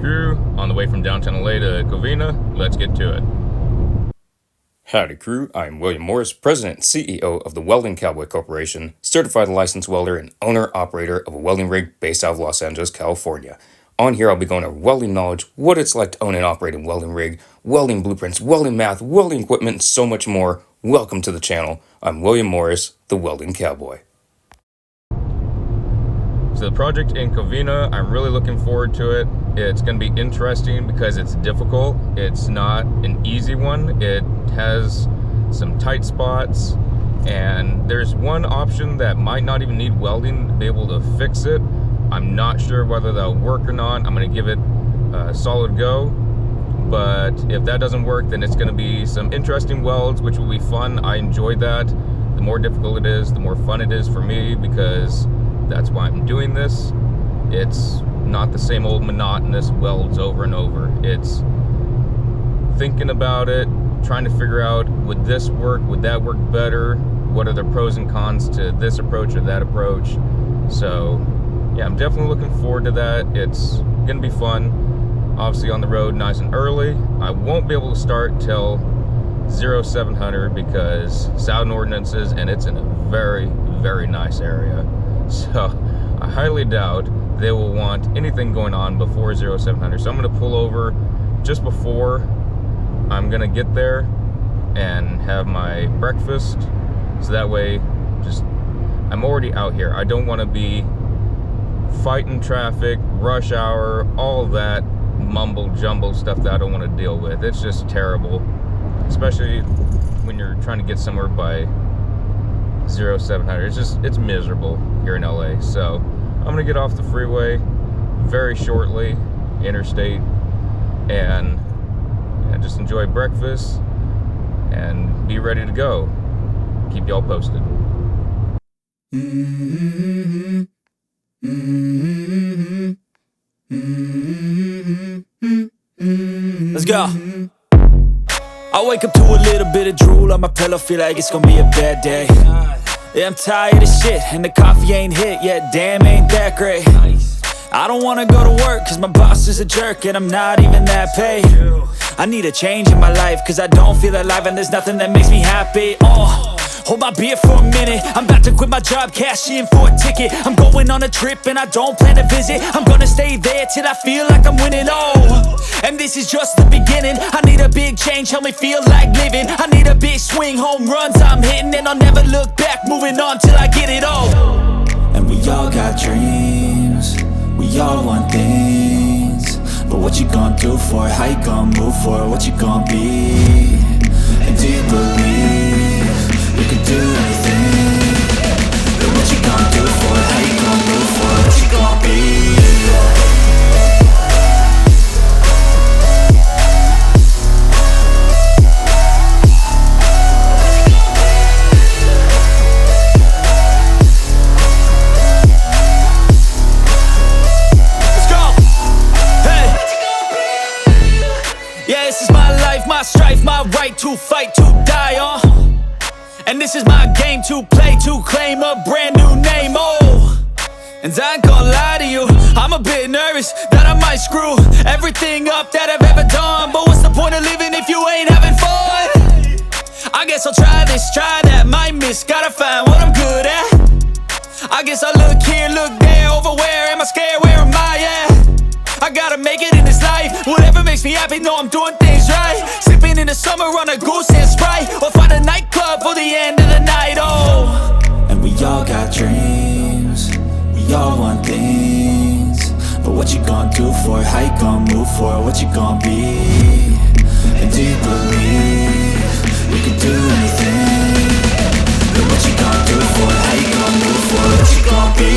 crew, on the way from downtown LA to Covina. Let's get to it. Howdy crew, I'm William Morris, President and CEO of the Weldin Cowboy Corporation, certified licensed welder and owner-operator of a welding rig based out of Los Angeles, California. On here I'll be going over welding knowledge, what it's like to own and operate a welding rig, welding blueprints, welding math, welding equipment, and so much more. Welcome to the channel. I'm William Morris, the Weldin Cowboy. So the project in Covina, I'm really looking forward to it. It's going to be interesting because it's difficult. It's not an easy one. It has some tight spots, and there's one option that might not even need welding to be able to fix it. I'm not sure whether that'll work or not. I'm going to give it a solid go, but if that doesn't work, then it's going to be some interesting welds, which will be fun. I enjoy that. The more difficult it is, the more fun it is for me, because that's why I'm doing this. It's not the same old monotonous welds over and over. It's thinking about it, trying to figure out, would this work, would that work better, what are the pros and cons to this approach or that approach. So yeah, I'm definitely looking forward to that. It's gonna be fun. Obviously on the road nice and early. I won't be able to start till 0700 because sound ordinances, and it's in a very, very nice area. So I highly doubt they will want anything going on before 0700. So I'm gonna pull over just before I'm gonna get there and have my breakfast. So that way, I'm already out here. I don't wanna be fighting traffic, rush hour, all of that mumble jumble stuff that I don't wanna deal with. It's just terrible, especially when you're trying to get somewhere by 0700. It's miserable here in LA. So I'm gonna get off the freeway very shortly, interstate, and just enjoy breakfast and be ready to go. Keep y'all posted. Let's go. I wake up to a little bit of drool on my pillow, feel like it's gonna be a bad day. Yeah, I'm tired of shit, and the coffee ain't hit yet, damn, ain't that great. I don't wanna go to work, cause my boss is a jerk, and I'm not even that paid. I need a change in my life, cause I don't feel alive, and there's nothing that makes me happy. Hold my beer for a minute, I'm about to quit my job, cash in for a ticket. I'm going on a trip and I don't plan to visit. I'm gonna stay there till I feel like I'm winning, and this is just the beginning. I need a big change, help me feel like living. I need a big swing, home runs I'm hitting, and I'll never look back, moving on till I get it all. And we all got dreams, we all want things, but what you gonna do for it? How you gonna move for it? What you gonna be? And do you believe you can do anything? But what you gonna do for it? How you gonna move for it? What you gonna be? Let's go! Hey! Yeah, this is my life, my strife, my right to fight, to die on. And this is my game to play, to claim a brand new name, And I ain't gonna lie to you, I'm a bit nervous that I might screw everything up that I've ever done. But what's the point of living if you ain't having fun? I guess I'll try this, try that, might miss, gotta find what I'm good at. I guess I look here, look there, over where am I scared, where am I at? I gotta make it in this life, whatever makes me happy, know I'm doing things right. Sipping in the summer on a goose and Sprite, or find a nightclub for the end of the night, And we all got dreams, we all want things, but what you gonna do for it? How you gonna move for it? What you gonna be? And do you believe you can do anything? But what you gonna do for it? How you gonna move for it? What you gonna be?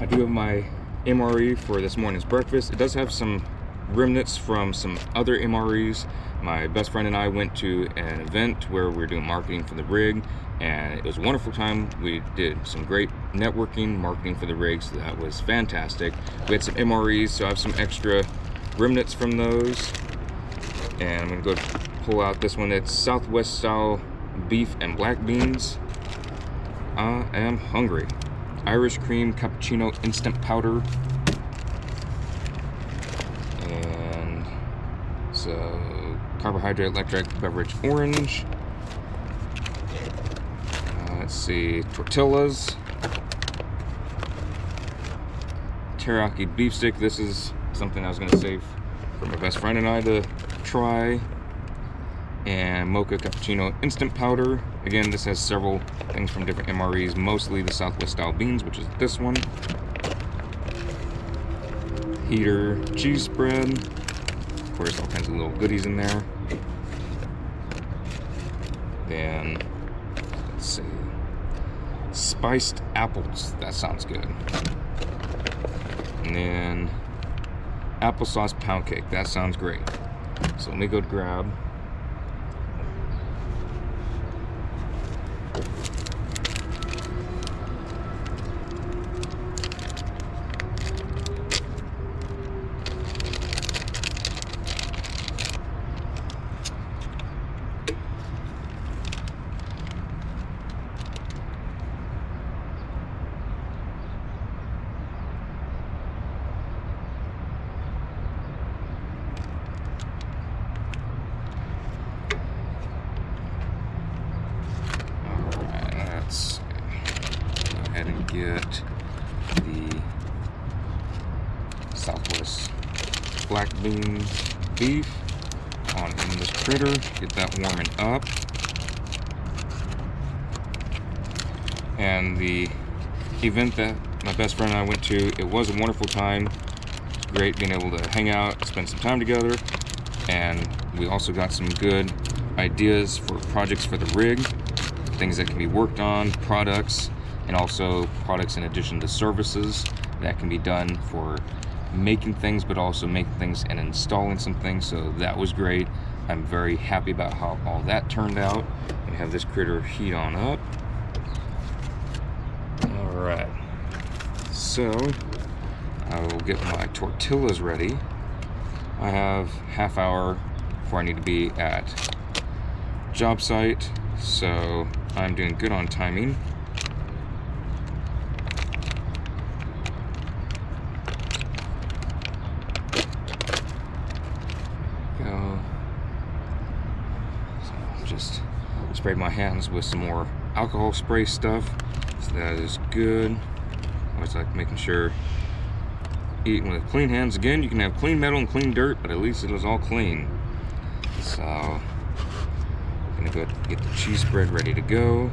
I do have my MRE for this morning's breakfast. It does have some remnants from some other MREs. My best friend and I went to an event where we were doing marketing for the rig, and it was a wonderful time. We did some great networking, marketing for the rig, so that was fantastic. We had some MREs, so I have some extra remnants from those. And I'm gonna go pull out this one. It's Southwest style beef and black beans. I am hungry. Irish cream cappuccino instant powder. And so carbohydrate electric beverage orange. Let's see, tortillas. Teriyaki beef stick. This is something I was gonna save for my best friend and I to try. And mocha cappuccino instant powder. Again, this has several things from different MREs, mostly the Southwest style beans, which is this one. Heater cheese spread. Of course, all kinds of little goodies in there. Then, let's see, spiced apples. That sounds good. And then applesauce pound cake. That sounds great. So let me go grab. And get the Southwest black bean beef on in this critter, get that warming up. And the event that my best friend and I went to, it was a wonderful time. It's great being able to hang out, spend some time together, and we also got some good ideas for projects for the rig, things that can be worked on, products, and also products in addition to services that can be done for making things, but also making things and installing some things. So that was great. I'm very happy about how all that turned out. And have this critter heat on up. All right. So I will get my tortillas ready. I have half hour before I need to be at job site, so I'm doing good on timing. Just sprayed my hands with some more alcohol spray stuff, so that is good. I always like making sure eating with clean hands. Again, you can have clean metal and clean dirt, but at least it was all clean. So I'm gonna go get the cheese spread ready to go.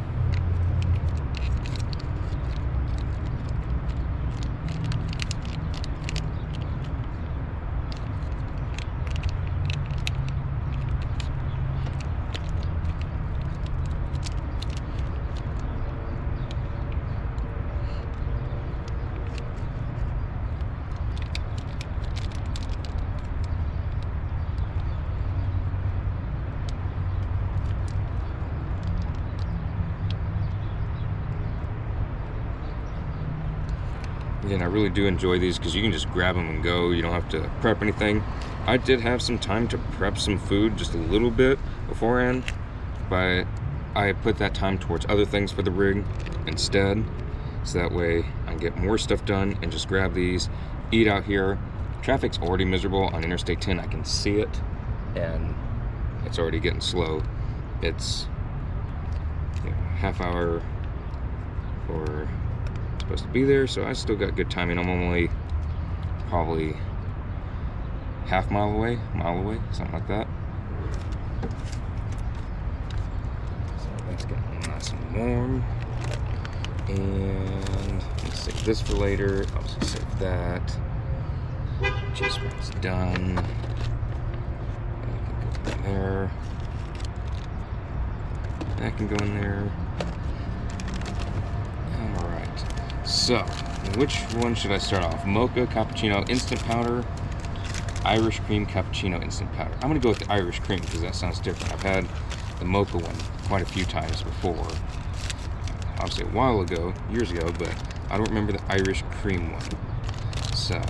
And I really do enjoy these because you can just grab them and go. You don't have to prep anything. I did have some time to prep some food just a little bit beforehand, but I put that time towards other things for the rig instead, so that way I can get more stuff done and just grab these, eat out here. Traffic's already miserable on Interstate 10. I can see it, and it's already getting slow. It's half hour for supposed to be there, so I still got good timing. I'm only probably mile away, something like that. So that's getting nice and warm. And let's save this for later. I'll just save that. Cheese spread's done. That can go in there. That can go in there. So which one should I start off? Mocha cappuccino instant powder, Irish cream cappuccino instant powder. I'm gonna go with the Irish cream because that sounds different. I've had the mocha one quite a few times before. Obviously a while ago, years ago, but I don't remember the Irish cream one. So,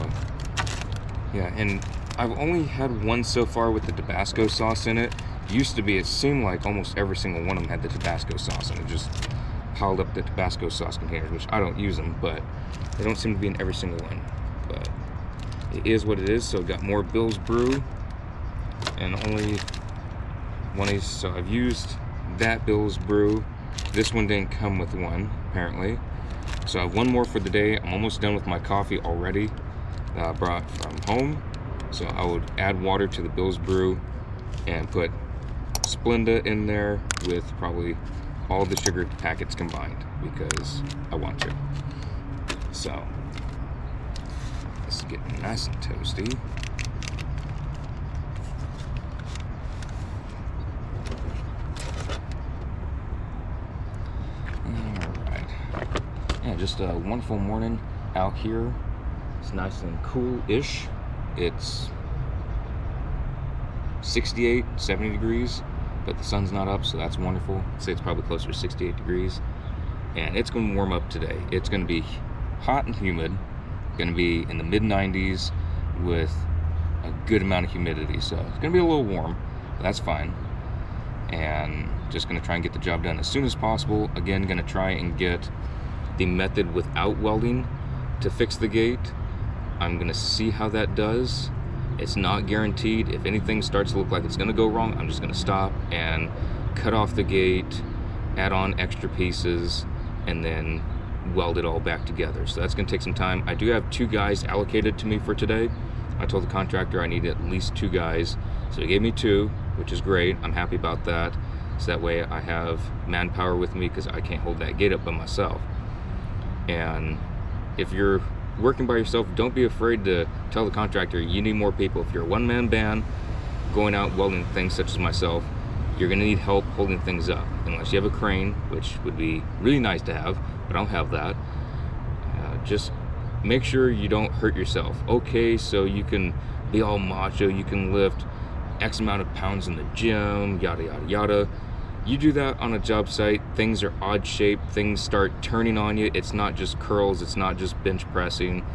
yeah, and I've only had one so far with the Tabasco sauce in it. Used to be, it seemed like almost every single one of them had the Tabasco sauce in it. Just piled up the Tabasco sauce containers, which I don't use them, but they don't seem to be in every single one. But it is what it is. So got more Bill's Brew, and only one of these. So I've used that Bill's Brew. This one didn't come with one, apparently. So I have one more for the day. I'm almost done with my coffee already that I brought from home. So I would add water to the Bill's Brew and put Splenda in there with probably all the sugar packets combined because I want to. So this is getting nice and toasty. Alright. Yeah, just a wonderful morning out here. It's nice and cool-ish. It's 68, 70 degrees, but the sun's not up, so that's wonderful. I'd say it's probably closer to 68 degrees. And it's going to warm up today. It's going to be hot and humid. Going to be in the mid-90s with a good amount of humidity. So it's going to be a little warm, but that's fine. And just going to try and get the job done as soon as possible. Again, going to try and get the method without welding to fix the gate. I'm going to see how that does. It's not guaranteed. If anything starts to look like it's going to go wrong, I'm just going to stop and cut off the gate, add on extra pieces, and then weld it all back together. So that's going to take some time. I do have 2 guys allocated to me for today. I told the contractor I need at least 2 guys. So he gave me 2, which is great. I'm happy about that. So that way I have manpower with me because I can't hold that gate up by myself. And if you're working by yourself, don't be afraid to tell the contractor you need more people. If you're a one-man band going out welding things such as myself, you're going to need help holding things up. Unless you have a crane, which would be really nice to have, but I don't have that. Just make sure you don't hurt yourself. Okay, so you can be all macho, you can lift X amount of pounds in the gym, yada, yada, yada. You do that on a job site, things are odd shaped, things start turning on you. It's not just curls, it's not just bench pressing.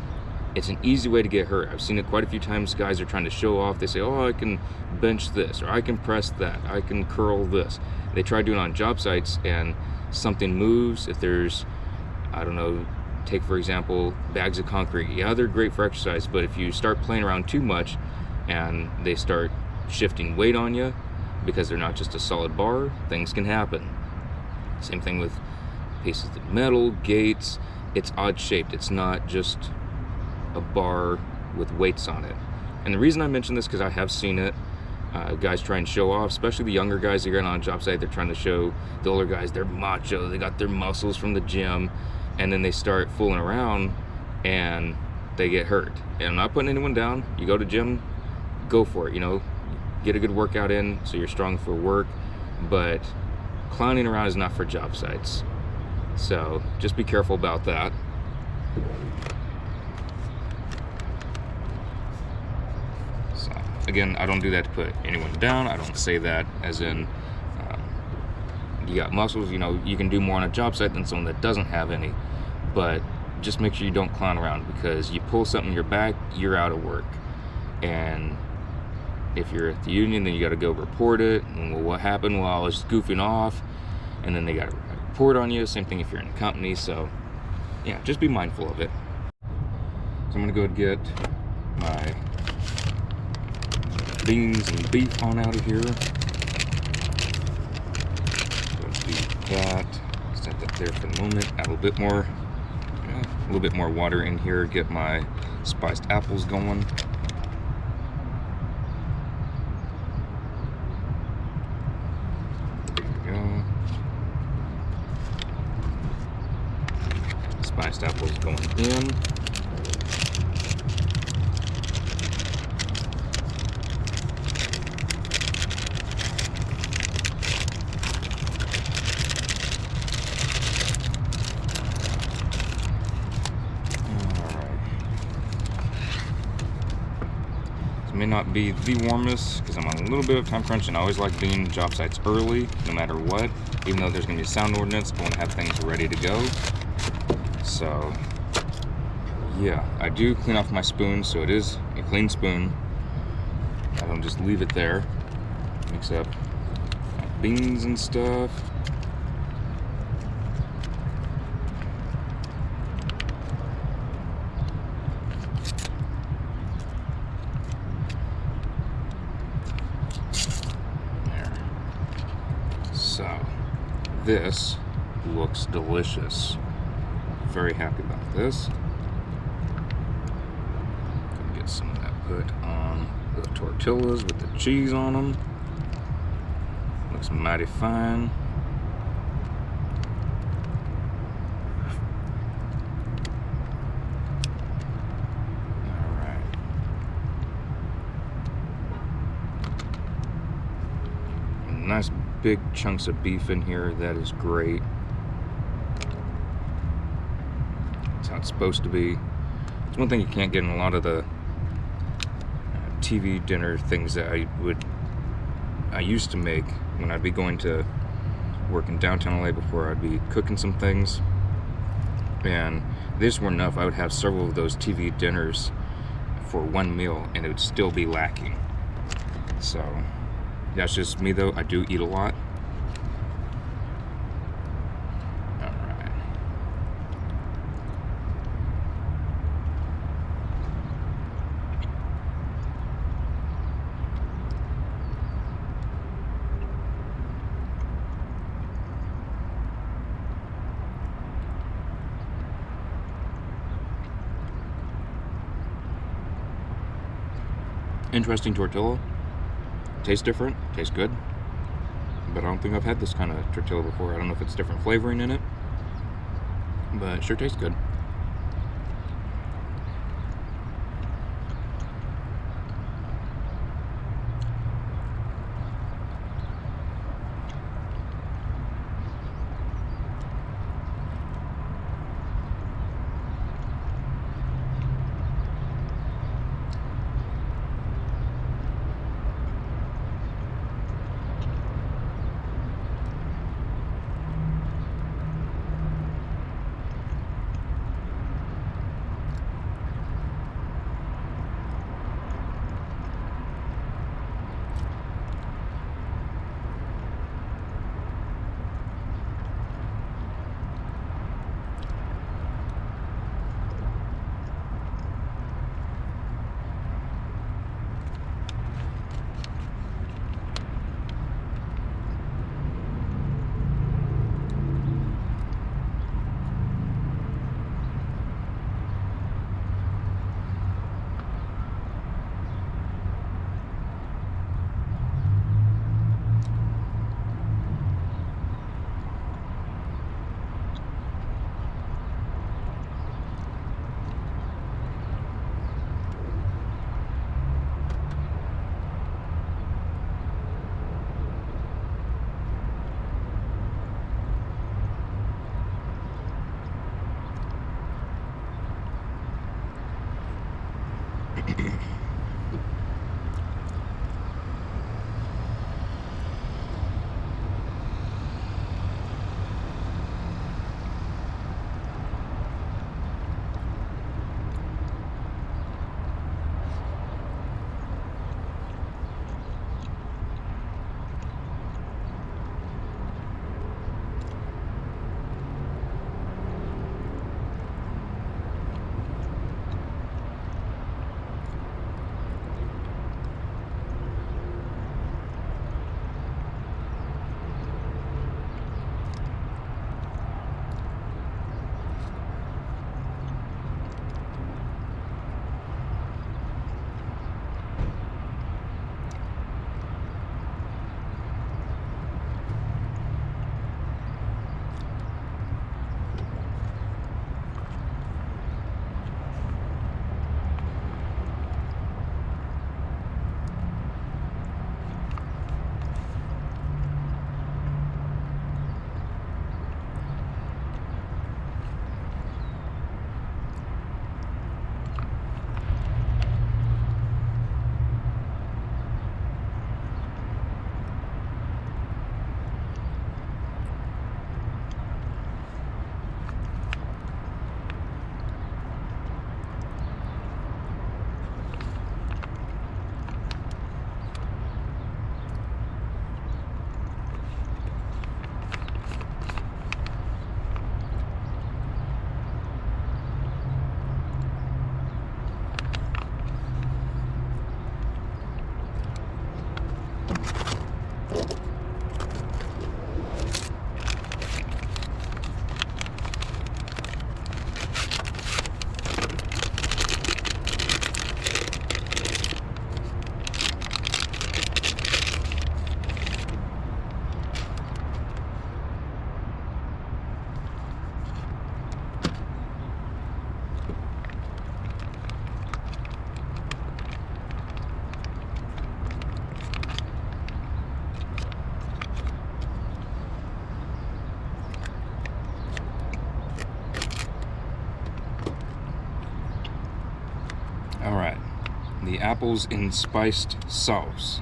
It's an easy way to get hurt. I've seen it quite a few times. Guys are trying to show off. They say, oh, I can bench this, or I can press that, I can curl this. They try doing it on job sites and something moves. If there's, I don't know, take for example, bags of concrete. Yeah, they're great for exercise, but if you start playing around too much and they start shifting weight on you, because they're not just a solid bar, things can happen. Same thing with pieces of metal, gates. It's odd shaped. It's not just a bar with weights on it. And the reason I mention this because I have seen it. Guys try and show off, especially the younger guys that get on a job site. They're trying to show the older guys they're macho, they got their muscles from the gym, and then they start fooling around and they get hurt. And I'm not putting anyone down. You go to gym, go for it, you know. Get a good workout in so you're strong for work, but clowning around is not for job sites. So just be careful about that. So again, I don't do that to put anyone down. I don't say that as in you got muscles, you know, you can do more on a job site than someone that doesn't have any, but just make sure you don't clown around, because you pull something in your back, you're out of work. And if you're at the union, then you got to go report it. And well, what happened? Well, I was goofing off, and then they got to report on you. Same thing if you're in a company. So yeah, just be mindful of it. So I'm gonna go get my beans and beef on out of here. So do that. Set that there for the moment. Add a little bit more water in here. Get my spiced apples going. Spiced apples going in. not be the warmest because I'm on a little bit of time crunch, and I always like being job sites early, no matter what. Even though there's going to be a sound ordinance, I want to have things ready to go. So, yeah, I do clean off my spoon, so it is a clean spoon. I don't just leave it there. Mix up my beans and stuff. So, this looks delicious. Very happy about this. Gonna get some of that put on the tortillas with the cheese on them. Looks mighty fine. Alright. Nice big chunks of beef in here. That is great. That's how it's supposed to be. It's one thing you can't get in a lot of the TV dinner things that I used to make when I'd be going to work in downtown LA before I'd be cooking some things. And they just weren't enough. I would have several of those TV dinners for one meal and it would still be lacking. So that's just me though. I do eat a lot. Alright. Interesting tortilla. Tastes different, tastes good, but I don't think I've had this kind of tortilla before. I don't know if it's different flavoring in it, but it sure tastes good. apples in spiced sauce.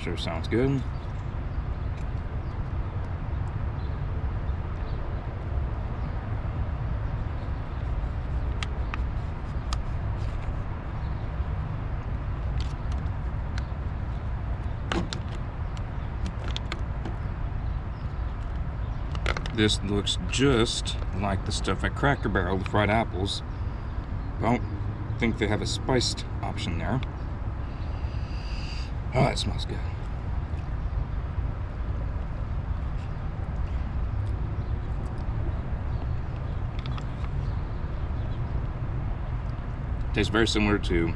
Sure sounds good. This looks just like the stuff at Cracker Barrel, the fried apples. I don't think they have a spiced option there. Oh, it smells good. Tastes very similar to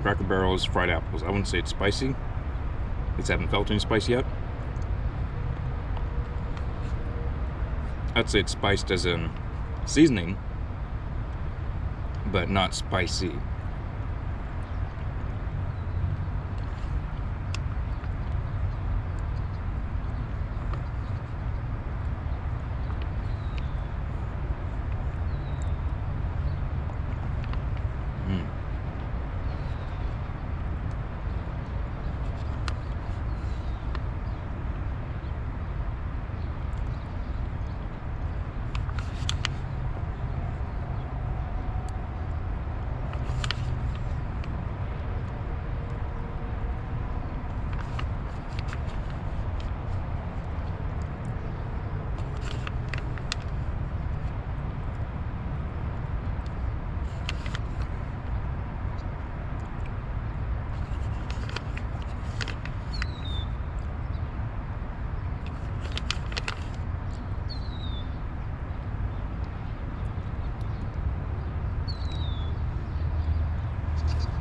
Cracker Barrel's fried apples. I wouldn't say it's spicy. It's haven't felt any spice yet. I'd say it's spiced as in seasoning, but not spicy.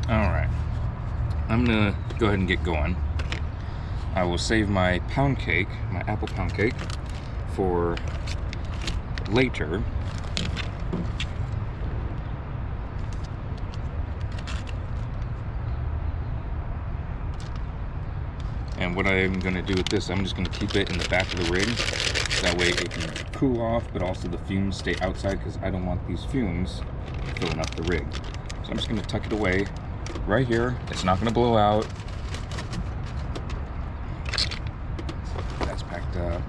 Alright, I'm gonna go ahead and get going. I will save my pound cake, my apple pound cake, for later. And what I'm gonna do with this, I'm just gonna keep it in the back of the rig. That way it can cool off, but also the fumes stay outside, because I don't want these fumes filling up the rig. So I'm just gonna tuck it away right here. It's not gonna blow out. That's packed up.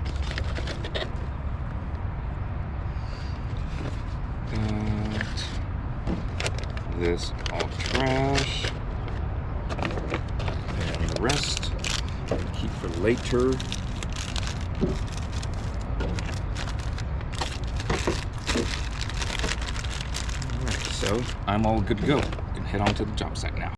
This all trash. And the rest, keep for later. Alright, so I'm all good to go. I can head on to the job site now.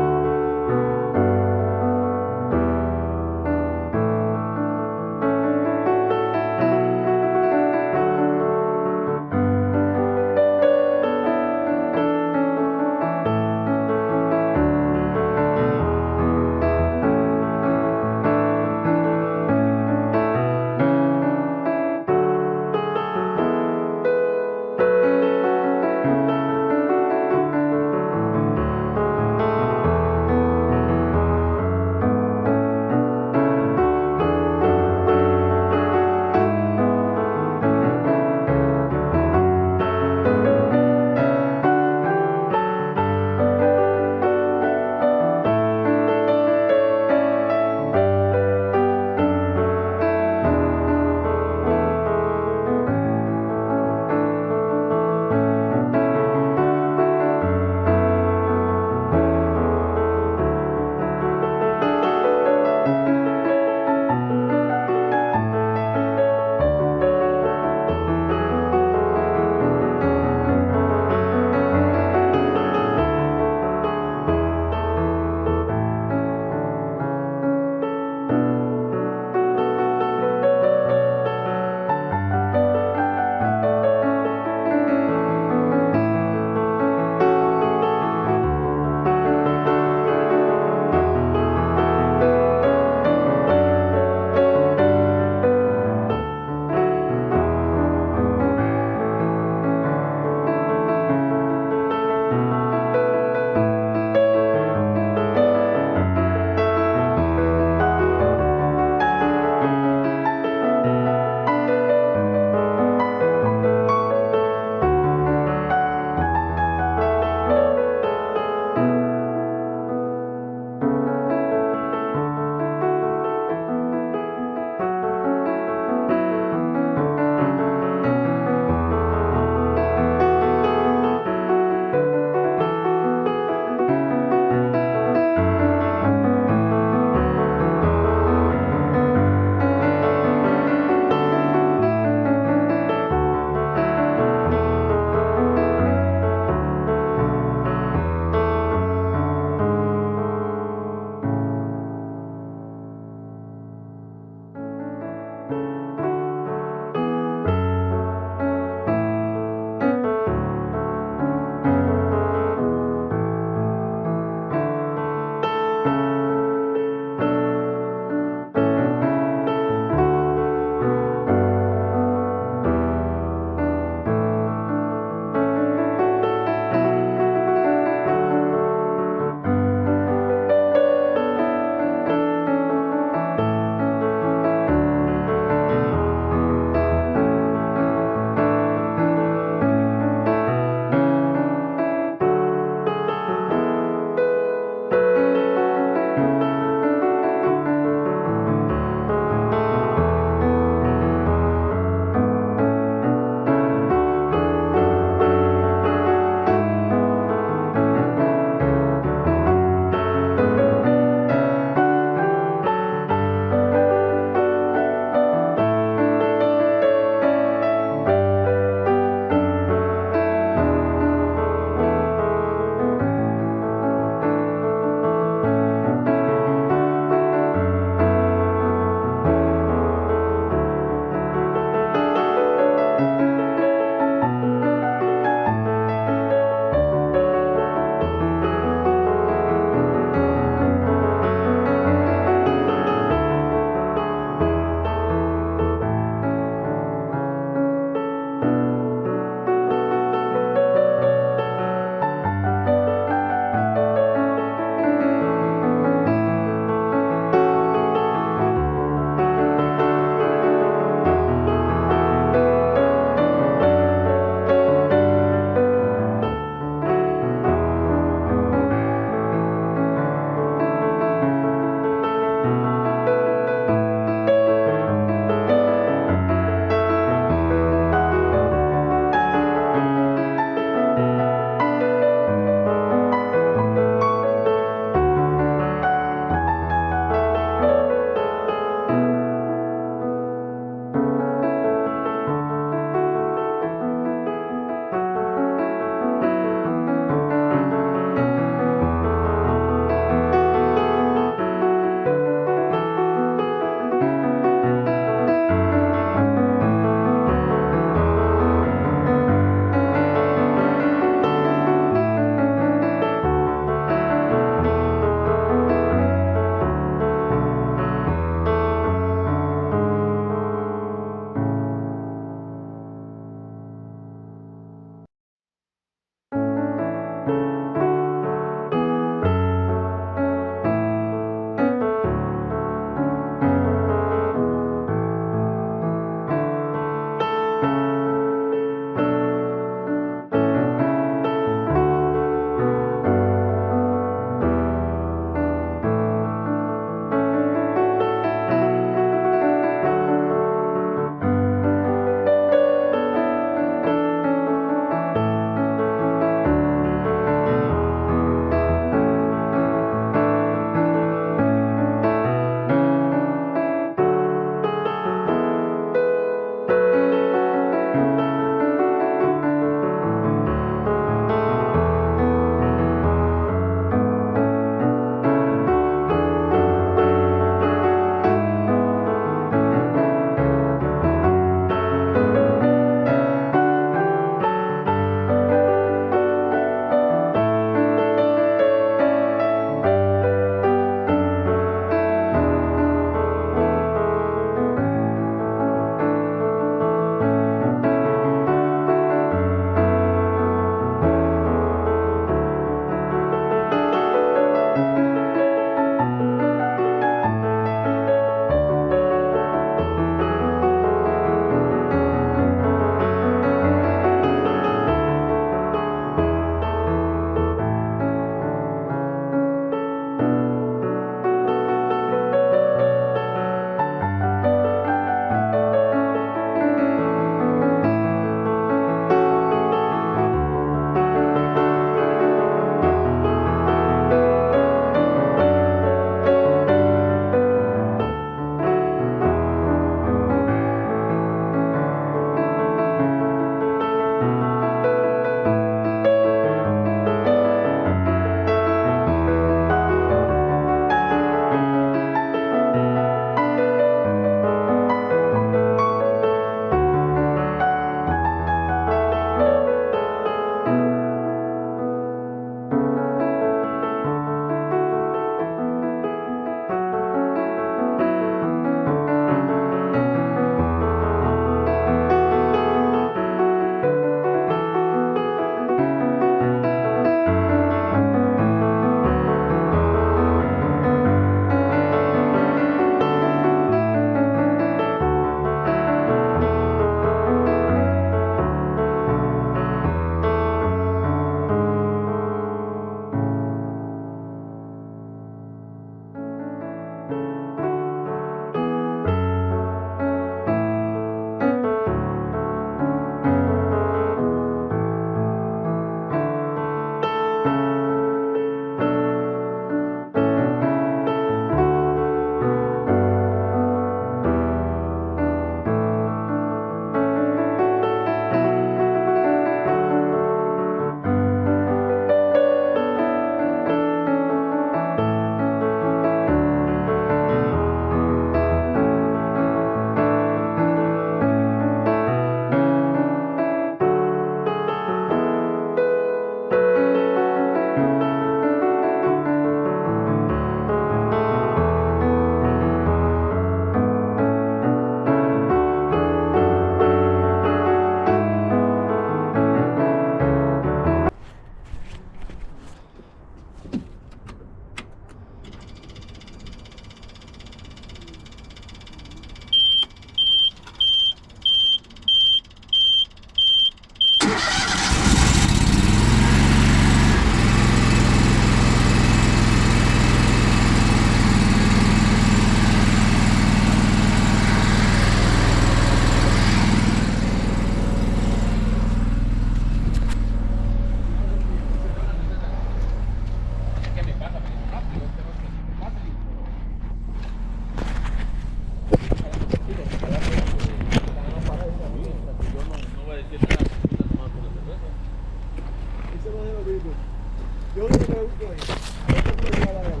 Yo lo que me gusta es, esto es una de ahí.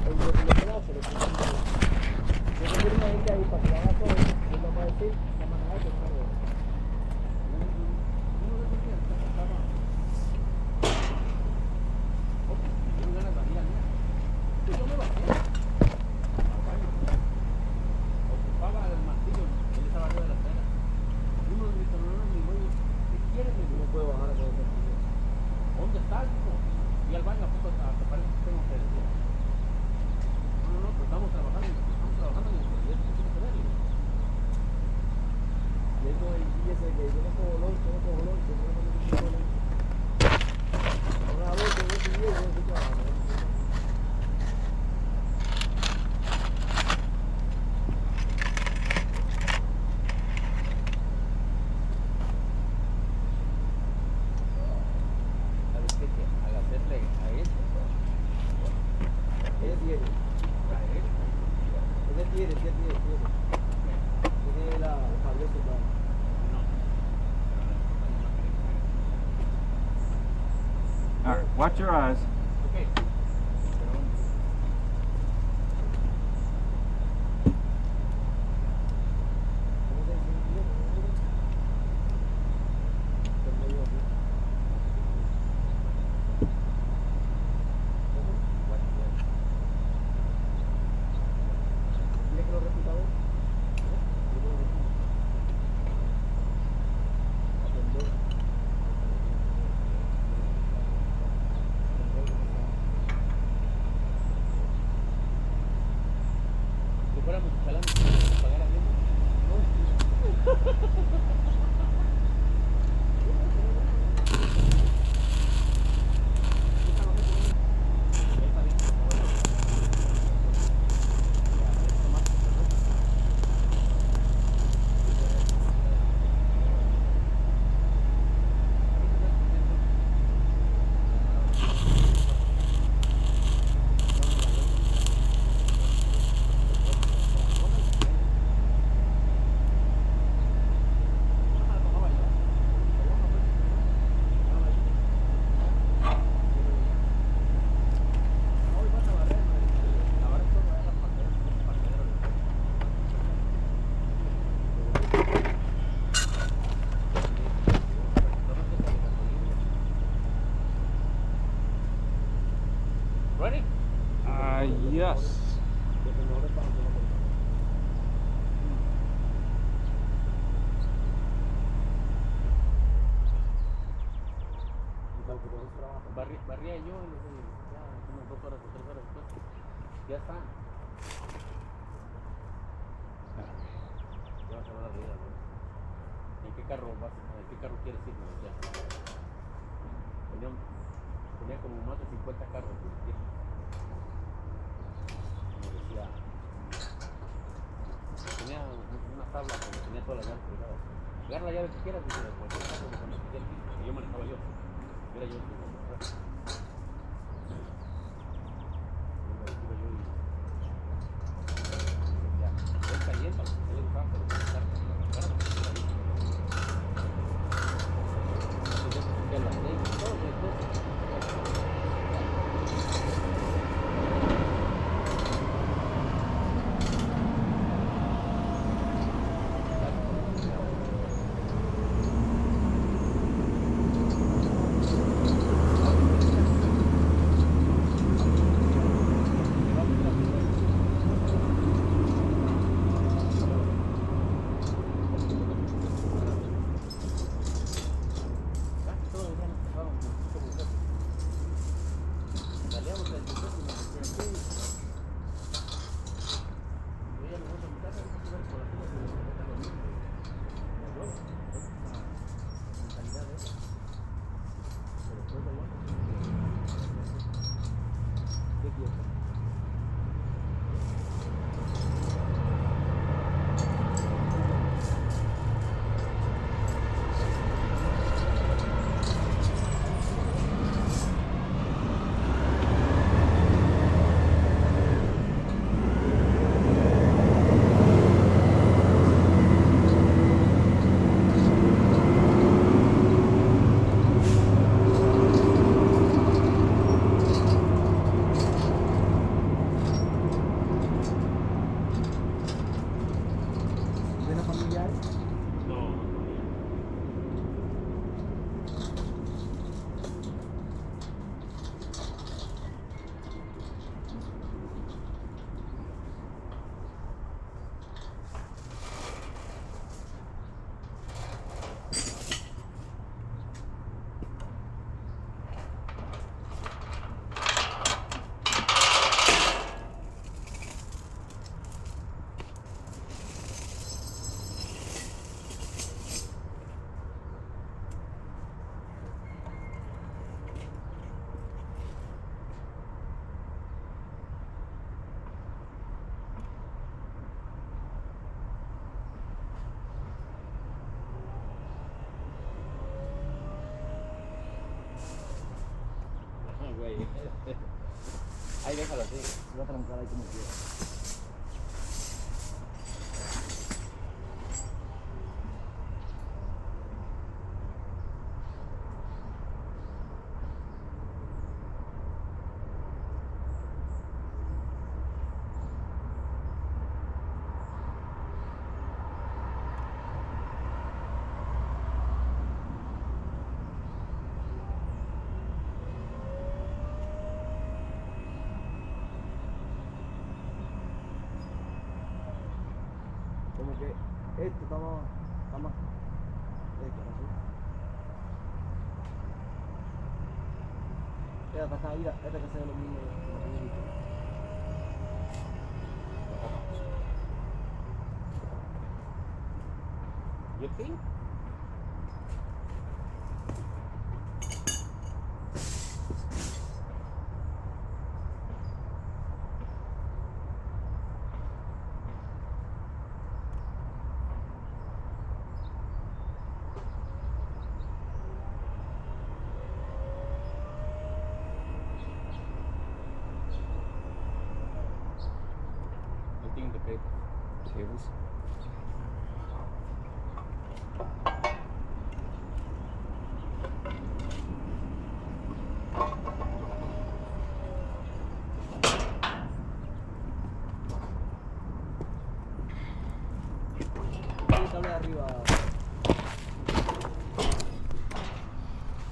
El brazo, le puse un brazo. Yo tengo una gente ahí para que haga todo, y lo va a decir, la manera que está bien. Uno de esos días está mal. Tengo ganas de salir a mí. Yo me bajé. Al baño. Ocupaba el martillo, él estaba arriba de la escena. Uno de mis hermanos me dijo, ¿qué quieres? No puedo bajar a todo eso. ¿Dónde estás? Y al baño, hasta parece que tengo que decir. No, pues estamos trabajando en el proyecto, ¿qué tiene que ver? Y eso, y ese que yo no cojo lonche, yo no cojo lonche. Ahora voy, que voy a yo estoy trabajando. ¿Sabes qué? Que al hacerle a esto, ella tiene. Ella tiene. Tiene la cabeza y la... All right, watch your eyes. Okay. Ready? Yes. Barría yo y ya unas 2 horas o 3 horas después. Ya está. Ya vas a ver arriba, ¿no? ¿En qué carro quieres ir? Ya. Tenía como más de 50 carros. Me decía. Tenía una tabla donde tenía todas las llaves pegadas. Agarra la llave que quieras, dice, de cualquier carro de cuando quisiera el piso, que yo manejaba yo. Era yo el que manejaba. Es caliente, se le gustaba, pero con carne. Ahí déjalo así. Se va a trancar ahí como quiera. Como que esto está más. Esto, así. Esta está ahí, esta que se ve lo mismo. You think? I think the paper. Tables.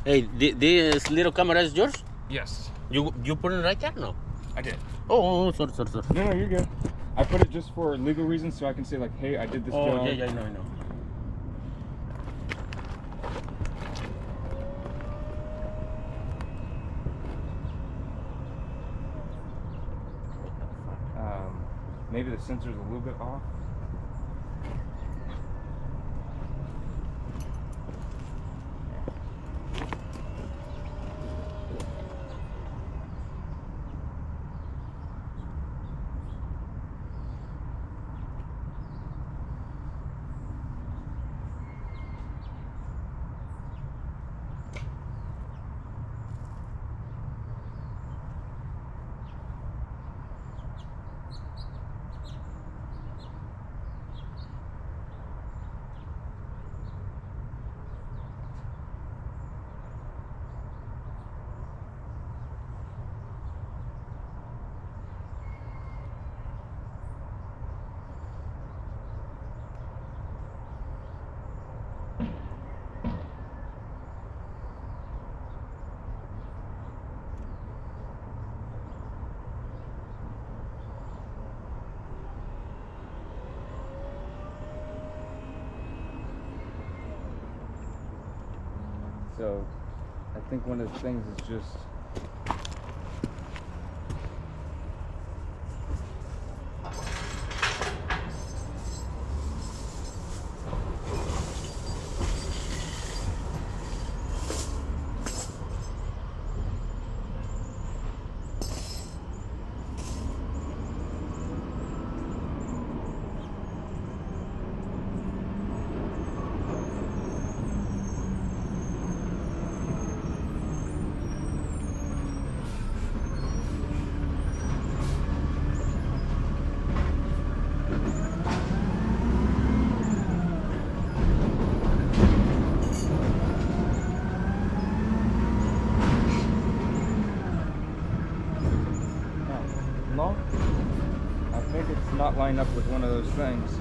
Hey, this little camera is yours? Yes, You put it right there? No. I did. Oh, sorry. No, you're good. I put it just for legal reasons, so I can say like, hey, I did this job. Yeah, I know. Maybe the sensor's a little bit off. So I think one of the things is just no. I think it's not lined up with one of those things.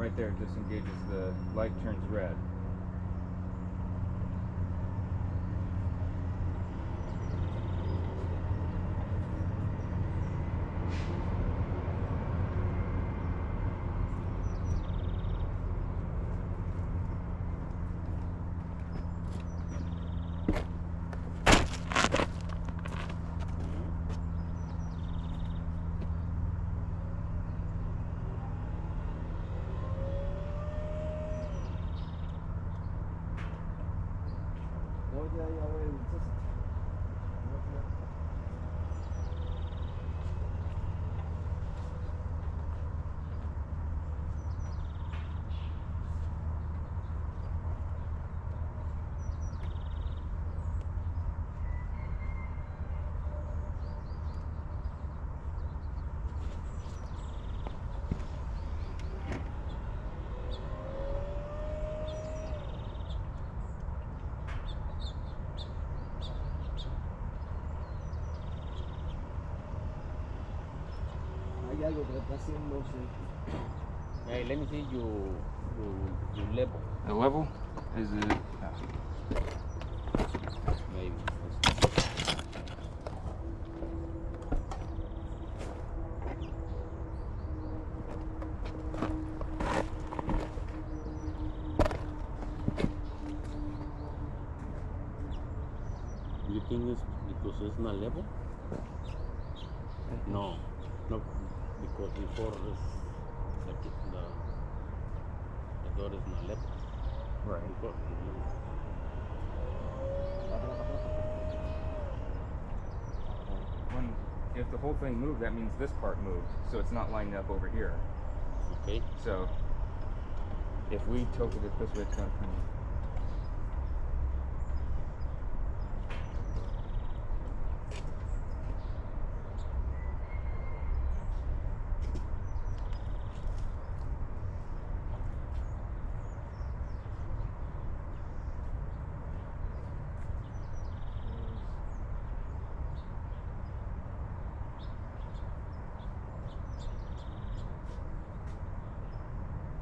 Right there, it disengages, the light turns red. Hay algo que está haciéndose. Hey, let me see your level. The level is it? Maybe. You think it's because it's not level? No, because before the door is not level. Right. Before, If the whole thing moved, that means this part moved, so it's not lined up over here. okay. So if we tilted it this way, it's going to come.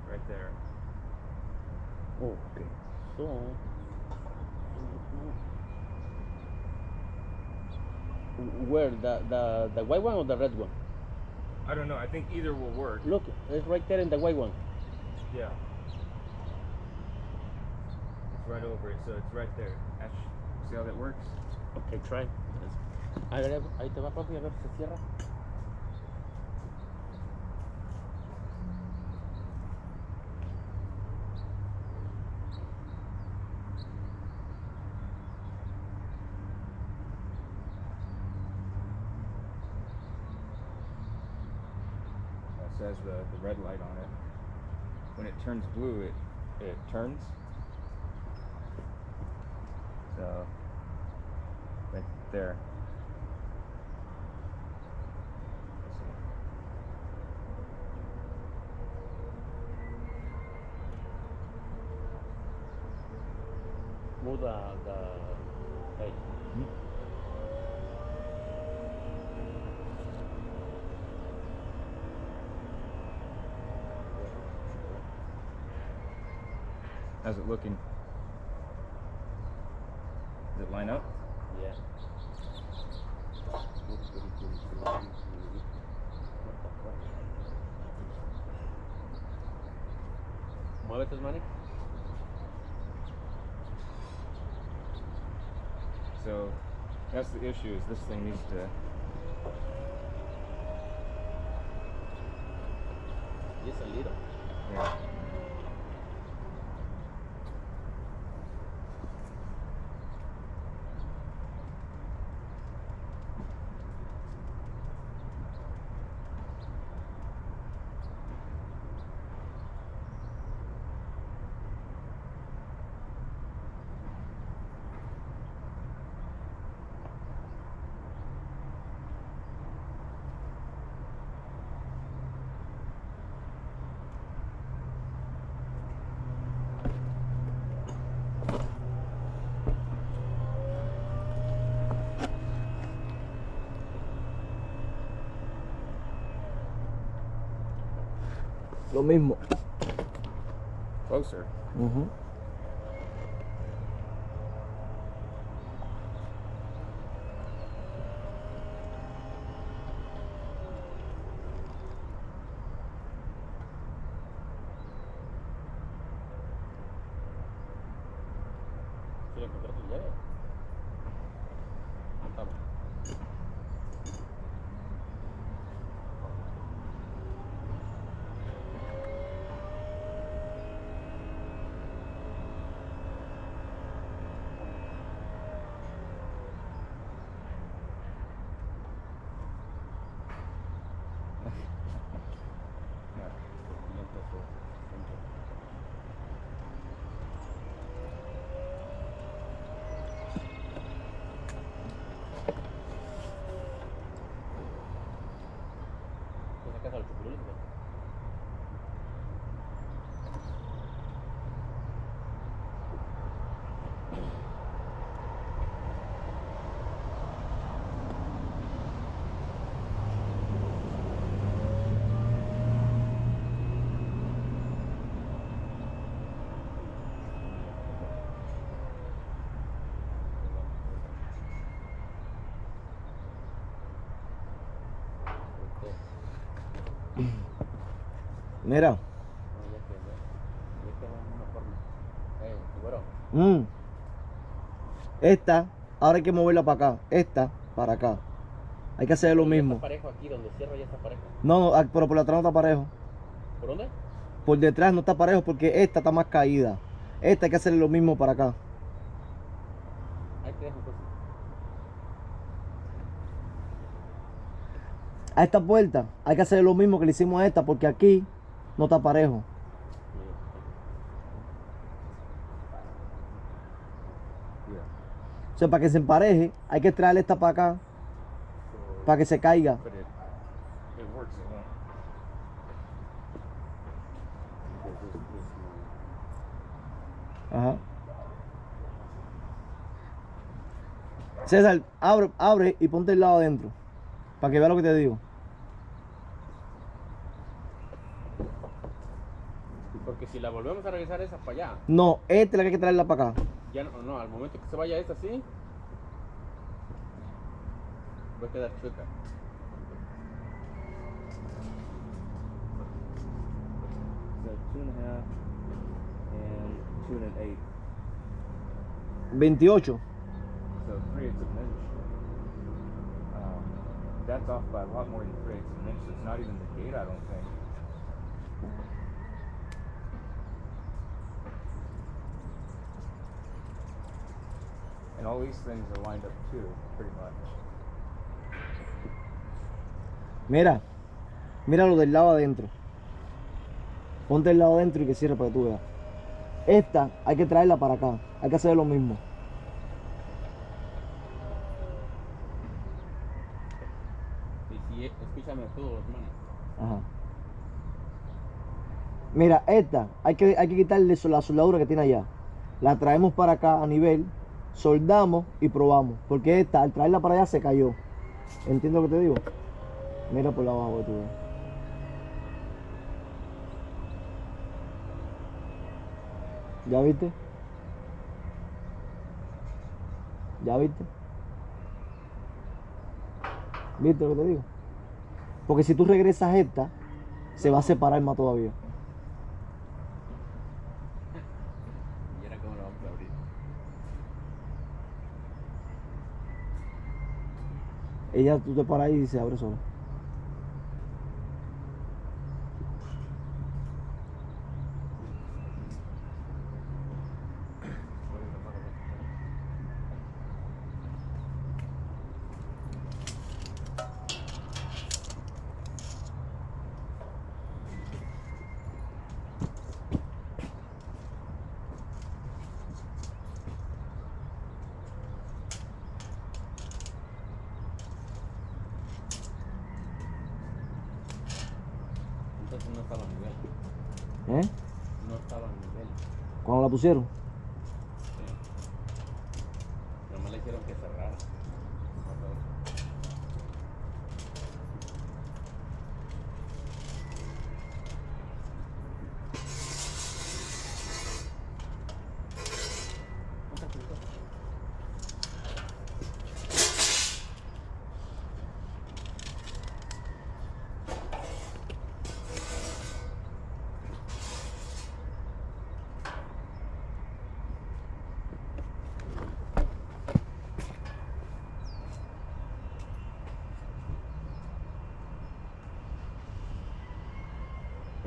Right there. Oh, okay. So, where the white one or the red one? I don't know. I think either will work. Look, it's right there in the white one. Yeah. It's right over it, so it's right there. Ash, see how that works? Okay, try. A ver, ahí te va, papi, a ver si se cierra. That says the red light on it. When it turns blue, it turns. So, right there. Let's see. Move the hey. How's it looking? Does it line up? Yeah. Mueve tus manos. So that's the issue, is this thing needs to. Just a little. Yeah. Lo mismo. Closer. Ujú. Si lo encontraste ya. Estamos. ¿Te sacas a los chupirules? Mira. No, ya que va en una forma. Güero. Esta, ahora hay que moverla para acá. Esta, para acá. Hay que hacer lo Ya mismo. está parejo aquí, donde cierra ya está parejo. No, no, pero por atrás no está parejo. ¿Por dónde? Por detrás no está parejo porque esta está más caída. Esta hay que hacer lo mismo para acá. Ahí te dejo pues. A esta puerta hay que hacer lo mismo que le hicimos a esta porque aquí no está parejo. O sea, para que se empareje, hay que traer esta para acá, para que se caiga. But it works, it won't. Ajá. César, abre y ponte el lado adentro. Para que vea lo que te digo. Porque si la volvemos a regresar esa para allá, No, esta es la que hay que traerla para acá. ya no, al momento que se vaya esta así, va a quedar chueca. So 2.5 and 2 1/8. 28. So 3/8 of an inch. That's off by a lot more than 3/8 of an inch. So it's not even the gate, I don't think. And all these things are lined up too, pretty much. Mira lo del lado adentro. Ponte el lado adentro y que cierre para que tú veas. Esta hay que traerla para acá. Hay que hacer lo mismo. Y si, escúchame todo, hermano. Ajá. Mira, esta hay que quitarle la soldadura que tiene allá. La traemos para acá a nivel, soldamos y probamos. Porque esta, al traerla para allá, se cayó. ¿Entiendes lo que te digo? Mira por la abajo que tú ves. ¿Ya viste? ¿Ya viste? ¿Viste lo que te digo? Porque si tú regresas esta, se va a separar más todavía. Y ahora cómo lo vamos a abrir. Ella, tú te paras ahí y se abre sola. Entonces no estaba a nivel. ¿Eh? No estaba a nivel. Cuando la pusieron. Sí. Nomás le hicieron que cerrara.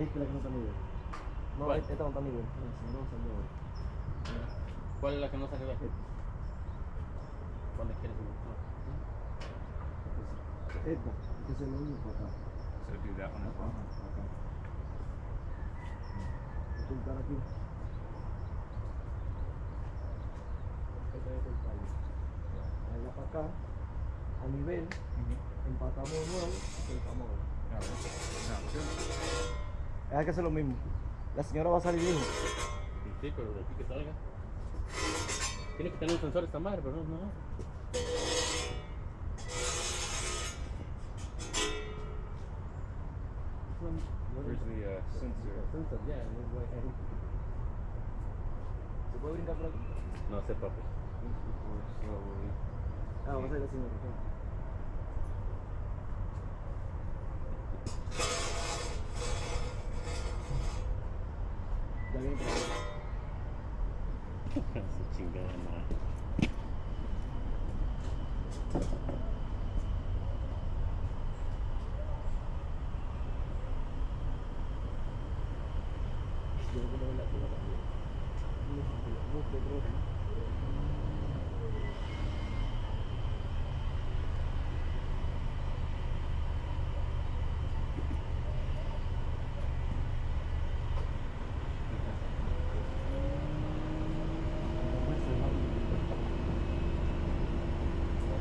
esta es la que no está nivel. No, ¿Cuál? esta no está nivel. No salió hoy. ¿Cuál es la que no salió de aquí? ¿Cuál quieres subir? Esta, este es el único acá. So do that one as well. Acá. Ocultar aquí. Este es el fallo. Allá para acá, a nivel, empatamos de nuevo y soltamos ahora. Hay que hacer lo mismo. La señora va a salir bien. Sí, pero de aquí que salga. Tiene que tener un sensor esta madre, pero no. Where's the sensor? Sensor, ya, muy bueno. ¿Se puede brincar por aquí? No sé, papi. Slowly. Ah, va a salir la señora. Ya viene por aquí. Su chingada madre. Yo creo que no es la que va a cambiar. No, creo que no.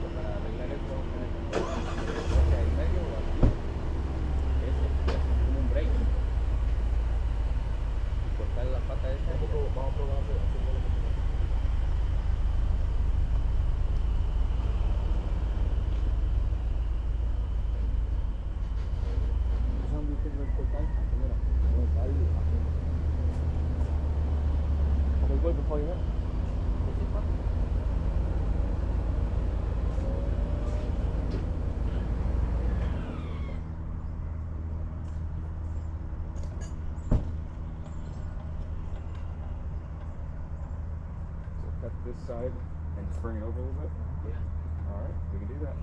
Para arreglar esto, vamos a tener que hacia el medio o aquí. Como un break. Y cortar la pata esta. Vamos a probar a hacer lo que tenemos. Esa es mi técnica importante. Mira, no está ahí. Con el golpe fue, ¿no? So cut this side and just bring it over a little bit. Yeah. All right, we can do that.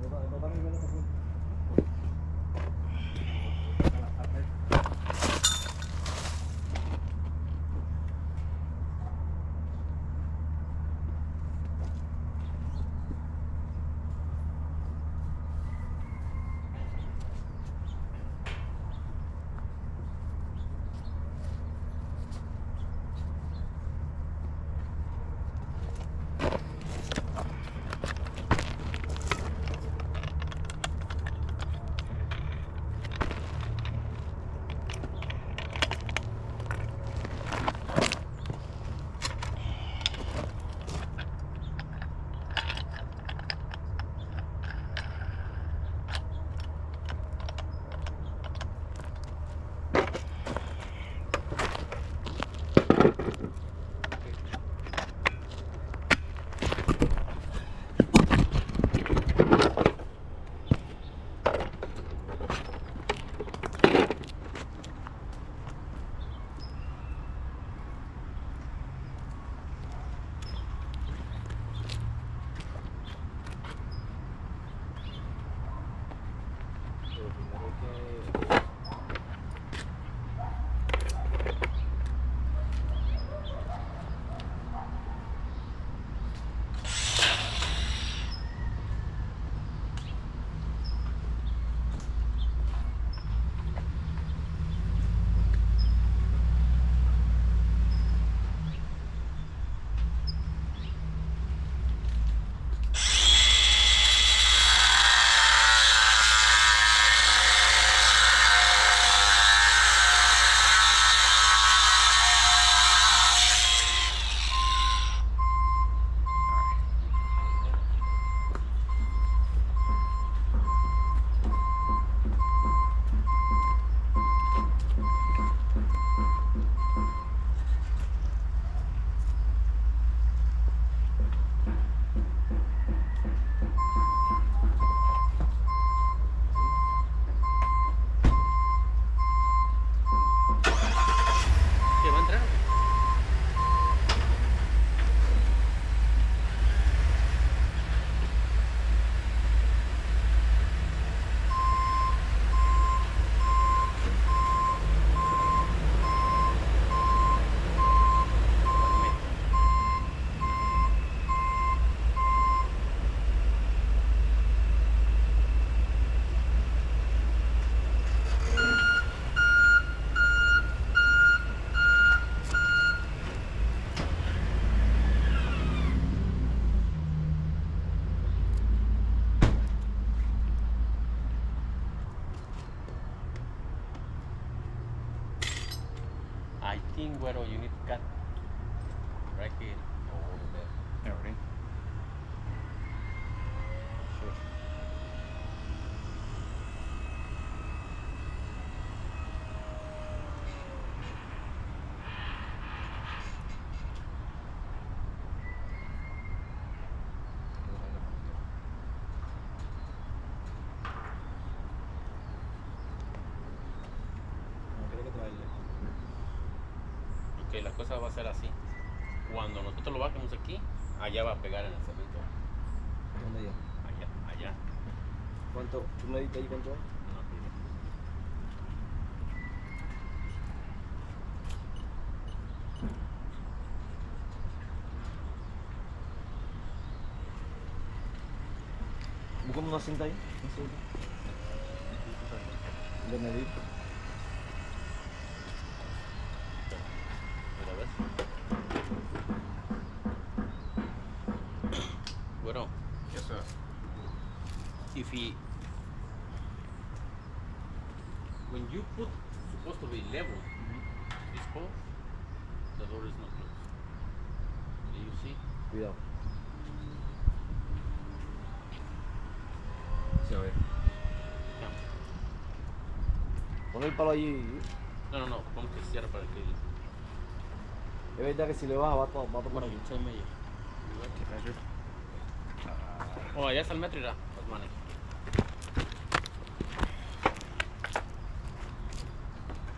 No está nivel esta punta. thing, güero, you need to cut right here or over there. Alrighty. Sure. Ok, la cosa va a ser así. Cuando nosotros lo bajemos aquí, allá va a pegar en el cemento. ¿Dónde ya? Allá. ¿Cuánto? ¿Tú me diste ahí cuánto? No, mire. Búscame una cinta ahí. Una cinta. De medir. Mira, ¿ves? Bueno, Yes, sir. if he, when you put supposed to be level this hole, the door is not closed. Do you see? Cuidado. So it, Yeah. Pon el palo allí. No, pon que cierra para que. Es verdad que si le baja va a tomar Bueno, aquí. you tell me. Oh, allá está el metro, irá. Pues mane.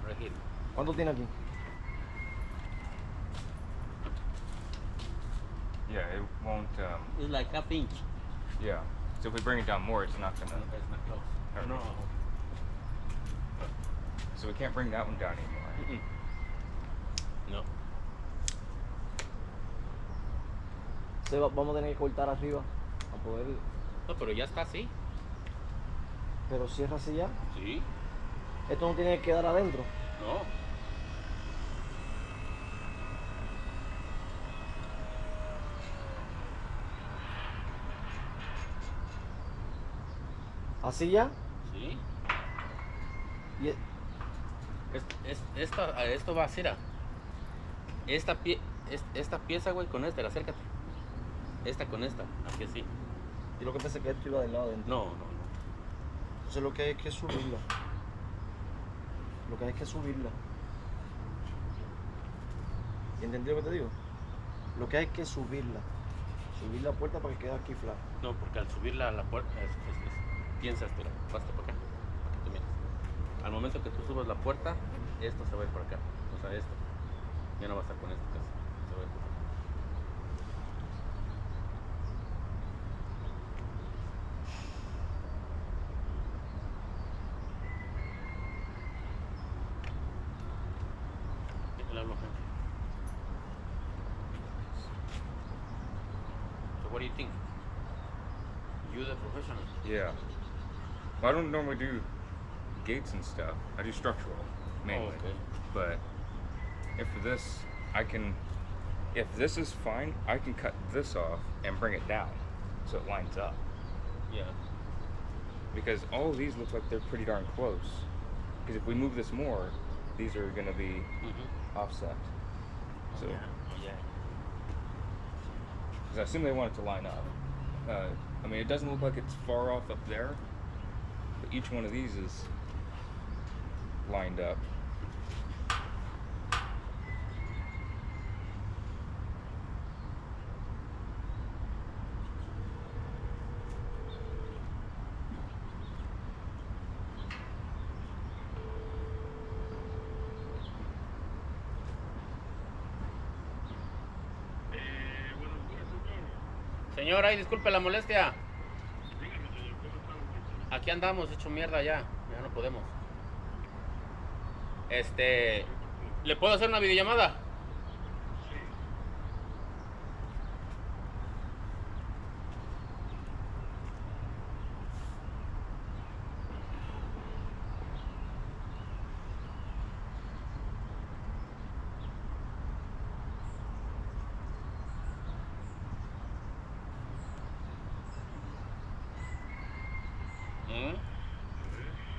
Right here. ¿Cuánto tiene aquí? yeah, it won't. It's like half inch. Yeah. So if we bring it down more, it's not gonna. It's not close. Alright. No. So we can't bring that one down anymore. No. Vamos a tener que cortar arriba a poder. No, pero ya está así. Pero cierra así ya. Sí. Esto no tiene que quedar adentro. No. Así ya. Sí. Y Esto va a ser. Esta pieza, güey, con esta, acércate. Esta con esta, aquí así. y lo que pensé que esto iba del lado adentro. No. Entonces lo que hay es que subirla. Lo que hay es que subirla. ¿Entendido lo que te digo? Lo que hay es que subirla. Subir la puerta para que quede aquí flat. No, porque al subirla a la puerta, piensa, espera, pásate para acá, para que tú mires. Al momento que tú subas la puerta, esto se va a ir para acá. O sea, esto. Ya no va a estar con esto casi. Se va a ir para acá. Déjale hablar, gente. So what do you think? You the professional. Yeah. Well, I don't normally do gates and stuff. I do structural mainly. Oh, okay. But if for this, I can. If this is fine, I can cut this off and bring it down, so it lines up. Yeah. Because all of these look like they're pretty darn close. Because if we move this more, these are going to be offset. So, Yeah. because I assume they want it to line up. I mean, it doesn't look like it's far off up there, but each one of these is lined up. Señor, ay, disculpe la molestia. Aquí andamos, hecho mierda ya. Ya no podemos. ¿Le puedo hacer una videollamada?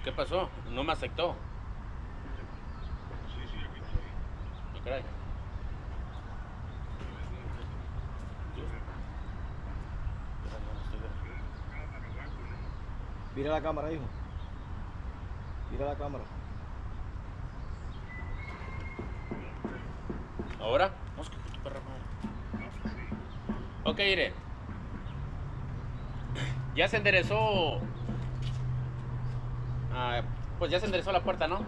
¿Qué pasó? No me aceptó. Ok. trae. Mira la cámara, hijo. Mira la cámara. ¿Ahora? Vamos con tu perra madre. Ok, mire. Ya se enderezó. Pues ya se enderezó la puerta, ¿no?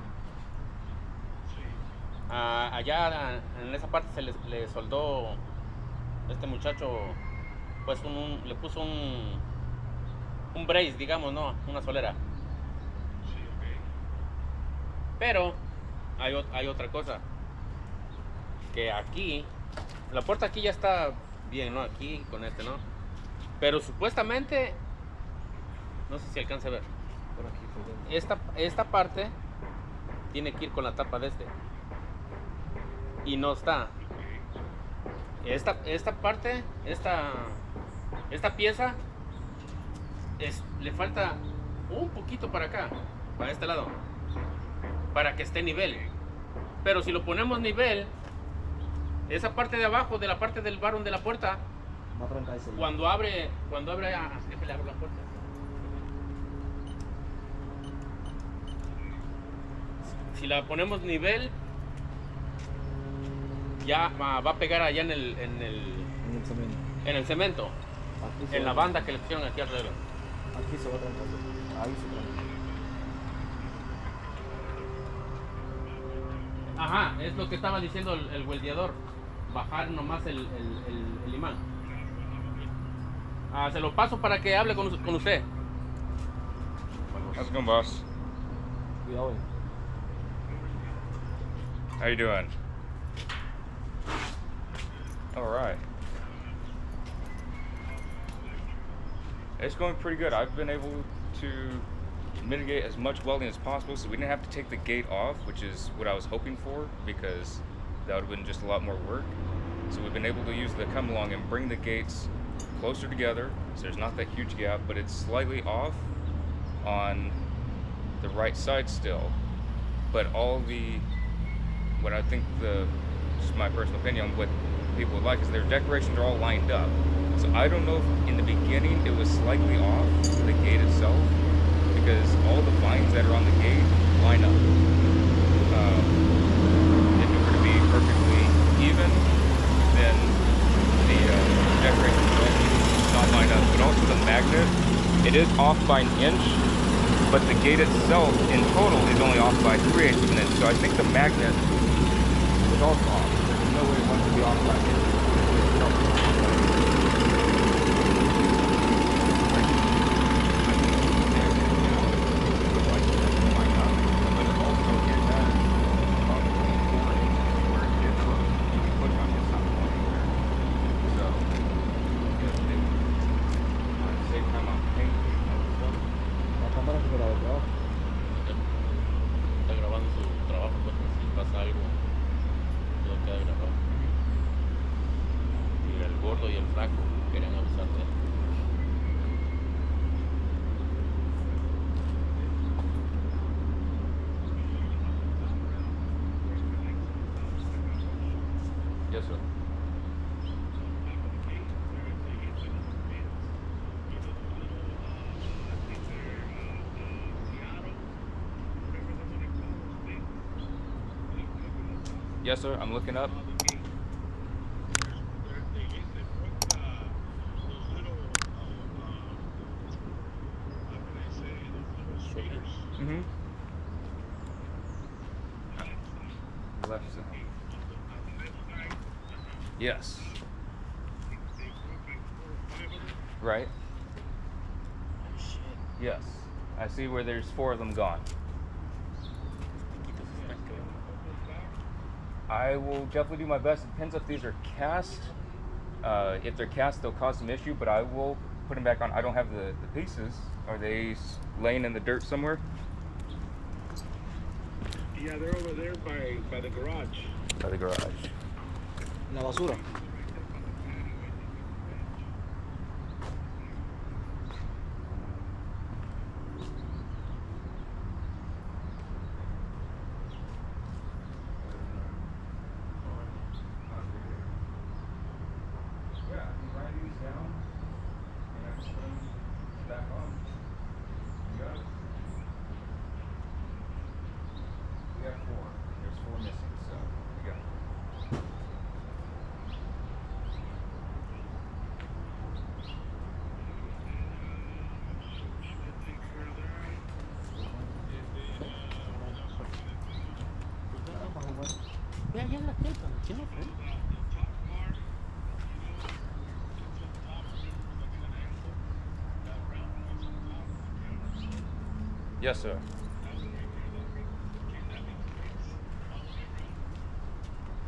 Allá en esa parte se le soldó este muchacho, pues le puso un brace, digamos, ¿no? Una solera. Pero hay otra cosa. Que aquí, la puerta aquí ya está bien, ¿no? Aquí con este, ¿no? Pero supuestamente, no sé si alcanza a ver. Por aquí, por dentro. Esta parte tiene que ir con la tapa de este. Y no está. Esta parte, esta pieza, le falta un poquito para acá, para este lado, para que esté nivel. Pero si lo ponemos nivel, esa parte de abajo, de la parte del varón de la puerta, Va a trancarse. cuando abre, déjale abro la puerta. Si la ponemos nivel, ya va a pegar allá en el cemento. en el cemento, Aquí se en va la a banda que le pusieron aquí alrededor. Aquí se va a trancar. Ahí se tranca. Ajá, es lo que estaba diciendo el weldeador. Bajar nomás el imán. Se lo paso para que hable con usted. How's it going, boss? Cuidado, How you doing? All right. It's going pretty good. I've been able to mitigate as much welding as possible, so we didn't have to take the gate off, which is what I was hoping for, because that would have been just a lot more work. So we've been able to use the come along and bring the gates closer together, so there's not that huge gap, but it's slightly off on the right side still. But what I think just my personal opinion on what people would like is their decorations are all lined up. So I don't know if in the beginning it was slightly off the gate itself, because all the vines that are on the gate line up. If it were to be perfectly even, then the decorations would not line up. But also the magnet, it is off by an inch, but the gate itself in total is only off by 3/8 of an inch. So I think the magnet is also off. There's no way one could be off by an inch. La cámara que la de abajo. Está grabando su trabajo, pues si pasa algo, todo queda grabado. Y el gordo y el flaco querían avisarte. Yes, sir. Yes, sir. I'm looking up. Mm-hmm. Left side. Yes. Right. Yes. I see where there's 4 of them gone. I will definitely do my best. It depends if these are cast. If they're cast, they'll cause some issue, but I will put them back on. I don't have the pieces. Are they laying in the dirt somewhere? Yeah, they're over there by the garage. By the garage. En la basura. Ve allá en la teca, ¿quién no fue? Yes, sir.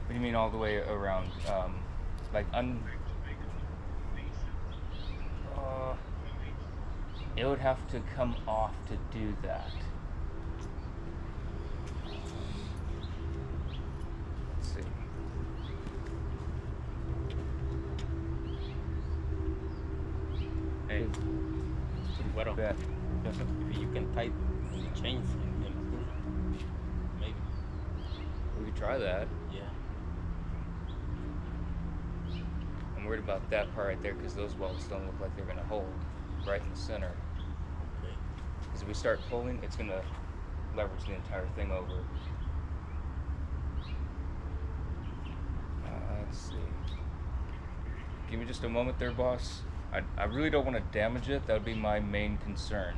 What do you mean all the way around? Like it would have to come off to do that. Let's see. Hey, bueno, Bet. Yes, sir. if you can tie the chains in the maybe. We could try that. Yeah. I'm worried about that part right there because those welds don't look like they're gonna hold right in the center. Okay. Because if we start pulling, it's gonna leverage the entire thing over. Let's see. Give me just a moment there, boss. I really don't want to damage it. That would be my main concern.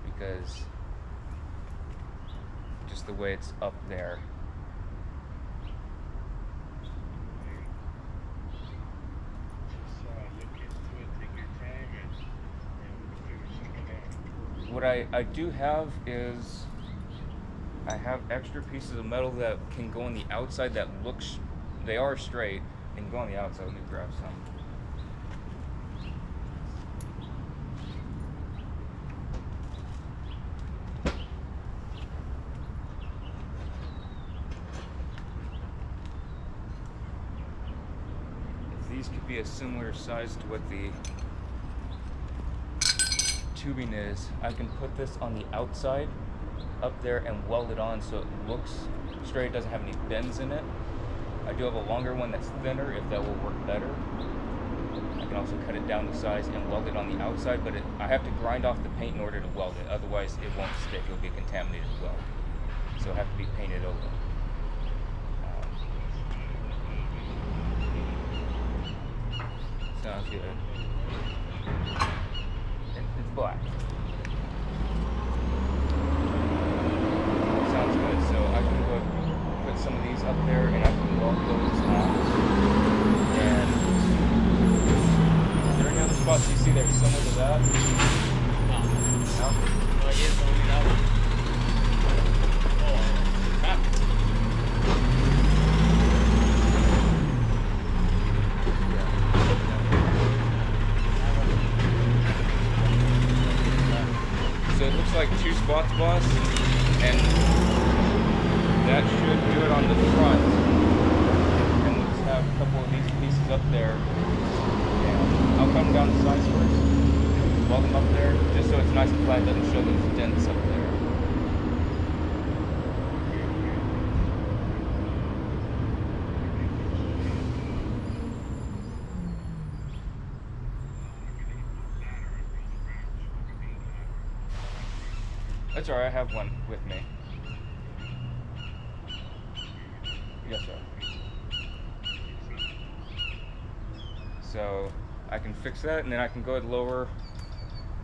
Because just the way it's up there. What I do have is I have extra pieces of metal that can go on the outside that looks, they are straight, and go on the outside. Let me grab some. If these could be a similar size to what the tubing is, I can put this on the outside up there and weld it on so it looks straight, doesn't have any bends in it. I do have a longer one that's thinner if that will work better. I can also cut it down to size and weld it on the outside, but I have to grind off the paint in order to weld it, otherwise it won't stick, it'll be a contaminated weld. So it'll have to be painted over. Sounds good. It's black. Sounds good. So I can go put some of these up there and I can weld those out. And is there any other spots you see that are similar to that? No. No? No, ayer se me olvidaba. Oh, ah. So it looks like 2 spots, boss, and that should do it on the front. And we'll just have a couple of these pieces up there. And I'll come down the sides first, weld them up there, just so it's nice and flat, doesn't show those dents up there. That's alright, I have one with me. Yes, sir. So I can fix that, and then I can go ahead and lower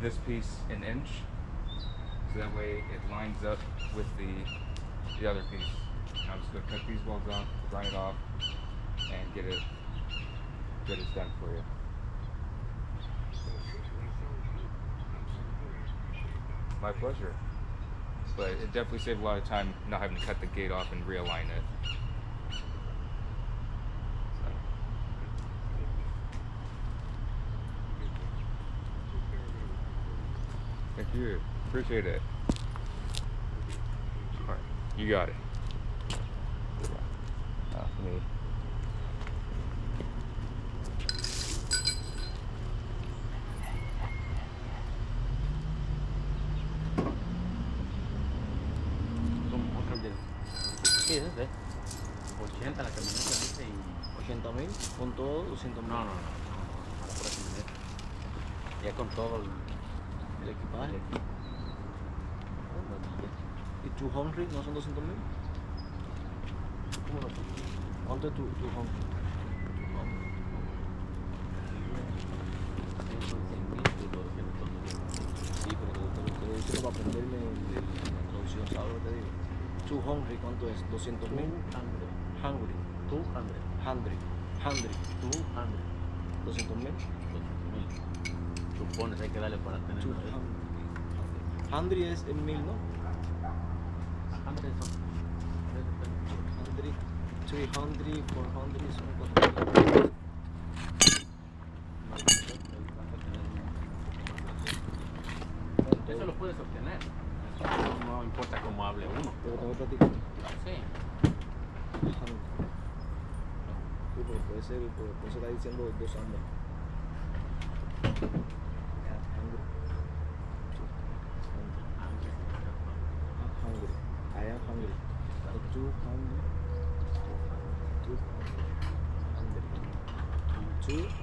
this piece an inch, so that way it lines up with the other piece. And I'm just gonna cut these welds off, grind it off, and get it done for you. My pleasure. But it definitely saved a lot of time not having to cut the gate off and realign it. So. Thank you. Appreciate it. All right, you got it. Me. ¿Qué es este? 80 la camioneta dice y... 80,000 con todo, 200,000. No, para pura camioneta. Ya con todo El equipaje. el equipo. ¿Y tu home rig no son 200,000? ¿Cómo lo tengo? ¿Cuánto es tu home rig? Sí, pero te lo digo para aprenderme la introducción, ¿sabes lo que te digo? Tu home rig, ¿cuánto es? 200,000. Hungry. 200. 100. 100. 200. 200,000. 200,000. Supones, hay que darle para tener. 200. 100 es el 1000, ¿no? 100 son. 100, 300, 400 son 400. Eso lo puedes obtener. Eso no importa cómo hable uno. Pero tengo que platicar. Sí. Sí, pero puede ser, por eso está diciendo 200. Hungry. I'm hungry. I am hungry. 200. 200.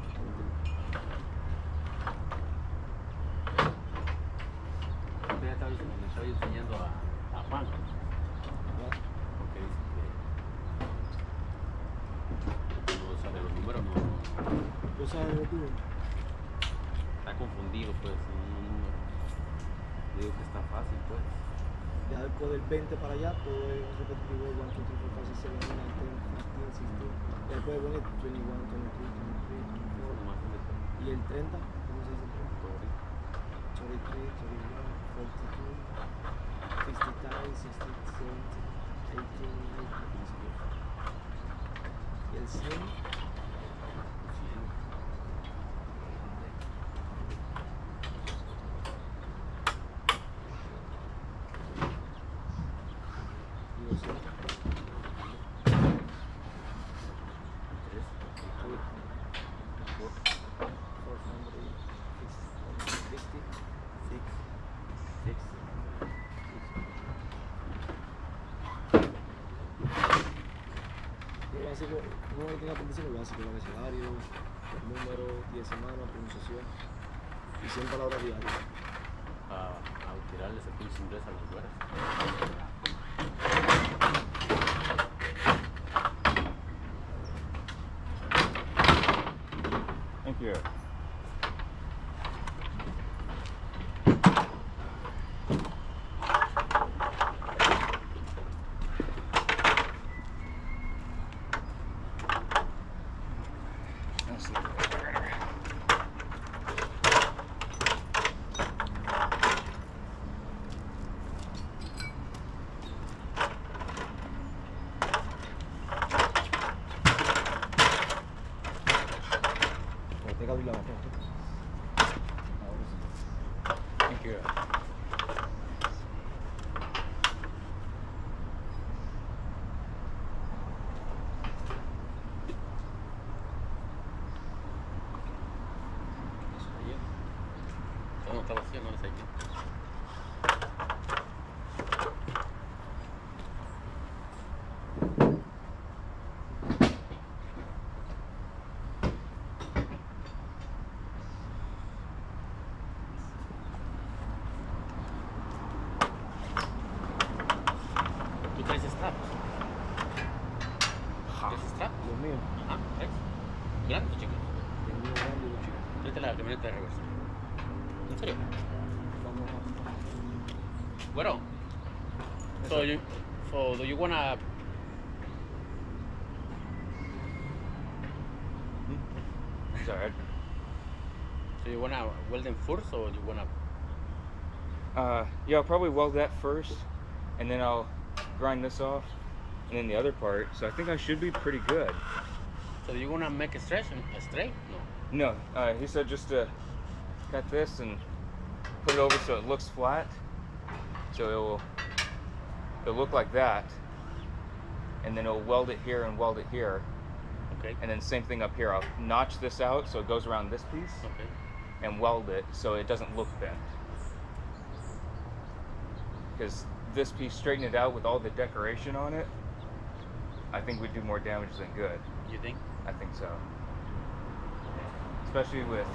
Usted ya le estaba enseñando a Juan. Porque dice que no sabe los números, no. ¿Tú sabes de tú? Está confundido, pues, en un número. Digo que está fácil, pues. Ya después del 20 para allá, todo es repetitivo. 1, 2, 3, 4, 5, 6, 7, 8, 9, 10, 15, 16. Y después pone 21, 22, 23, 24. Nomás un después. Y el 30, ¿cómo se dice el 30? 33, 31, 42, 55, 60, 70, 18, 19. Y el 100. Uno que tenga aprendizaje lo básico, el abecedario, el número, 10 semanas, pronunciación y 100 palabras diarias. A tirarle ese pinche inglés a los güeros. Thank you. Tenga abrir la boca. Thank you. No, está vacío, no le sé qué. ¿Tú traes strap? ¿Traes strap? Los míos. Ajá, traes. ¿Grande o chico? El mío grande y los chicos. Tráete la camioneta de reversa. ¿En serio? Vamos a... Bueno. So do you wanna... It's alright. So you wanna weld them first or you wanna... Yeah, I'll probably weld that first, and then I'll grind this off, and then the other part. So I think I should be pretty good. So do you wanna make a straight? No. No, he said just to cut this and put it over so it looks flat. So it'll look like that, and then it'll weld it here and weld it here, Okay. and then same thing up here. I'll notch this out so it goes around this piece, Okay. and weld it so it doesn't look bent. Because this piece, straighten it out with all the decoration on it, I think would do more damage than good. You think? I think so. Especially with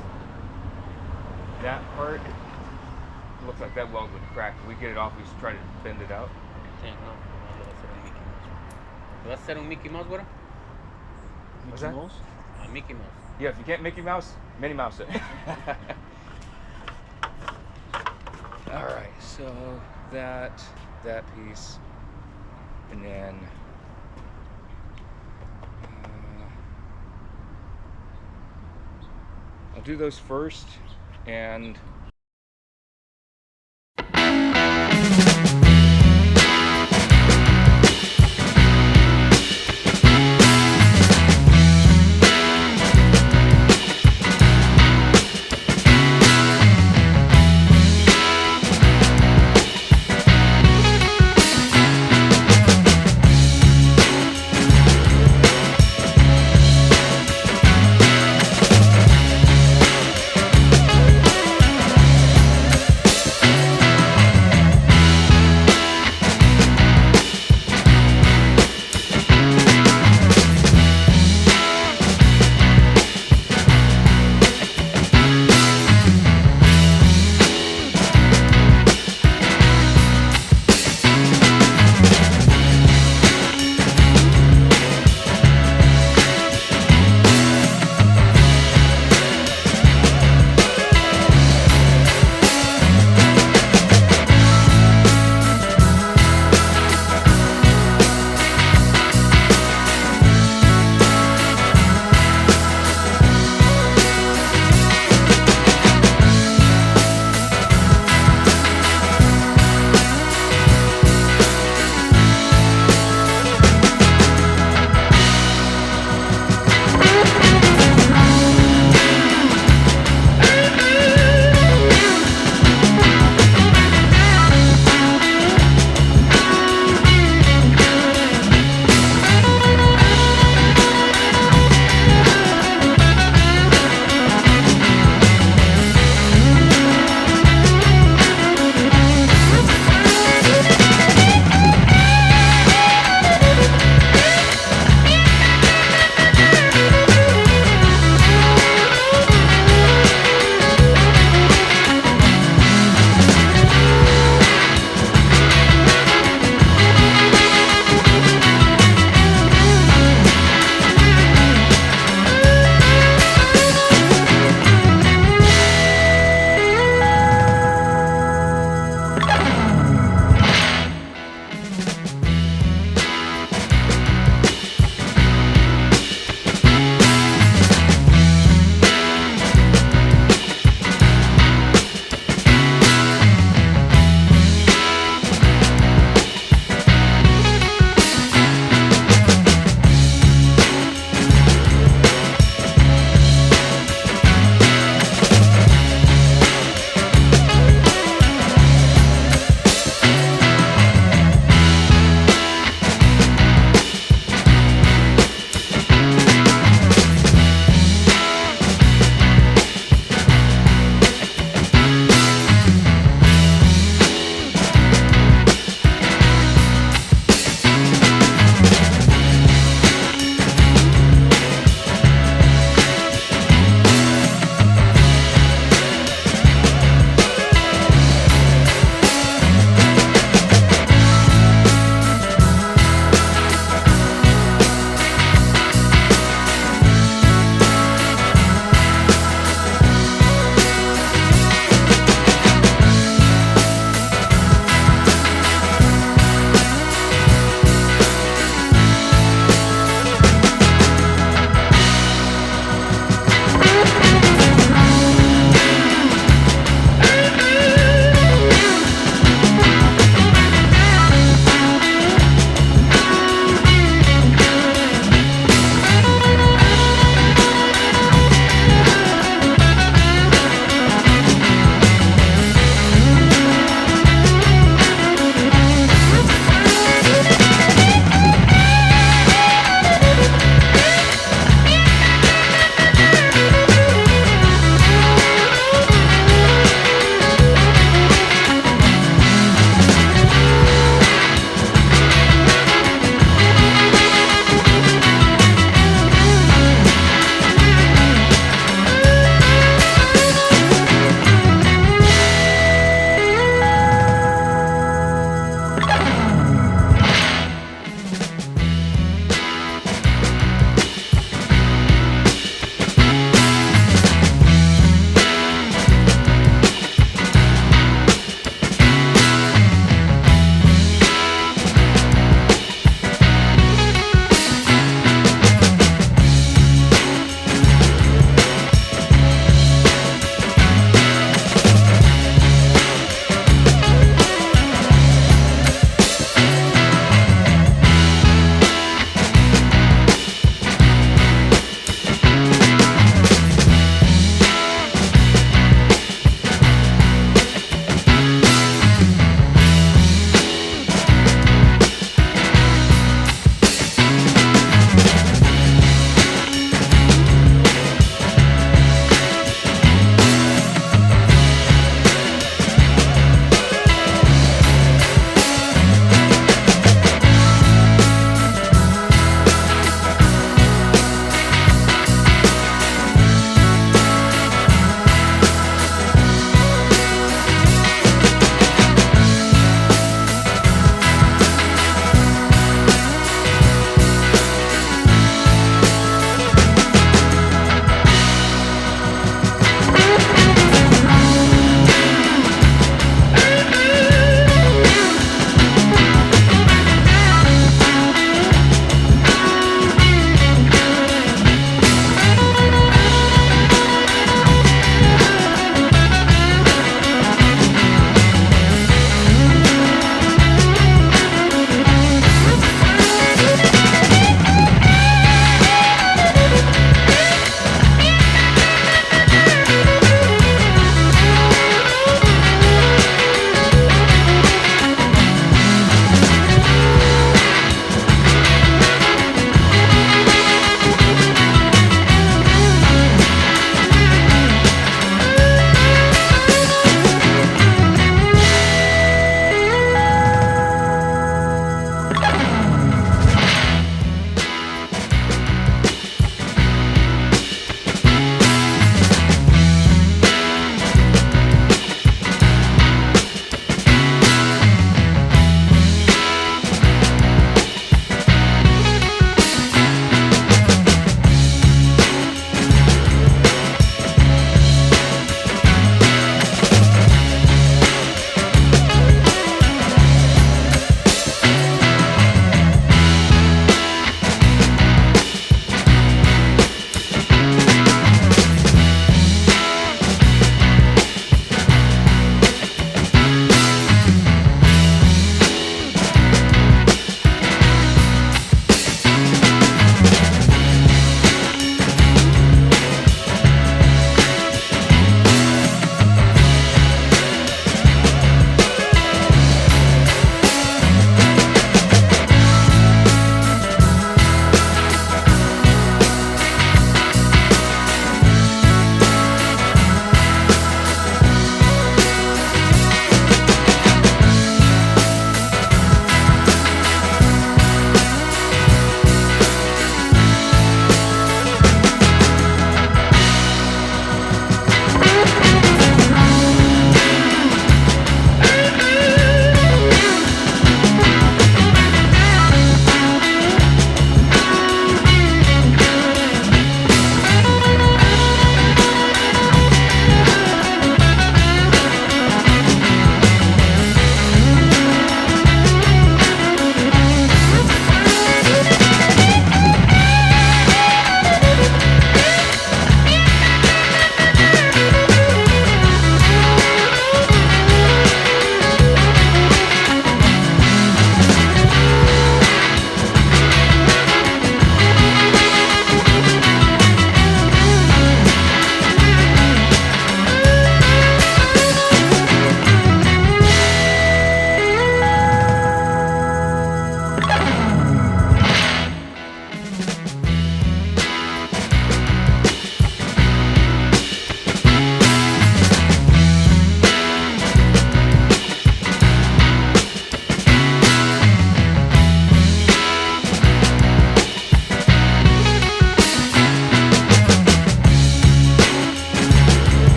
that part, it looks like that weld would crack. If we get it off, we should try to bend it out. Sí, no le va a hacer un Mickey Mouse. ¿Le vas a hacer un Mickey Mouse, güero? What's that? Mouse? A Mickey Mouse. Yeah, if you can't Mickey Mouse, Minnie Mouse it. All right, so that piece, and then I'll do those first, and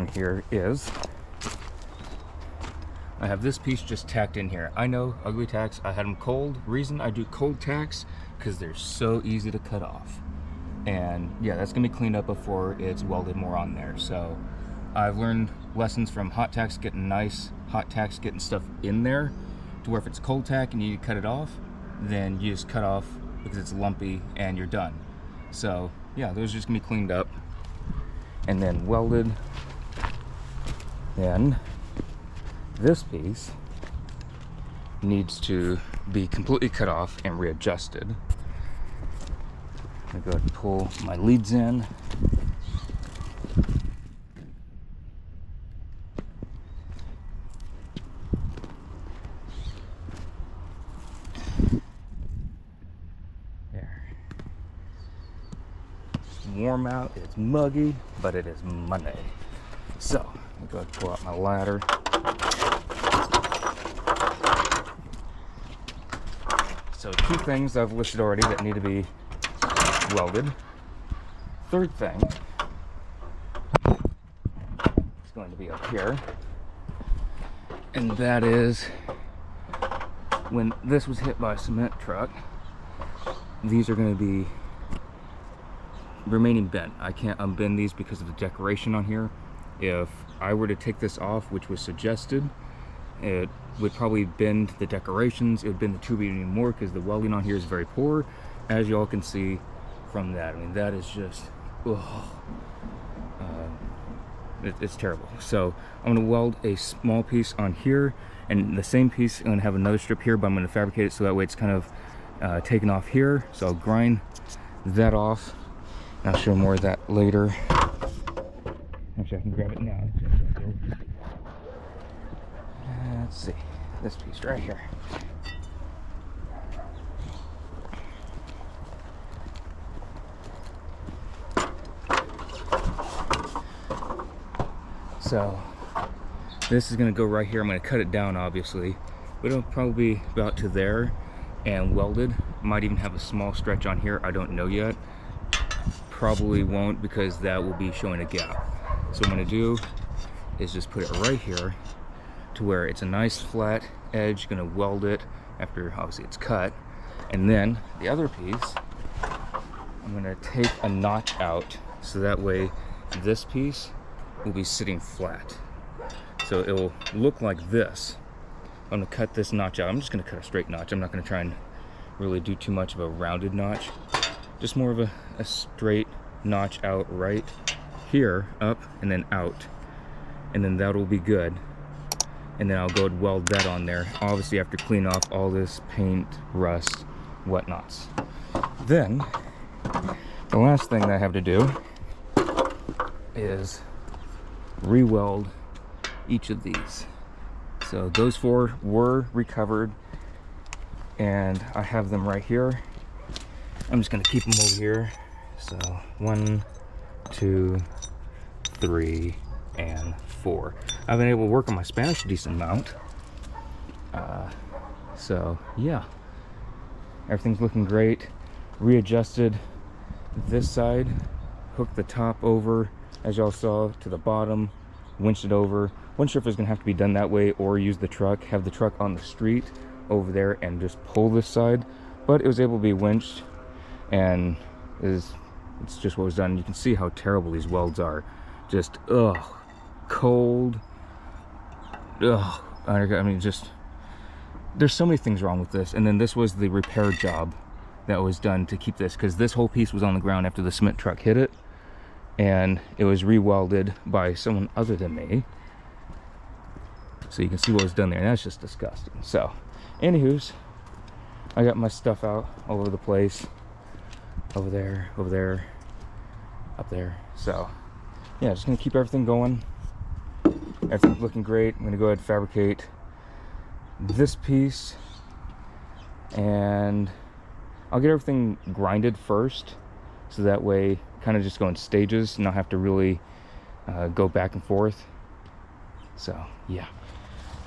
on here is I have this piece just tacked in here. I know, ugly tacks, I had them cold. Reason I do cold tacks, because they're so easy to cut off. And yeah, that's gonna be cleaned up before it's welded more on there. So I've learned lessons from hot tacks, getting nice hot tacks, getting stuff in there, to where if it's cold tack and you cut it off, then you just cut off because it's lumpy and you're done. So yeah, those are just gonna be cleaned up and then welded. Then this piece needs to be completely cut off and readjusted. I'm gonna go ahead and pull my leads in. There. It's warm out, it's muggy, but it is Monday. So, I'm gonna go ahead and pull out my ladder. So 2 things I've listed already that need to be welded. Third thing is going to be up here, and that is when this was hit by a cement truck, these are going to be remaining bent. I can't unbend these because of the decoration on here. If I were to take this off, which was suggested, it would probably bend the decorations. It would bend the tube even more because the welding on here is very poor, as you all can see from that. I mean, that is just, it's terrible. So I'm going to weld a small piece on here, and the same piece, I'm going to have another strip here, but I'm going to fabricate it so that way it's kind of taken off here. So I'll grind that off, and I'll show more of that later. Actually, I can grab it now. Let's see, this piece right here. So this is going to go right here. I'm going to cut it down, obviously, but it'll probably be about to there and welded. Might even have a small stretch on here. I don't know yet. Probably won't, because that will be showing a gap. So what I'm going to do is just put it right here to where it's a nice flat edge. Going to weld it after obviously it's cut, and then the other piece I'm going to take a notch out, so that way this piece will be sitting flat, so it will look like this. I'm going to cut this notch out. I'm just going to cut a straight notch. I'm not going to try and really do too much of a rounded notch, just more of a straight notch out right here, up and then out, and then that'll be good. And then I'll go and weld that on there, obviously after clean off all this paint, rust, whatnots. Then the last thing that I have to do is re-weld each of these. So those 4 were recovered, and I have them right here. I'm just going to keep them over here. So 1, 2, 3, and 4. I've been able to work on my Spanish a decent amount. So yeah, everything's looking great. Readjusted this side, hooked the top over, as y'all saw, to the bottom, winched it over. Wasn't sure if it was gonna have to be done that way or use the truck, have the truck on the street over there and just pull this side, but it was able to be winched, and it's just what was done. You can see how terrible these welds are. Just cold. I mean, just, there's so many things wrong with this. And then this was the repair job that was done to keep this, because this whole piece was on the ground after the cement truck hit it, and it was re-welded by someone other than me. So you can see what was done there, and that's just disgusting. So anywho's, I got my stuff out all over the place, over there, up there. So yeah, just gonna keep everything going. Everything's looking great. I'm gonna go ahead and fabricate this piece, and I'll get everything grinded first, so that way kind of just go in stages and not have to really go back and forth. So yeah.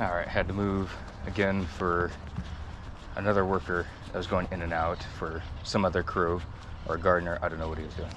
All right, had to move again for another worker that was going in and out for some other crew, or a gardener. I don't know what he was doing.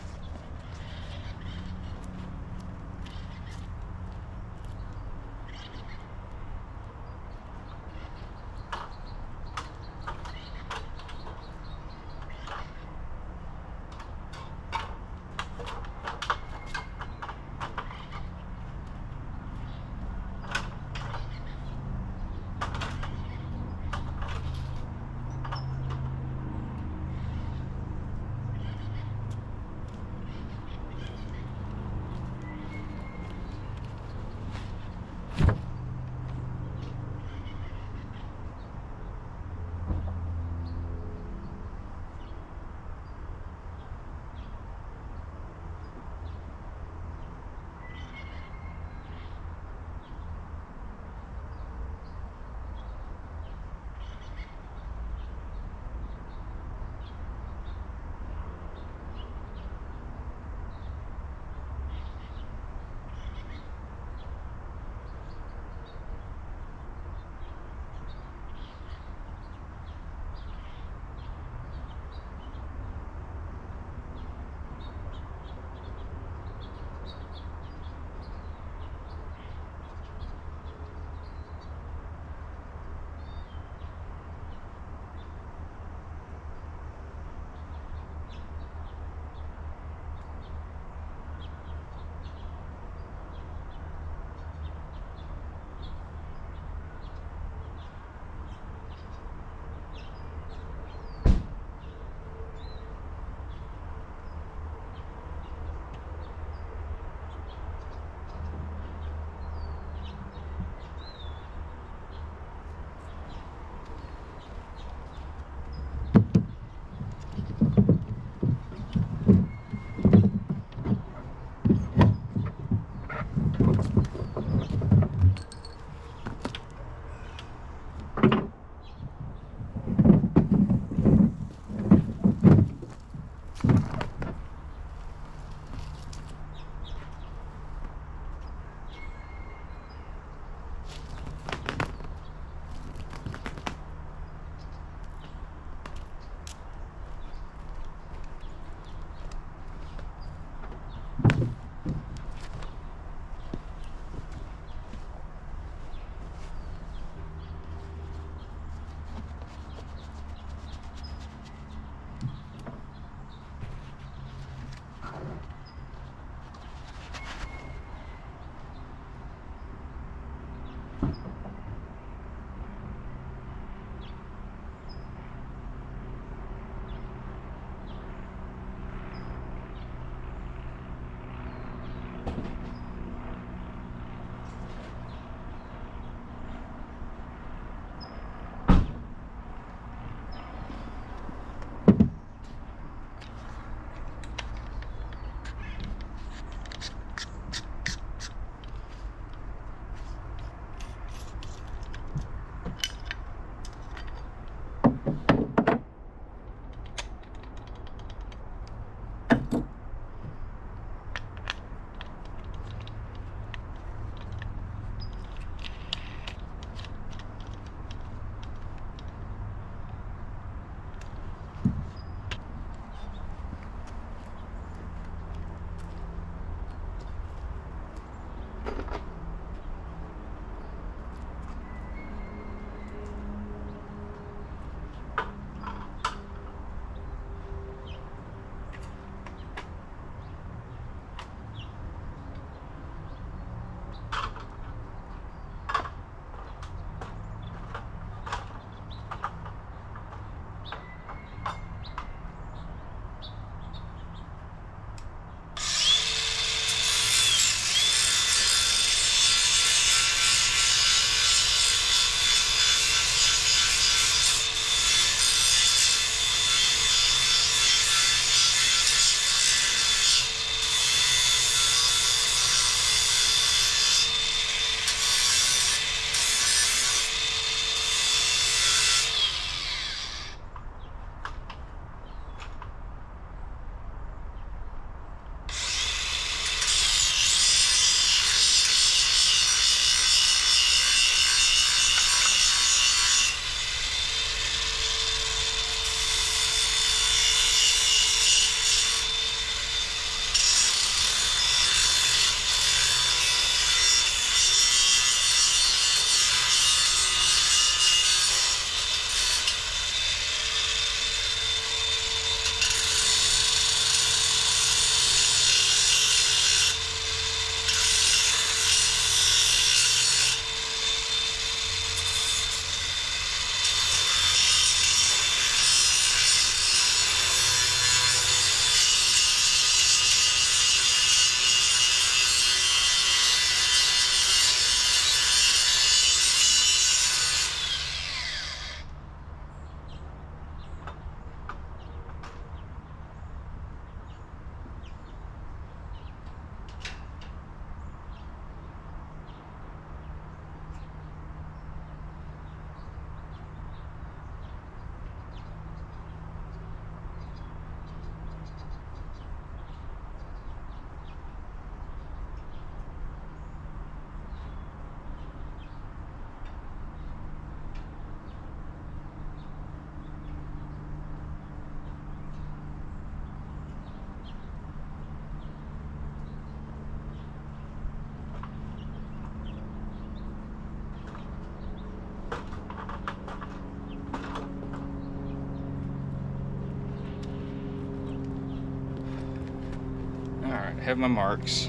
have my marks.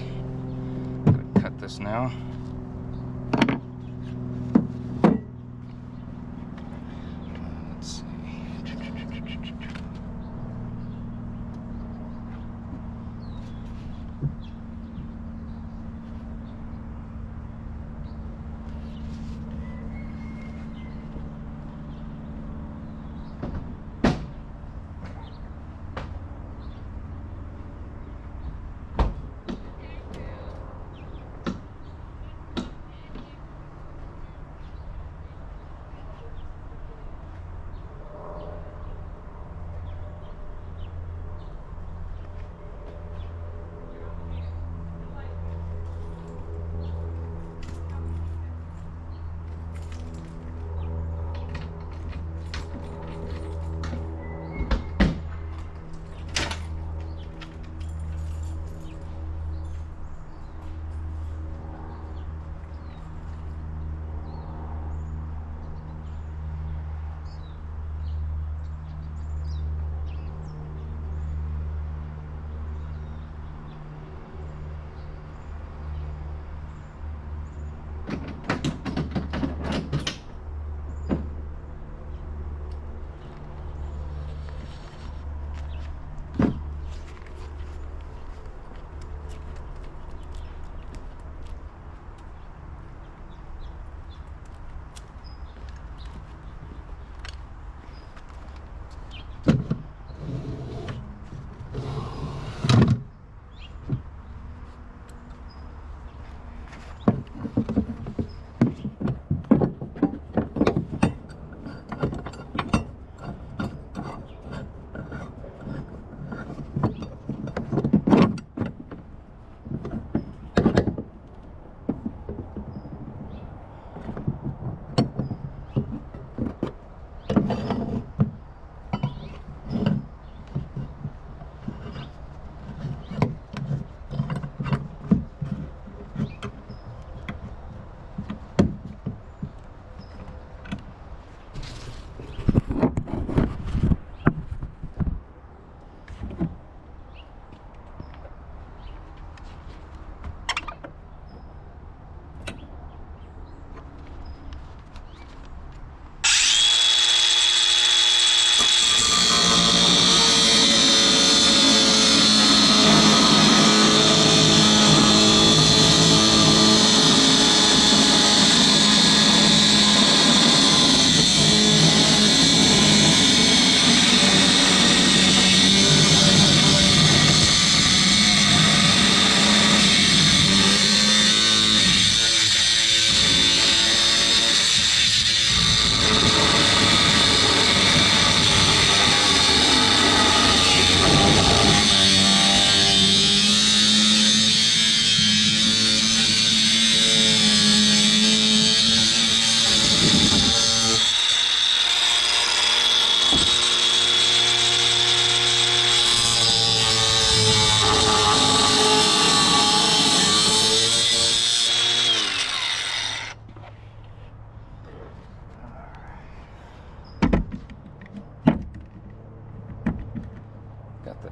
Gotta cut this now. Let's see.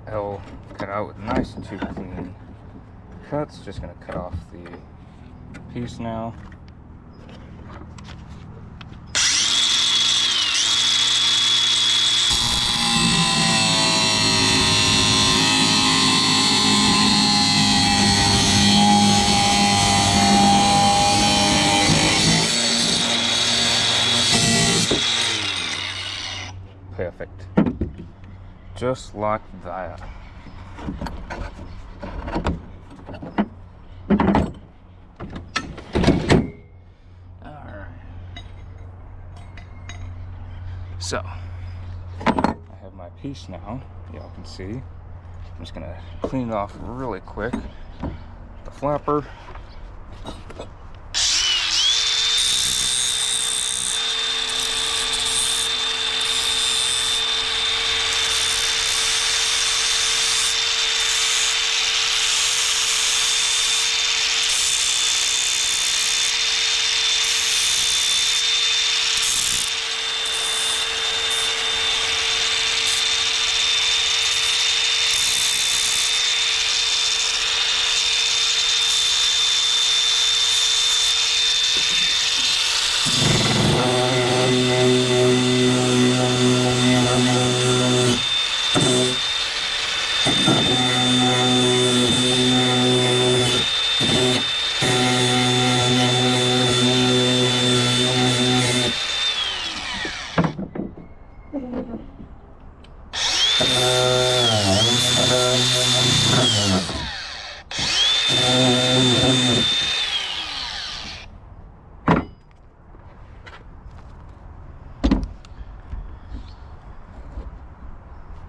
L cut out with nice and two clean cuts. Just gonna cut off the piece now. Perfect. Just like that. Alright. So, I have my piece now, y'all can see. I'm just gonna clean it off really quick. The flapper.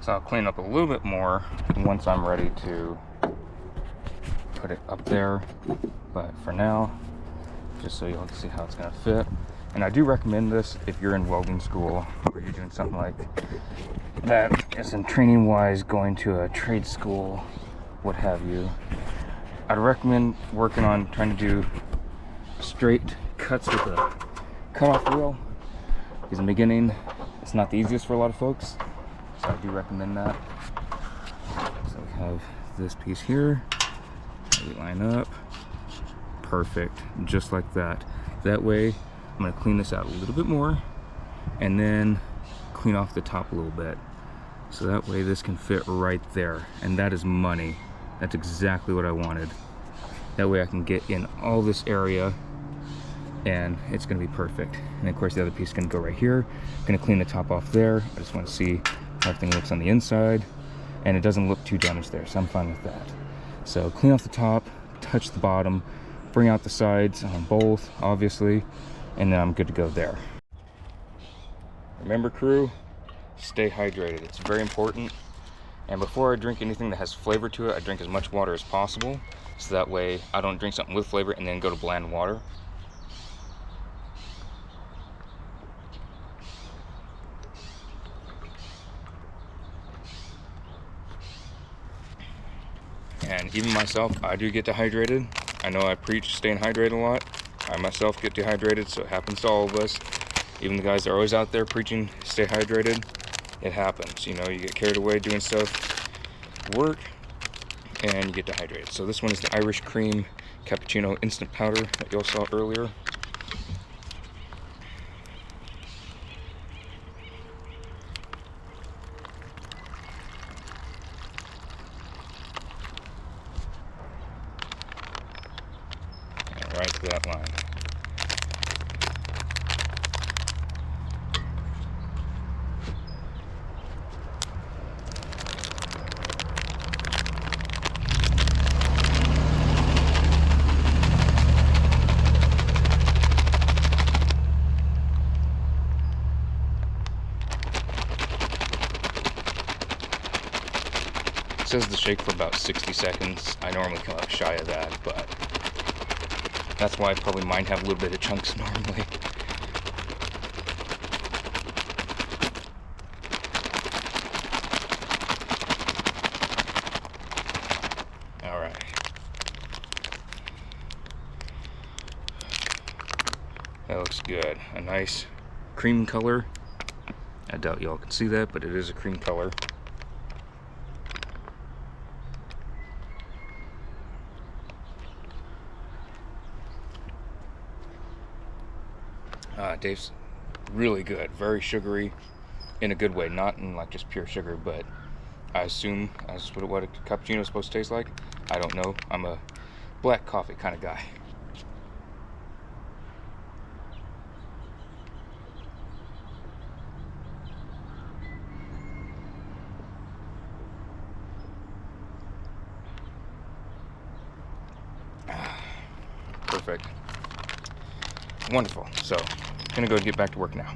So I'll clean up a little bit more once I'm ready to put it up there, but for now, just so you'll see how it's gonna fit. And I do recommend this if you're in welding school or you're doing something like that, as in training wise, going to a trade school, what have you. I'd recommend working on trying to do straight cuts with a cutoff wheel, because in the beginning it's not the easiest for a lot of folks, so I do recommend that. So we have this piece here, we line up, perfect, just like that. That way I'm going to clean this out a little bit more and then clean off the top a little bit, so that way this can fit right there, and that is money. That's exactly what I wanted. That way I can get in all this area and it's going to be perfect. And of course the other piece is going to go right here. I'm going to clean the top off there. I just want to see how everything looks on the inside, and it doesn't look too damaged there, so I'm fine with that. So clean off the top, touch the bottom, bring out the sides on both, obviously, and then I'm good to go there. Remember, crew, stay hydrated. It's very important. And before I drink anything that has flavor to it, I drink as much water as possible, so that way I don't drink something with flavor and then go to bland water. And even myself, I do get dehydrated. I know I preach staying hydrated a lot. I myself get dehydrated, so it happens to all of us. Even the guys that are always out there preaching stay hydrated, it happens. You know, you get carried away doing stuff, work, and you get dehydrated. So this one is the Irish Cream Cappuccino Instant Powder that you all saw earlier. And right to that line. It says to shake for about 60 seconds. I normally come up shy of that, but that's why probably mine have a little bit of chunks normally. All right. That looks good. A nice cream color. I doubt y'all can see that, but it is a cream color. Dave's really good, very sugary in a good way, not in like just pure sugar, but I assume that's what a cappuccino is supposed to taste like. I don't know. I'm a black coffee kind of guy. Perfect. Wonderful. So, gonna go and get back to work now.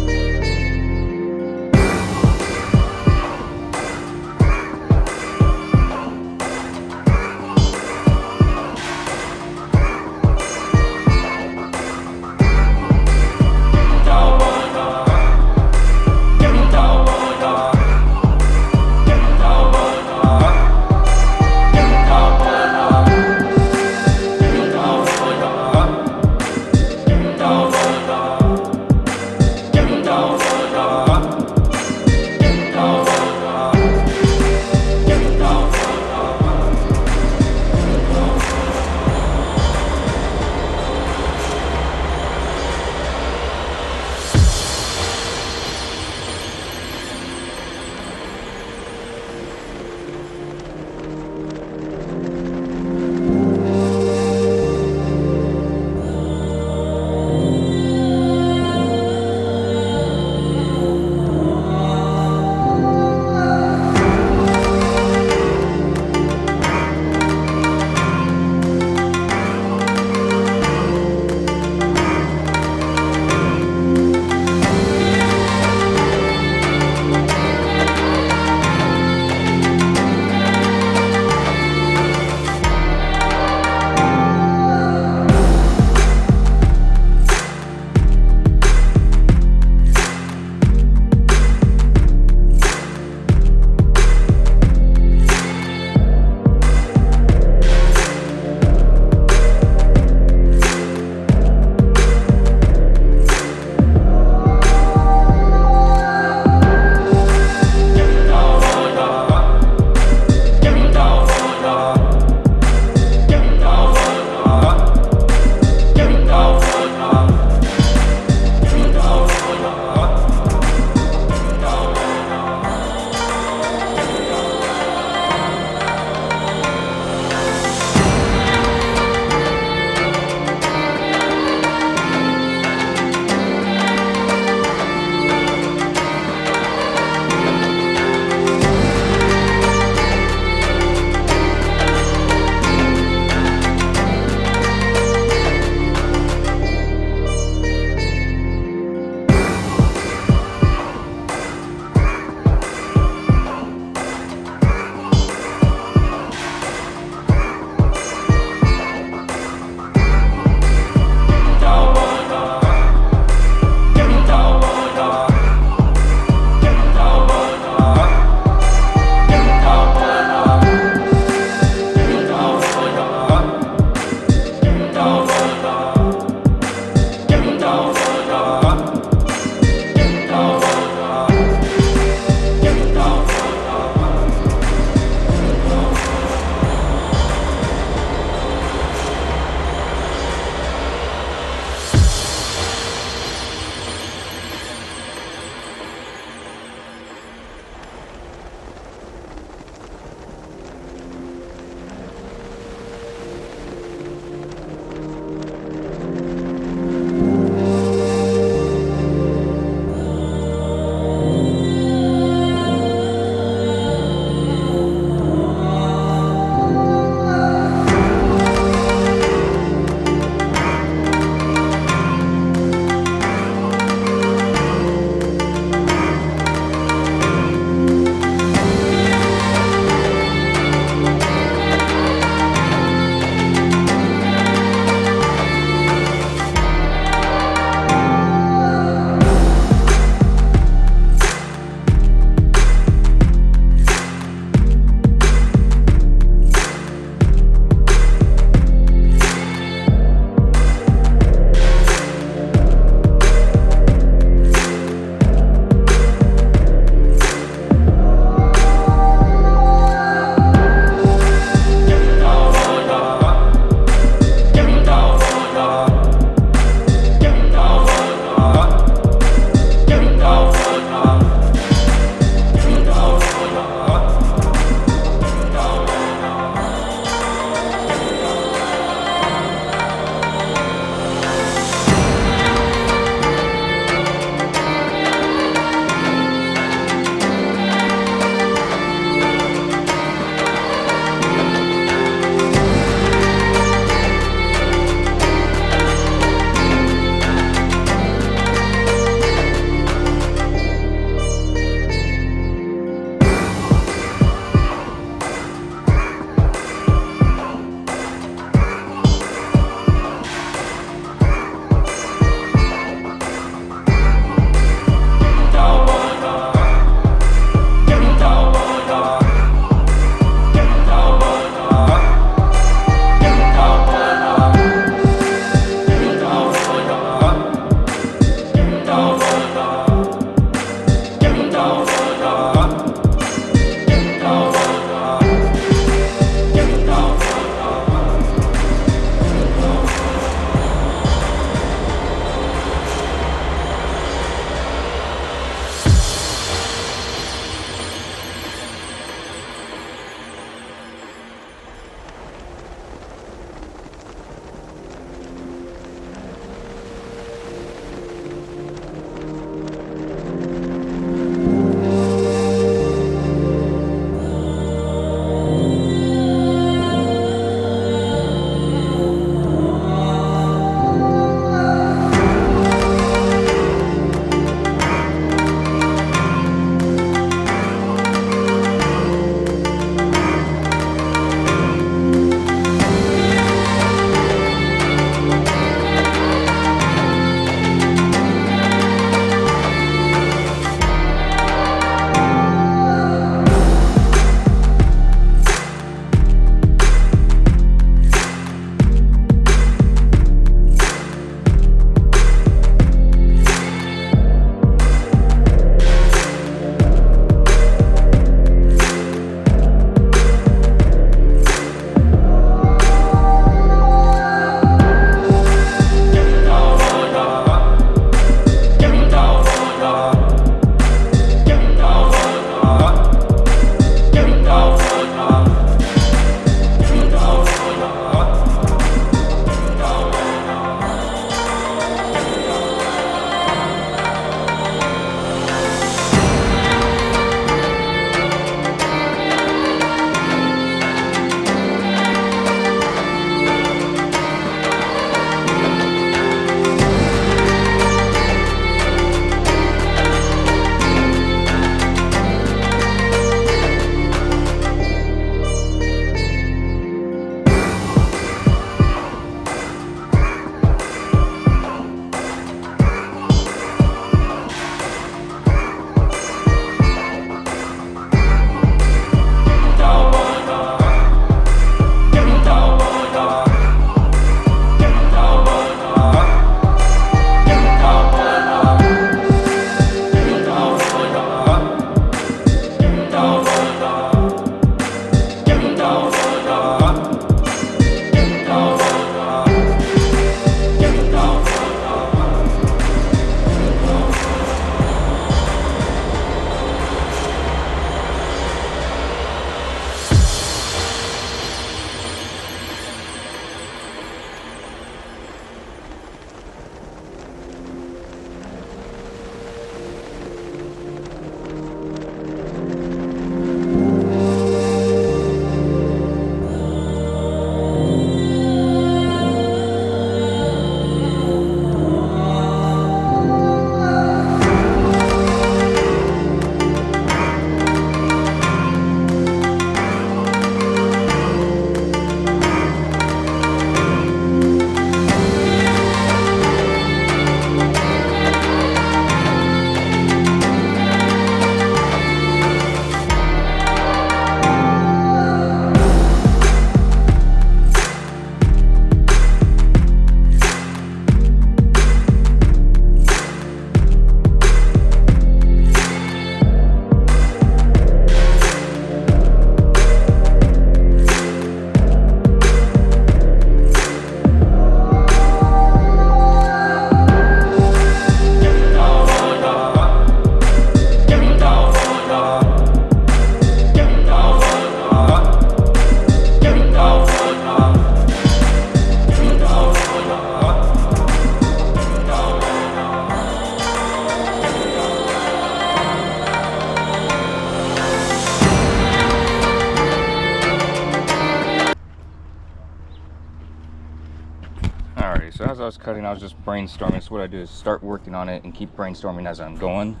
was cutting, I was just brainstorming. So what I do is start working on it and keep brainstorming as I'm going.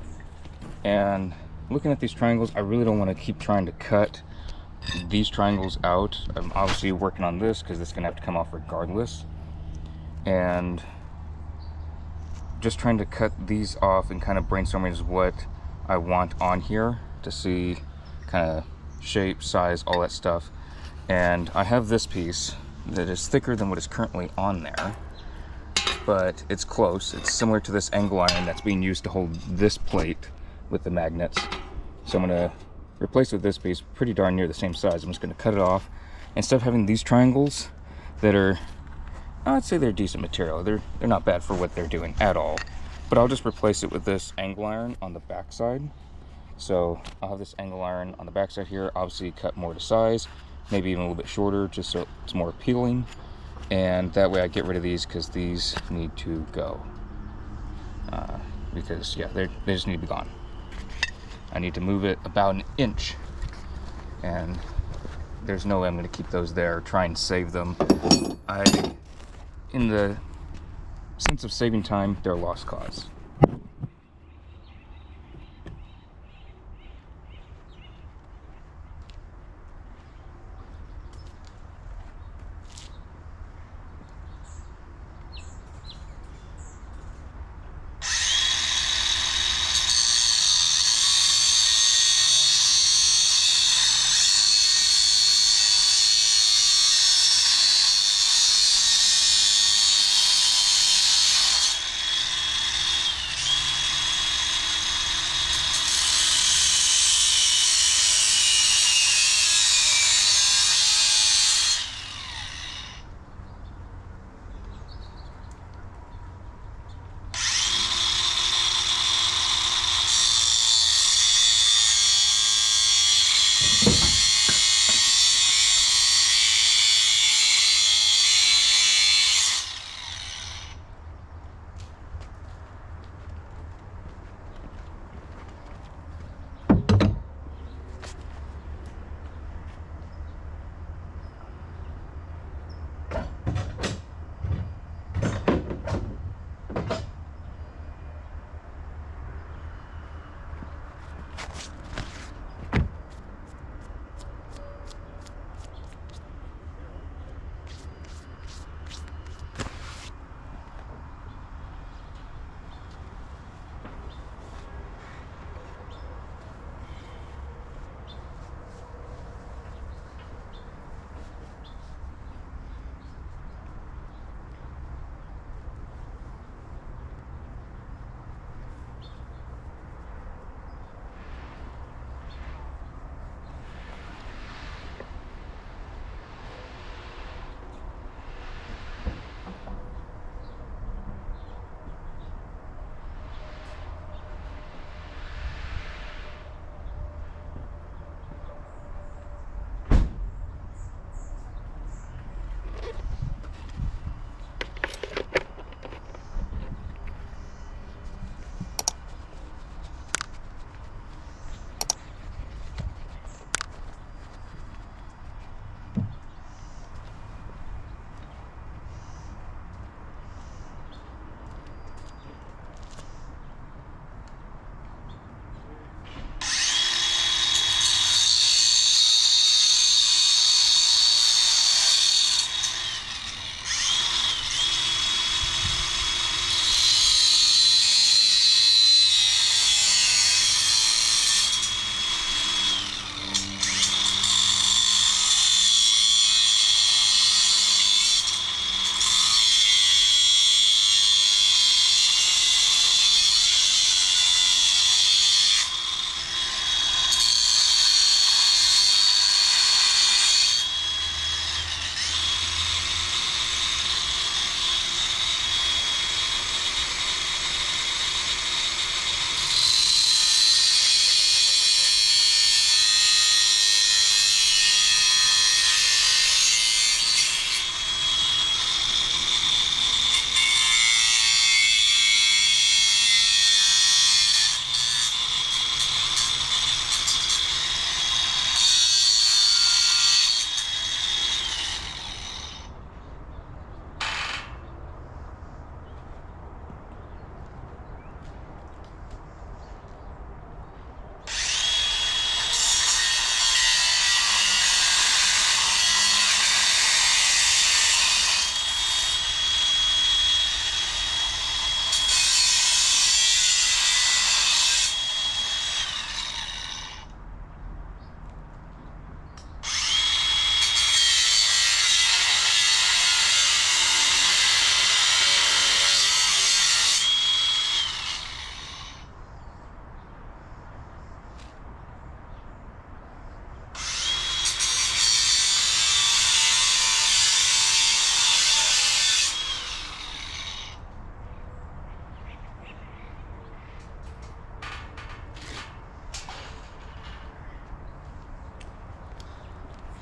And looking at these triangles, I really don't want to keep trying to cut these triangles out. I'm obviously working on this because it's going to have to come off regardless. And just trying to cut these off and kind of brainstorming is what I want on here to see kind of shape, size, all that stuff. And I have this piece that is thicker than what is currently on there, but it's close. It's similar to this angle iron that's being used to hold this plate with the magnets. So I'm going to replace it with this piece, pretty darn near the same size. I'm just going to cut it off. Instead of having these triangles that are, I'd say they're decent material. They're not bad for what they're doing at all. But I'll just replace it with this angle iron on the back side. So I'll have this angle iron on the back side here, obviously cut more to size, maybe even a little bit shorter, just so it's more appealing. And that way I get rid of these because these need to go. Because yeah, they just need to be gone. I need to move it about an inch. And there's no way I'm going to keep those there, try and save them. In the sense of saving time, they're a lost cause.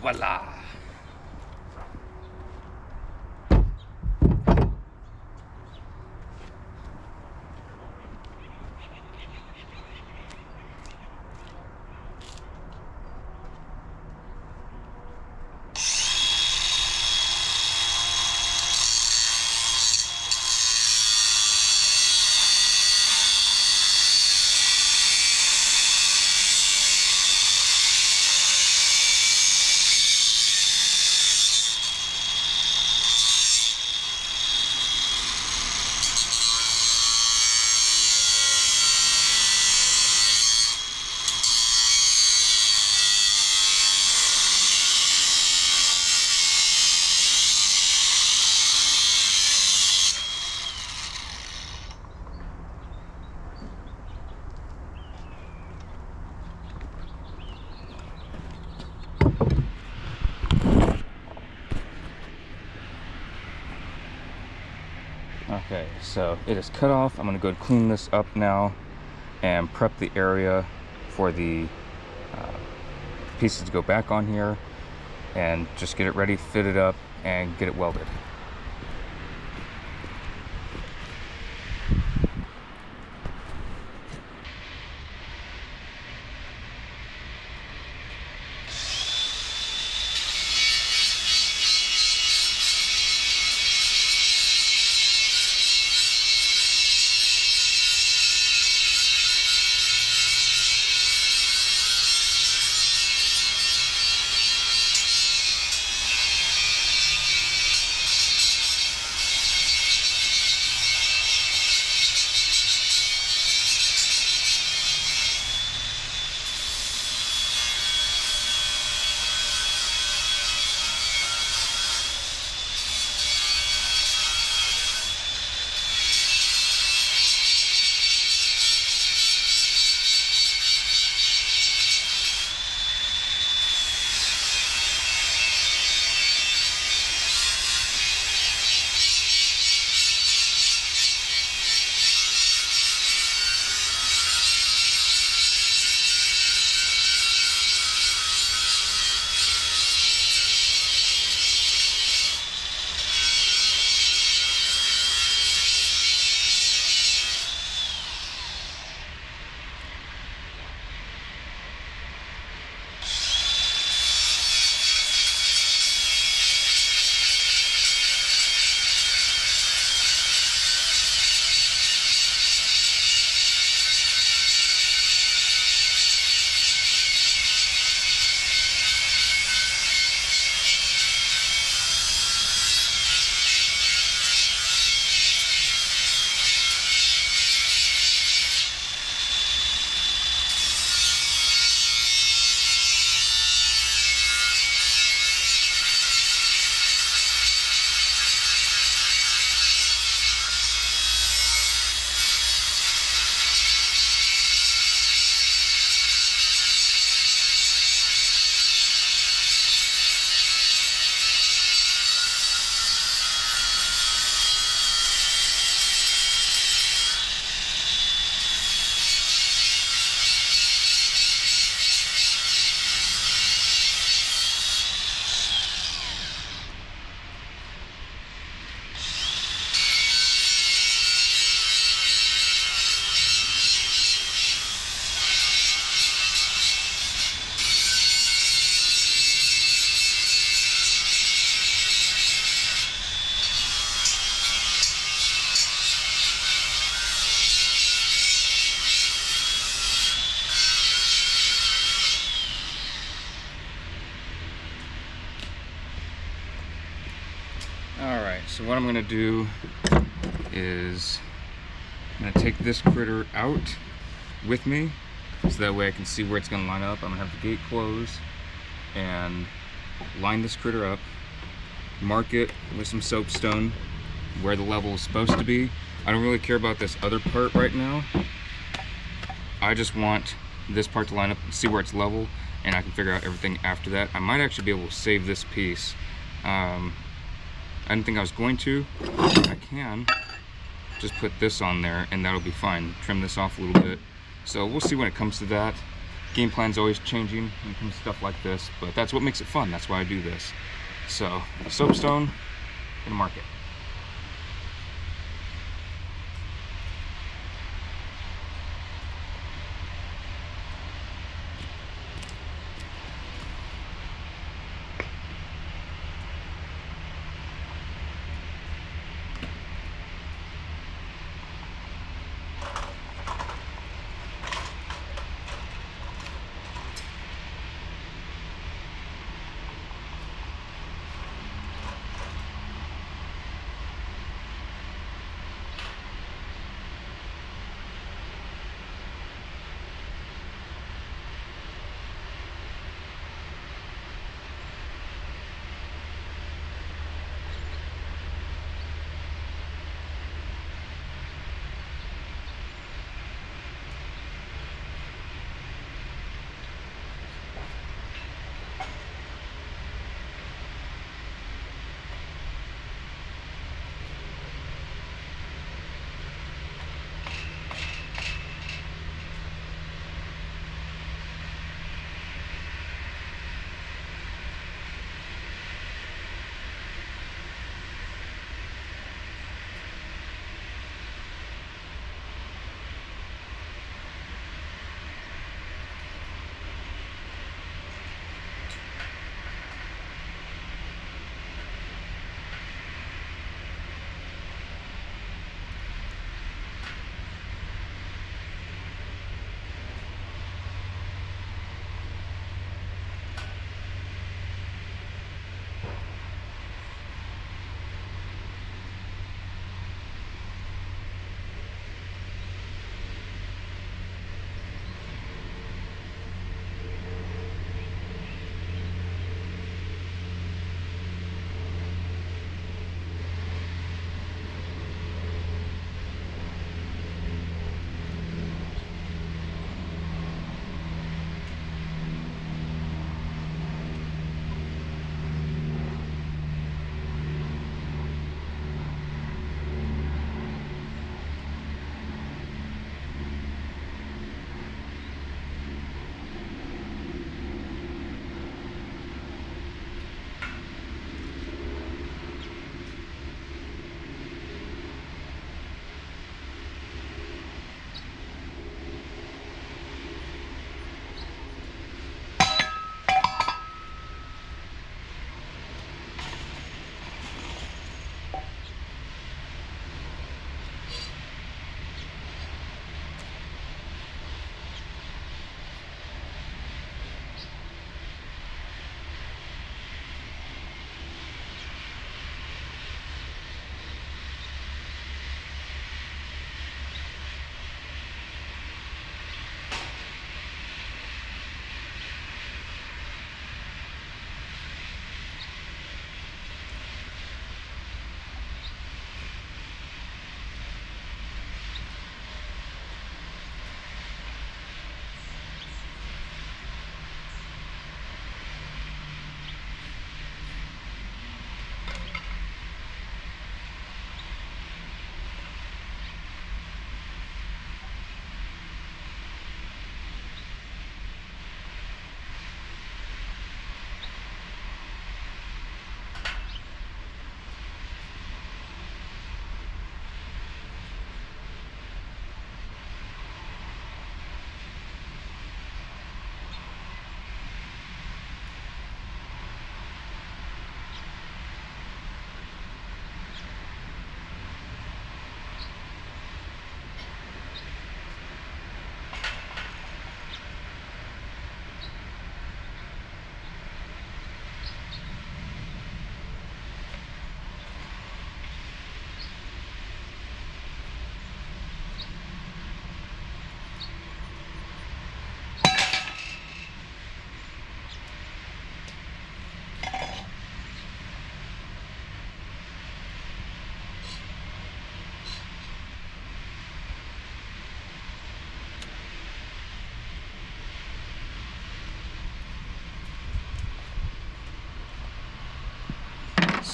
Voila! Okay, so it is cut off. I'm gonna go clean this up now and prep the area for the pieces to go back on here and just get it ready, fit it up, and get it welded. So what I'm gonna do is I'm gonna take this critter out with me so that way I can see where it's gonna line up. I'm gonna have the gate closed and line this critter up, mark it with some soapstone where the level is supposed to be. I don't really care about this other part right now. I just want this part to line up and see where it's level, and I can figure out everything after that. I might actually be able to save this piece. I didn't think I was going to, but I can just put this on there and that'll be fine. Trim this off a little bit. So we'll see when it comes to that. game plan's always changing when it comes to stuff like this, but that's what makes it fun. That's why I do this. So, soapstone, gonna mark it.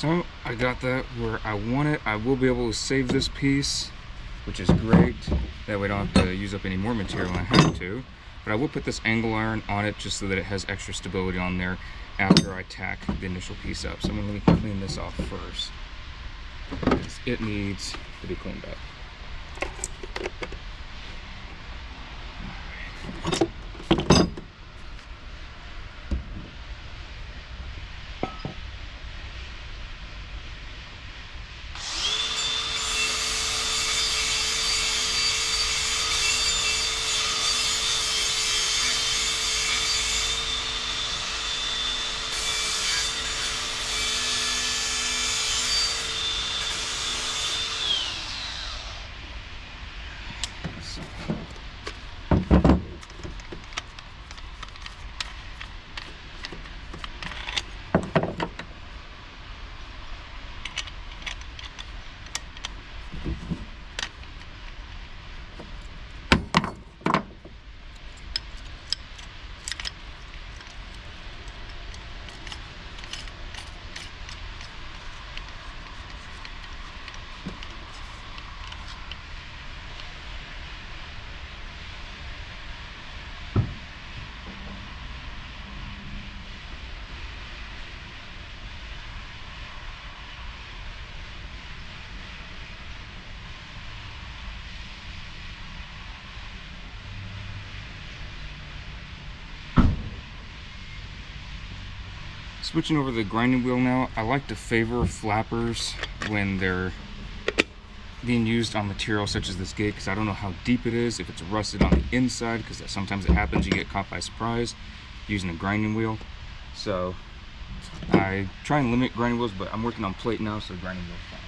So I got that where I want it. I will be able to save this piece, which is great. That way I don't have to use up any more material when I have to. but I will put this angle iron on it just so that it has extra stability on there after I tack the initial piece up. So I'm going to clean this off first, because it needs to be cleaned up. Switching over to the grinding wheel now, I like to favor flappers when they're being used on material such as this gate, because I don't know how deep it is, if it's rusted on the inside, because sometimes it happens, you get caught by surprise using a grinding wheel. So I try and limit grinding wheels, but I'm working on plate now, so grinding wheel's fine.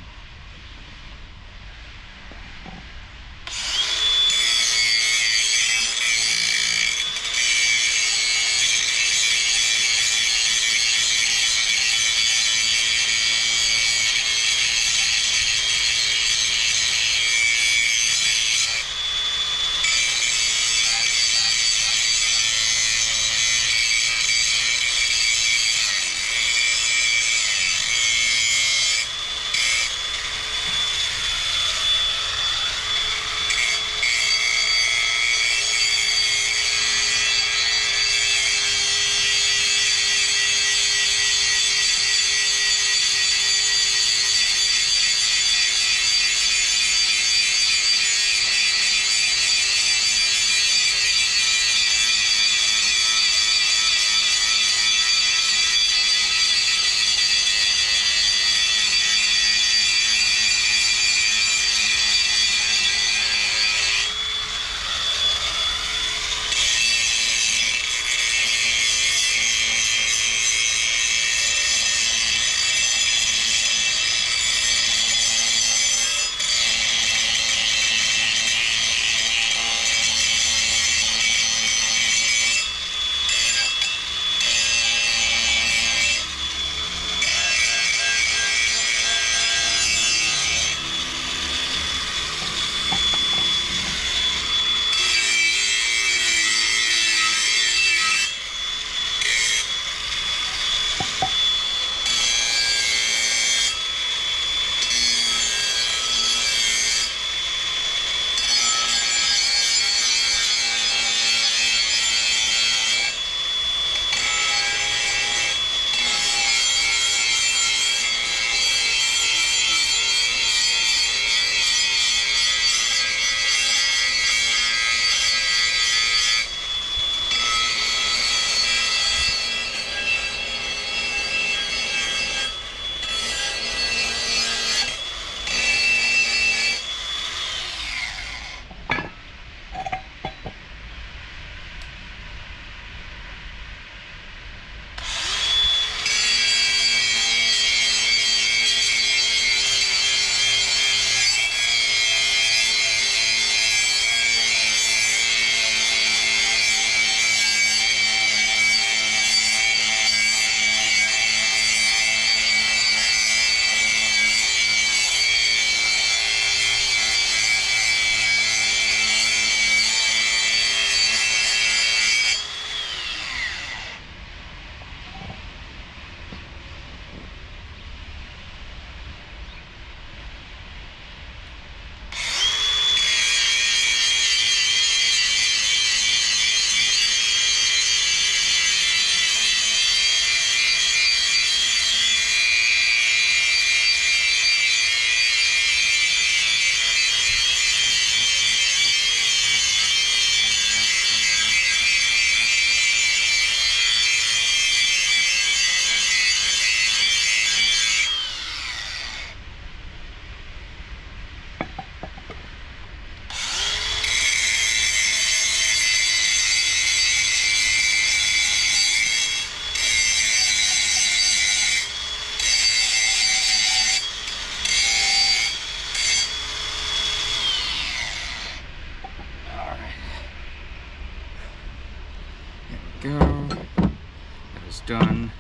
done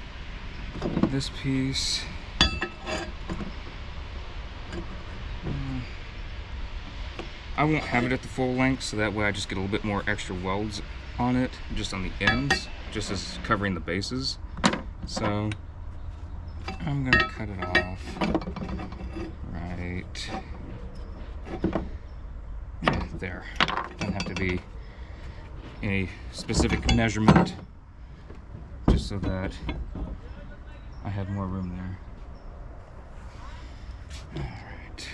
this piece. I won't have it at the full length, so that way I just get a little bit more extra welds on it, just on the ends, just as covering the bases. So I'm gonna cut it off right there. Doesn't have to be any specific measurement, just so that I have more room there. All right.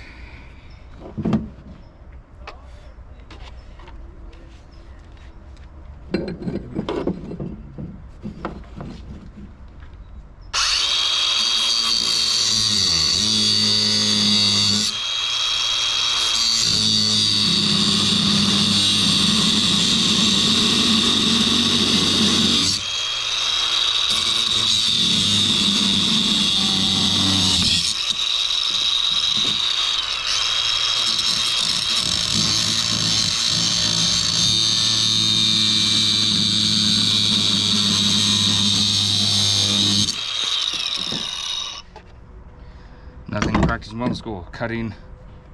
Nothing to practice in welding school. Cutting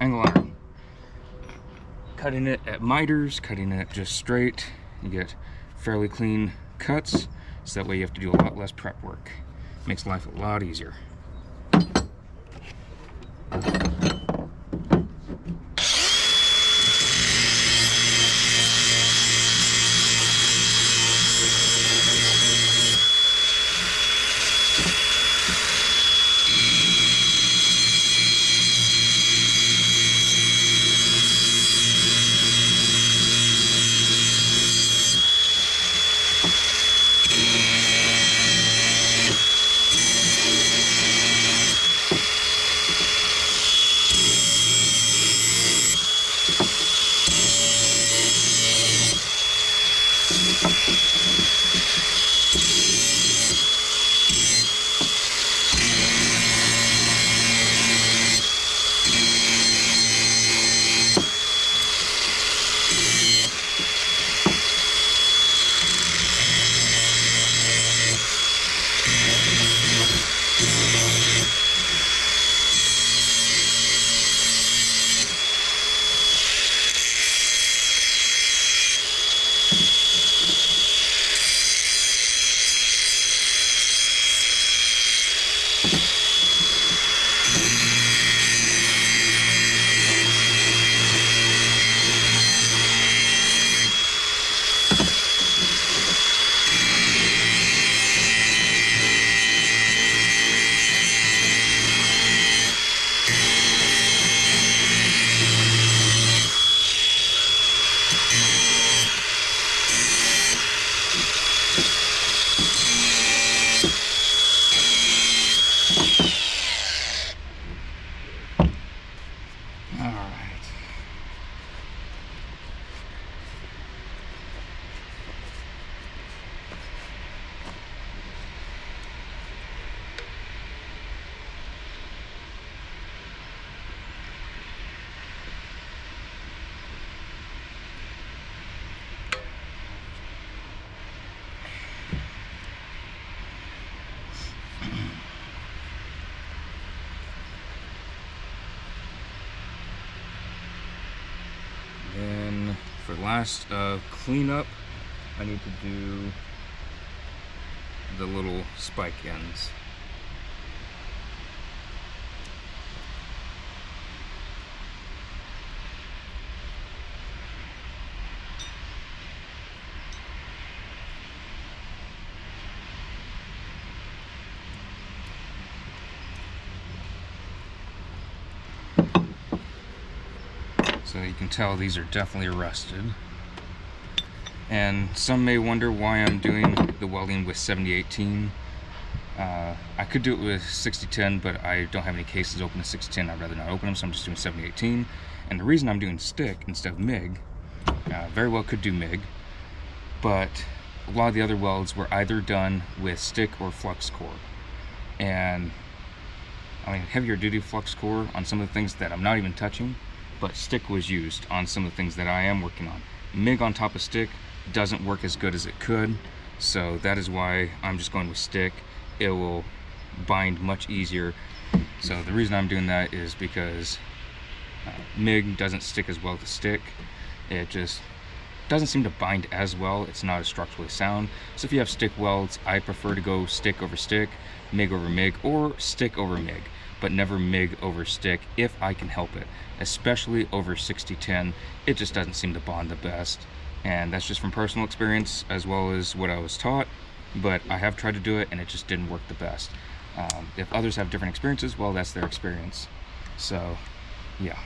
angle iron. Cutting it at miters, cutting it just straight. You get fairly clean cuts, so that way you have to do a lot less prep work. Makes life a lot easier. Then for last cleanup, I need to do the little spike ends. So you can tell these are definitely rusted. And some may wonder why I'm doing the welding with 7018. I could do it with 6010, but I don't have any cases open to 6010. I'd rather not open them, so I'm just doing 7018. And the reason I'm doing stick instead of MIG, very well could do MIG, but a lot of the other welds were either done with stick or flux core. And I mean, heavier duty flux core on some of the things that I'm not even touching, but stick was used on some of the things that I am working on. MIG on top of stick doesn't work as good as it could, So that is why I'm just going with stick. It will bind much easier. So the reason I'm doing that is because MIG doesn't stick as well to stick. It just doesn't seem to bind as well. It's not as structurally sound. So if you have stick welds, I prefer to go stick over stick, MIG over MIG, or stick over MIG, but never MIG over stick if I can help it. Especially over 6010, it just doesn't seem to bond the best. And that's just from personal experience as well as what I was taught, but I have tried to do it and it just didn't work the best. If others have different experiences, well, that's their experience. So, yeah.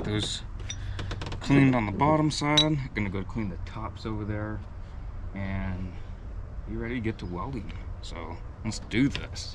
Those cleaned on the bottom side. I'm gonna go clean the tops over there and be ready to get to welding. So let's do this.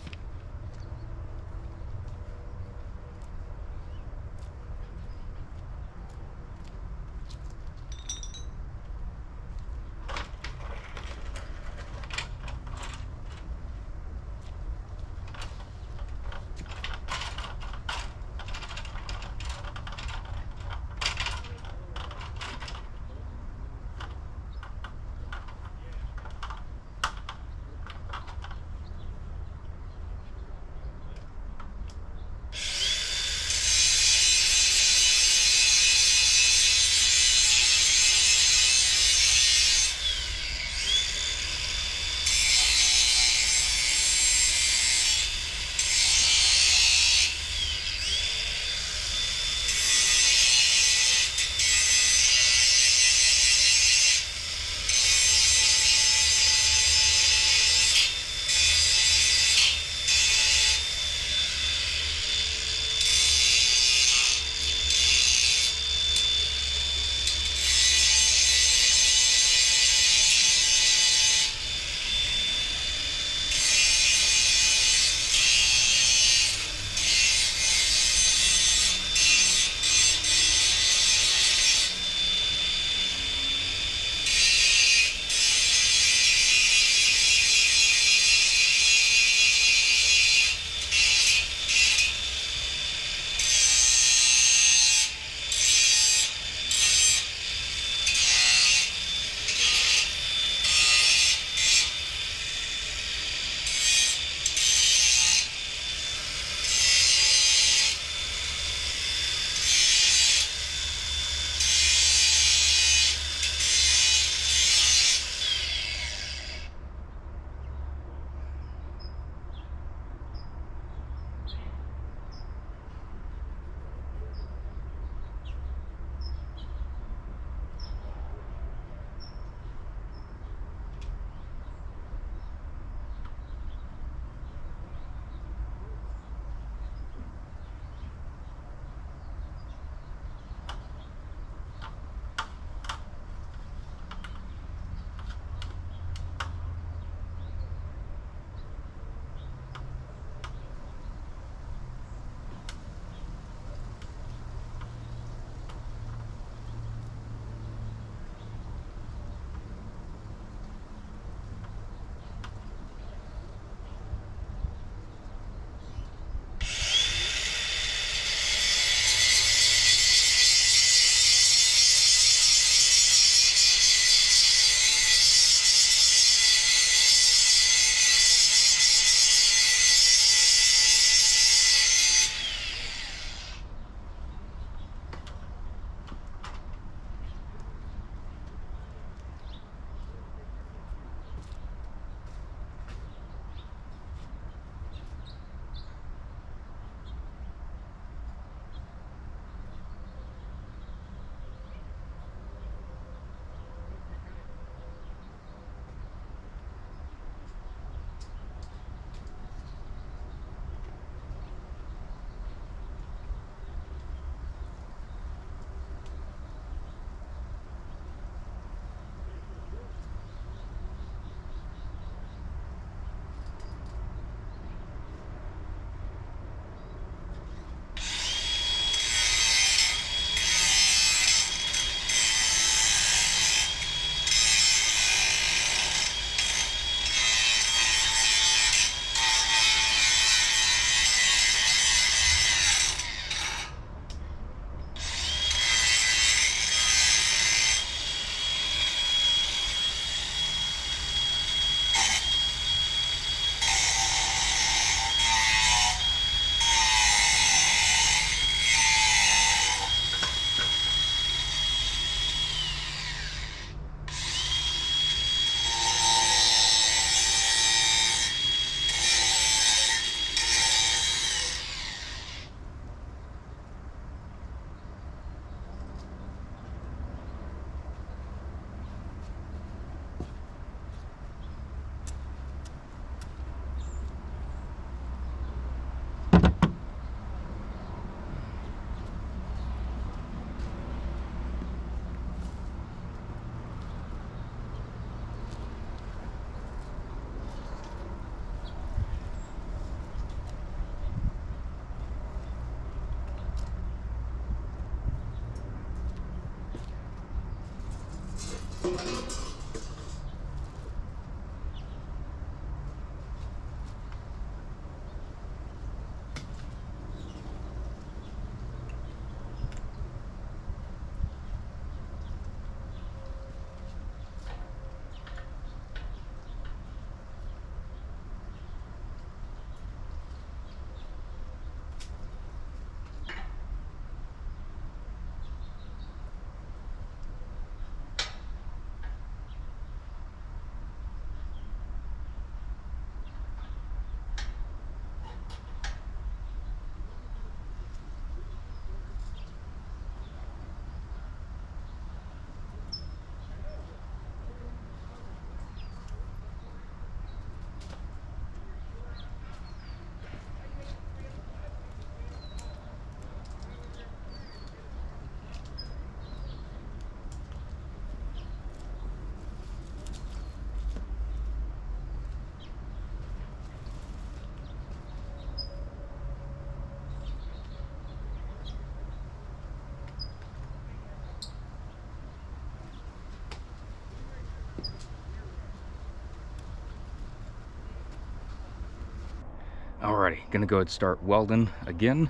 Alrighty, gonna go ahead and start welding again,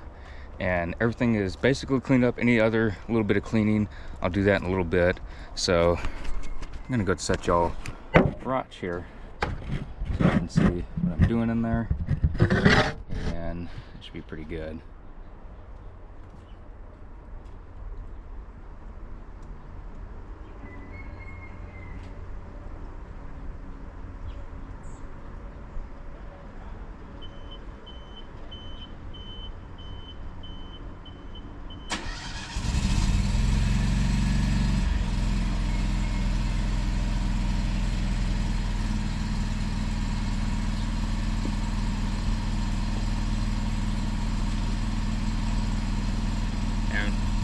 and everything is basically cleaned up. Any other little bit of cleaning, I'll do that in a little bit. So I'm gonna go ahead and set y'all watch here so you can see what I'm doing in there, and it should be pretty good.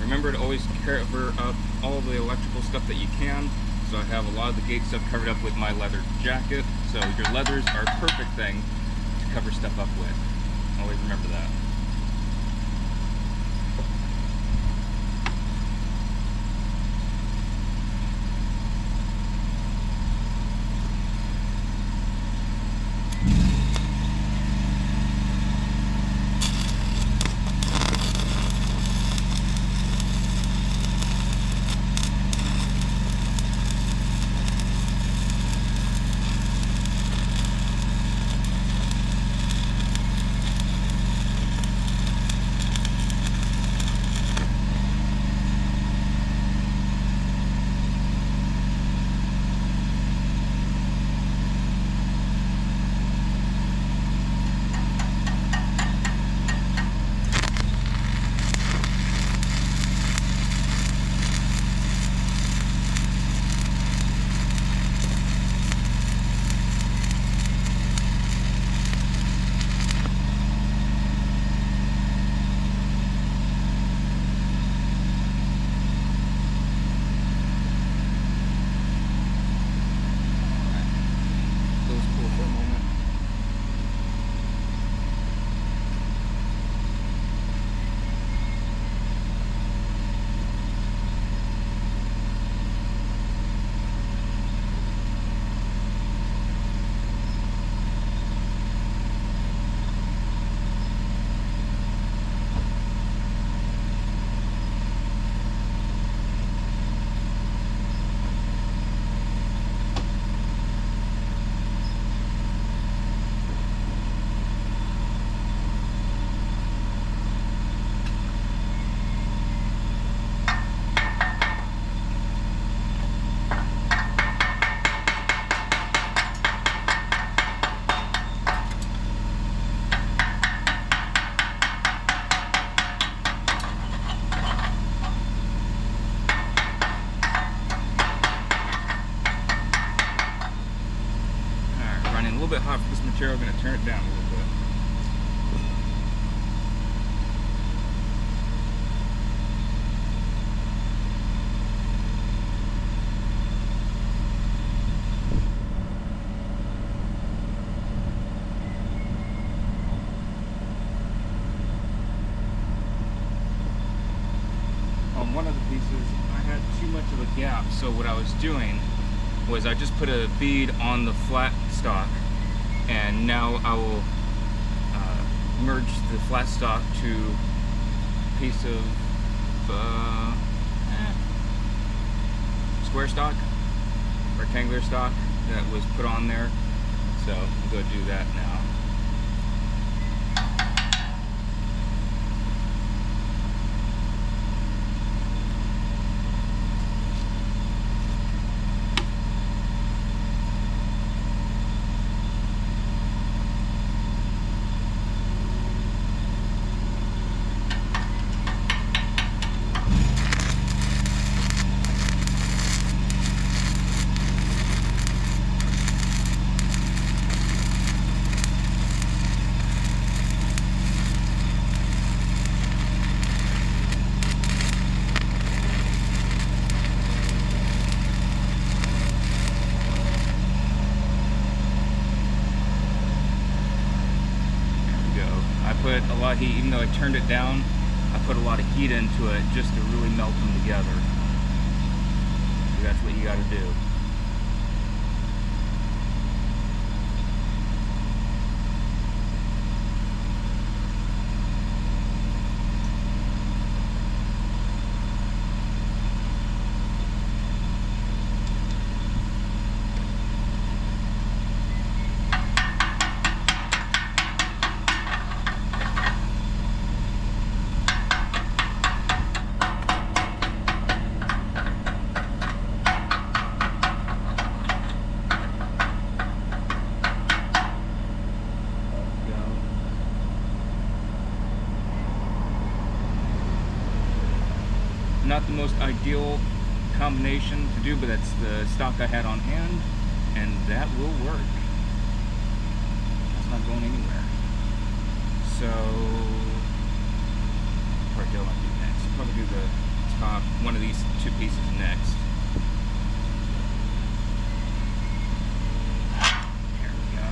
Remember to always cover up all the electrical stuff that you can. So I have a lot of the gate stuff covered up with my leather jacket. So your leathers are a perfect thing to cover stuff up with. Always remember that. Bit hot for this material. I'm going to turn it down a little bit. On one of the pieces, I had too much of a gap, so what I was doing was I just put a bead on the flat stock, and now I will merge the flat stock to a piece of square stock, rectangular stock that was put on there. So I'll go do that now. Put a lot of heat, even though I turned it down, I put a lot of heat into it just to really melt them together. So that's what you got to do. Not the most ideal combination to do, but that's the stock I had on hand, and that will work. That's not going anywhere. So, what do I do next? I'll probably do the top, one of these two pieces next. There we go.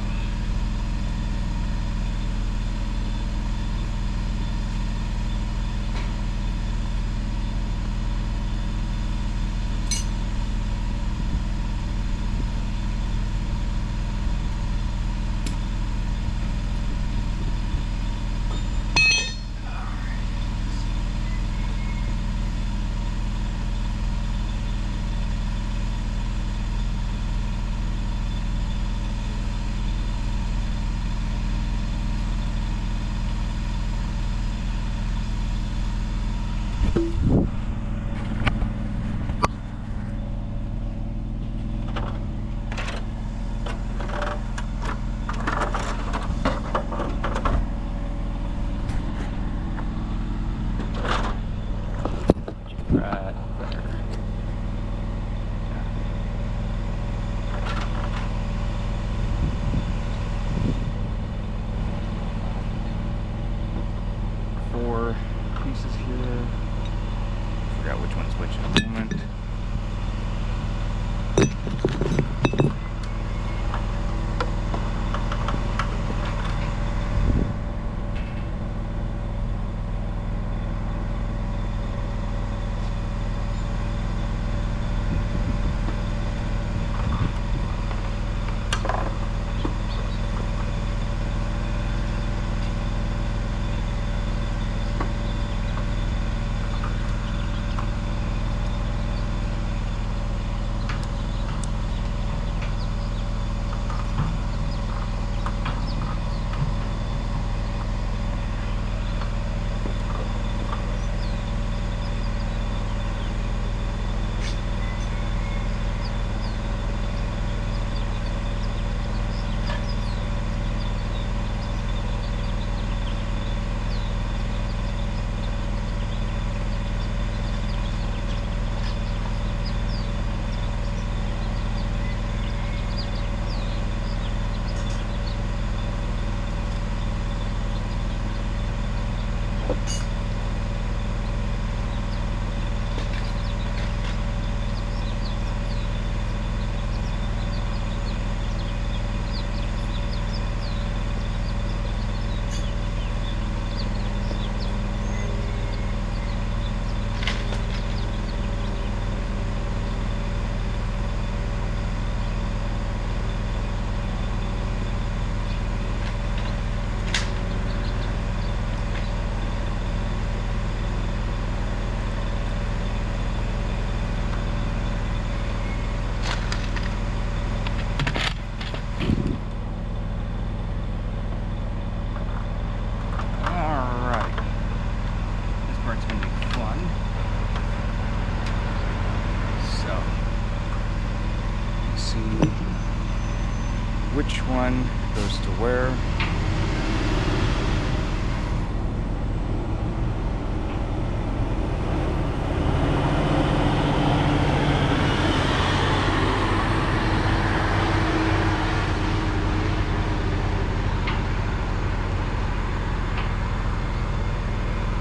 one goes to where?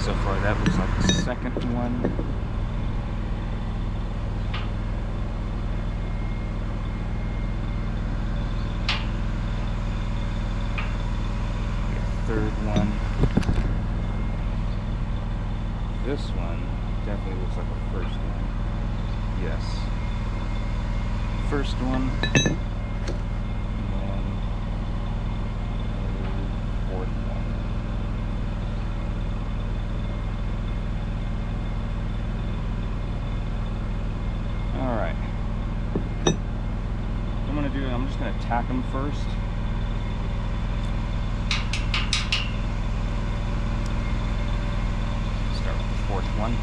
So far that looks like the second one. Third one. This one definitely looks like a first one. Yes. First one. And then fourth one. Alright. What I'm gonna do, I'm just gonna tack them first. Fourth one.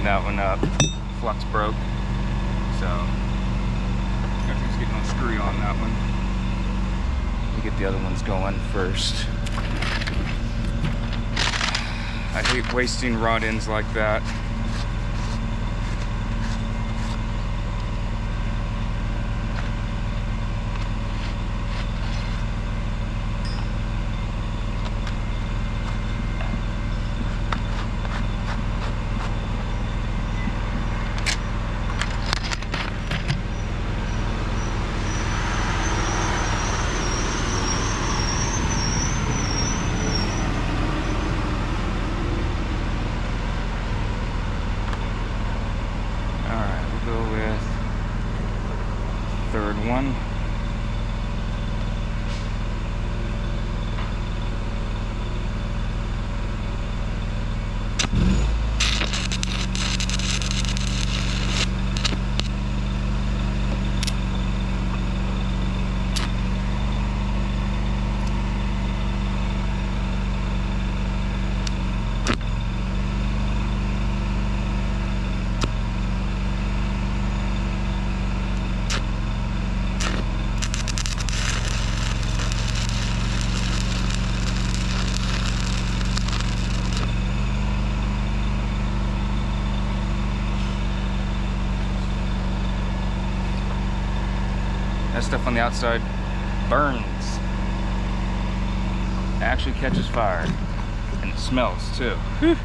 That one up. Flux broke, so everything's getting on screw on that one. We'll get the other ones going first. I hate wasting rod ends like that. Third one. That stuff on the outside burns. It actually catches fire. And it smells too. Whew.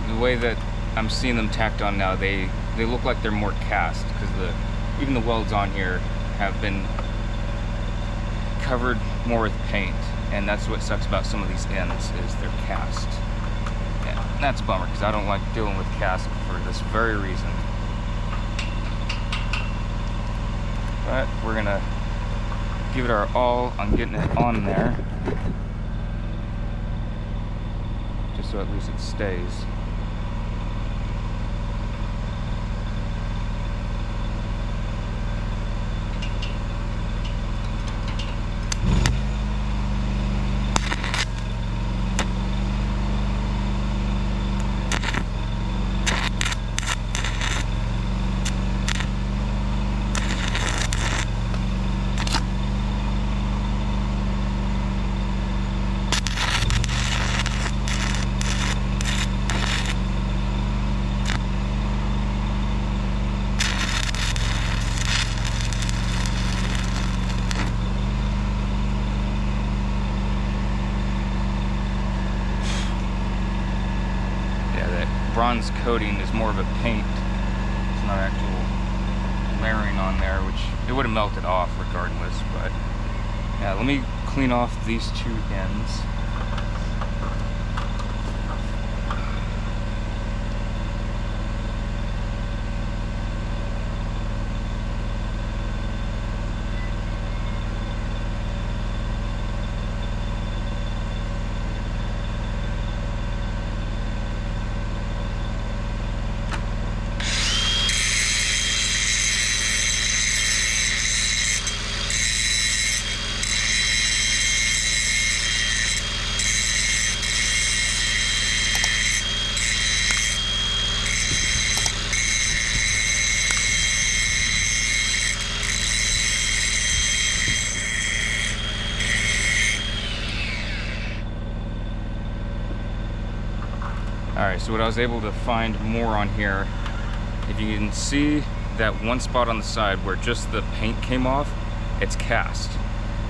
The way that I'm seeing them tacked on now, they look like they're more cast, because even the welds on here have been covered more with paint, and that's what sucks about some of these ends, is they're cast. And that's a bummer, because I don't like dealing with cast for this very reason. But we're gonna give it our all on getting it on there, just so at least it stays. Bronze coating is more of a paint. It's not actual layering on there, which it would have melted off regardless. But yeah, let me clean off these two ends. Alright, so what I was able to find more on here, if you can see that one spot on the side where just the paint came off, it's cast.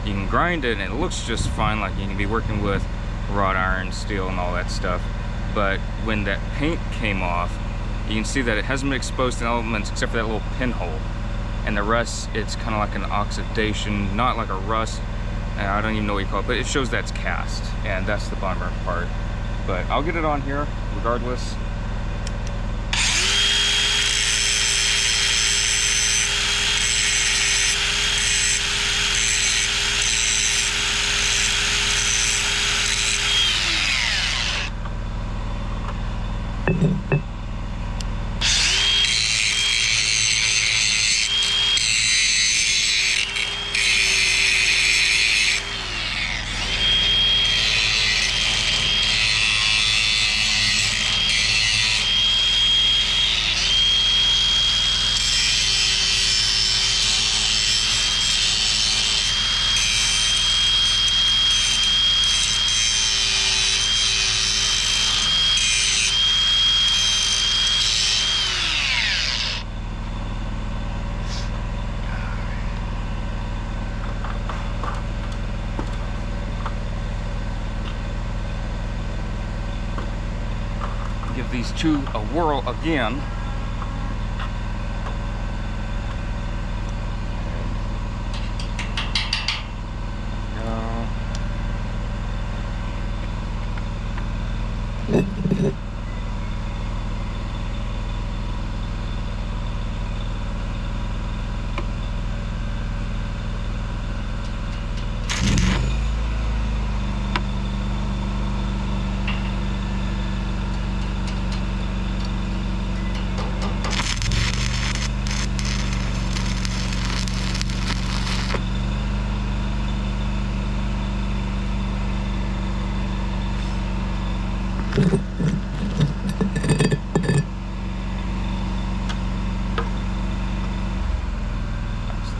You can grind it and it looks just fine, like you can be working with wrought iron, steel and all that stuff. But when that paint came off, you can see that it hasn't been exposed to elements except for that little pinhole. And the rest, it's kind of like an oxidation, not like a rust. I don't even know what you call it, but it shows that's cast. And that's the bummer part. But I'll get it on here regardless. Give these two a whirl again.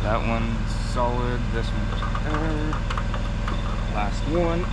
That one's solid, this one's there. Last one.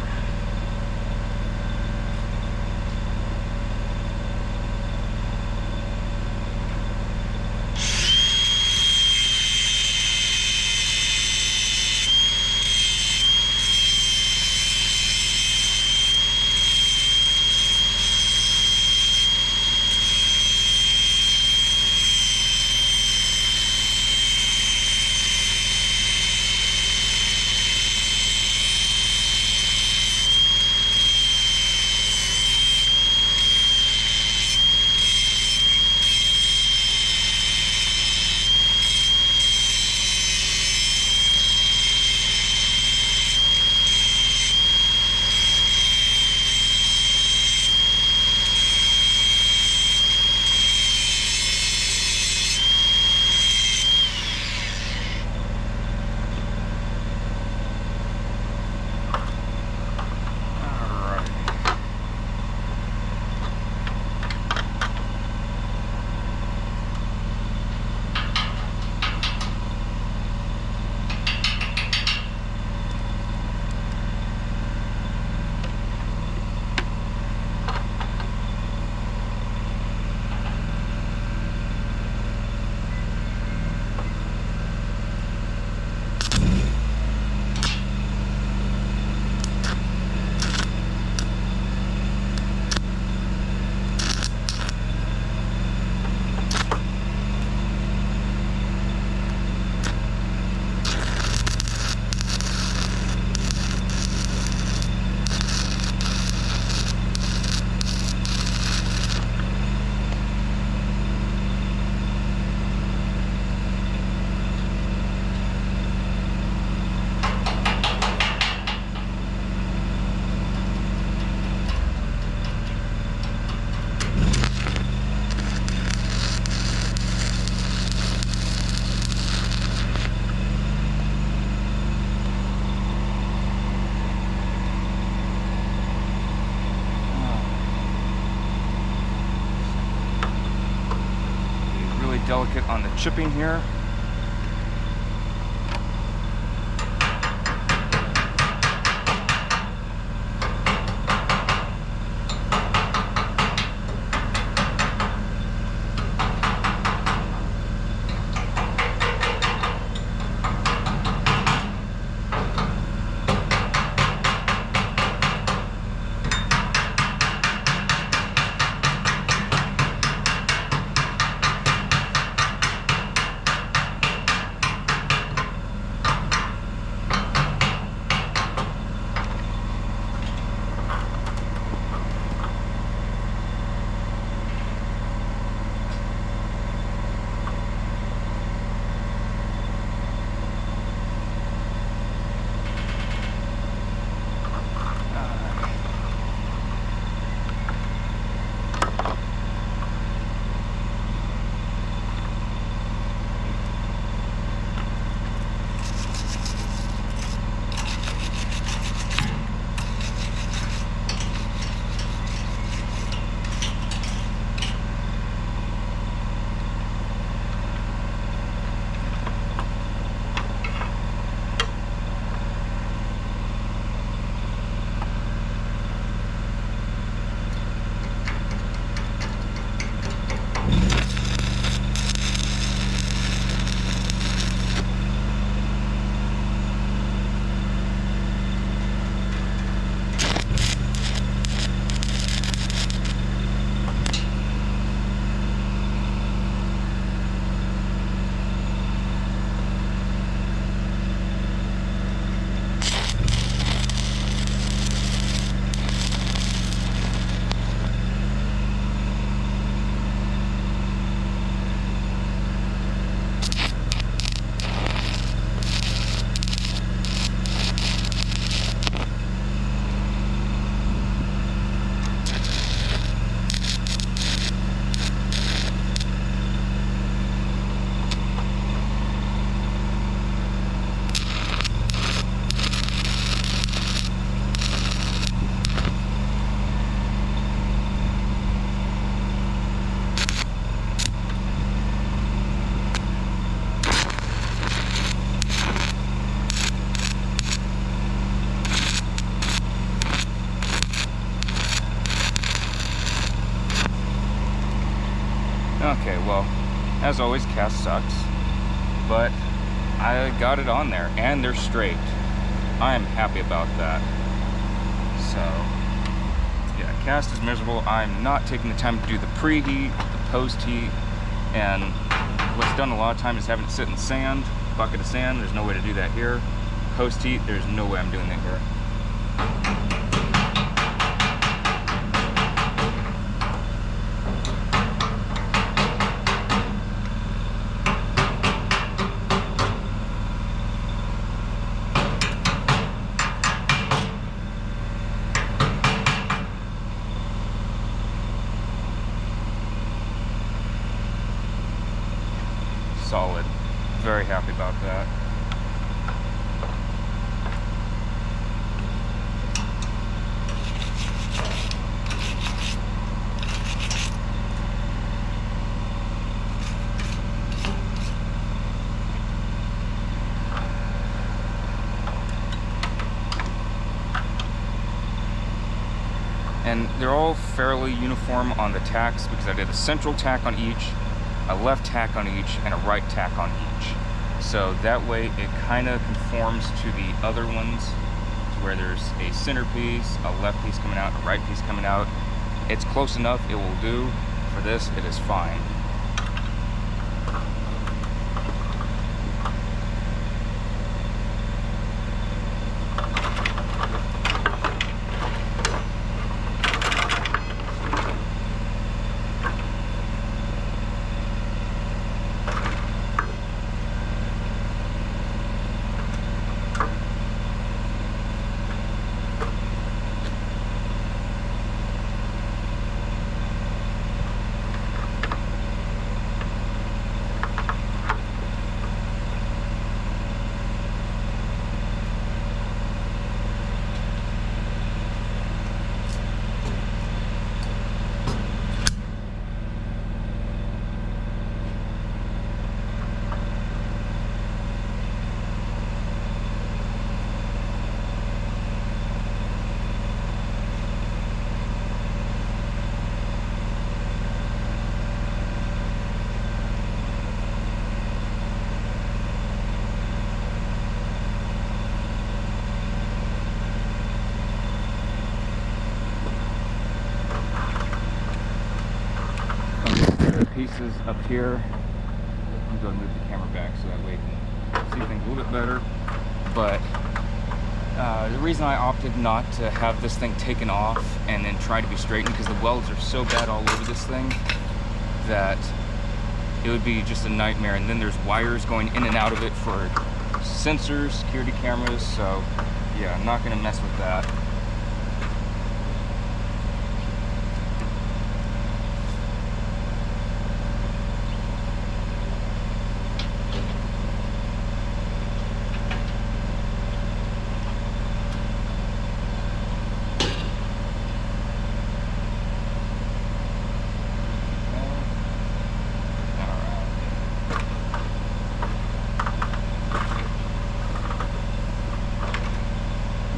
delicate on the chipping here. Okay, well, as always, cast sucks, but I got it on there, and they're straight. I am happy about that. So, yeah, cast is miserable. I'm not taking the time to do the preheat, the post-heat, and what's done a lot of times is having it sit in sand, bucket of sand. There's no way to do that here. Post-heat, there's no way I'm doing that here. Solid. Very happy about that. And they're all fairly uniform on the tacks because I did a central tack on each, a left tack on each, and a right tack on each. So that way it kind of conforms to the other ones, to where there's a center piece, a left piece coming out, a right piece coming out. It's close enough, it will do. For this, it is fine. pieces up here. I'm going to move the camera back so that way you can see things a little bit better. But the reason I opted not to have this thing taken off and then try to be straightened, because the welds are so bad all over this thing that it would be just a nightmare. And then there's wires going in and out of it for sensors, security cameras, so yeah, I'm not going to mess with that.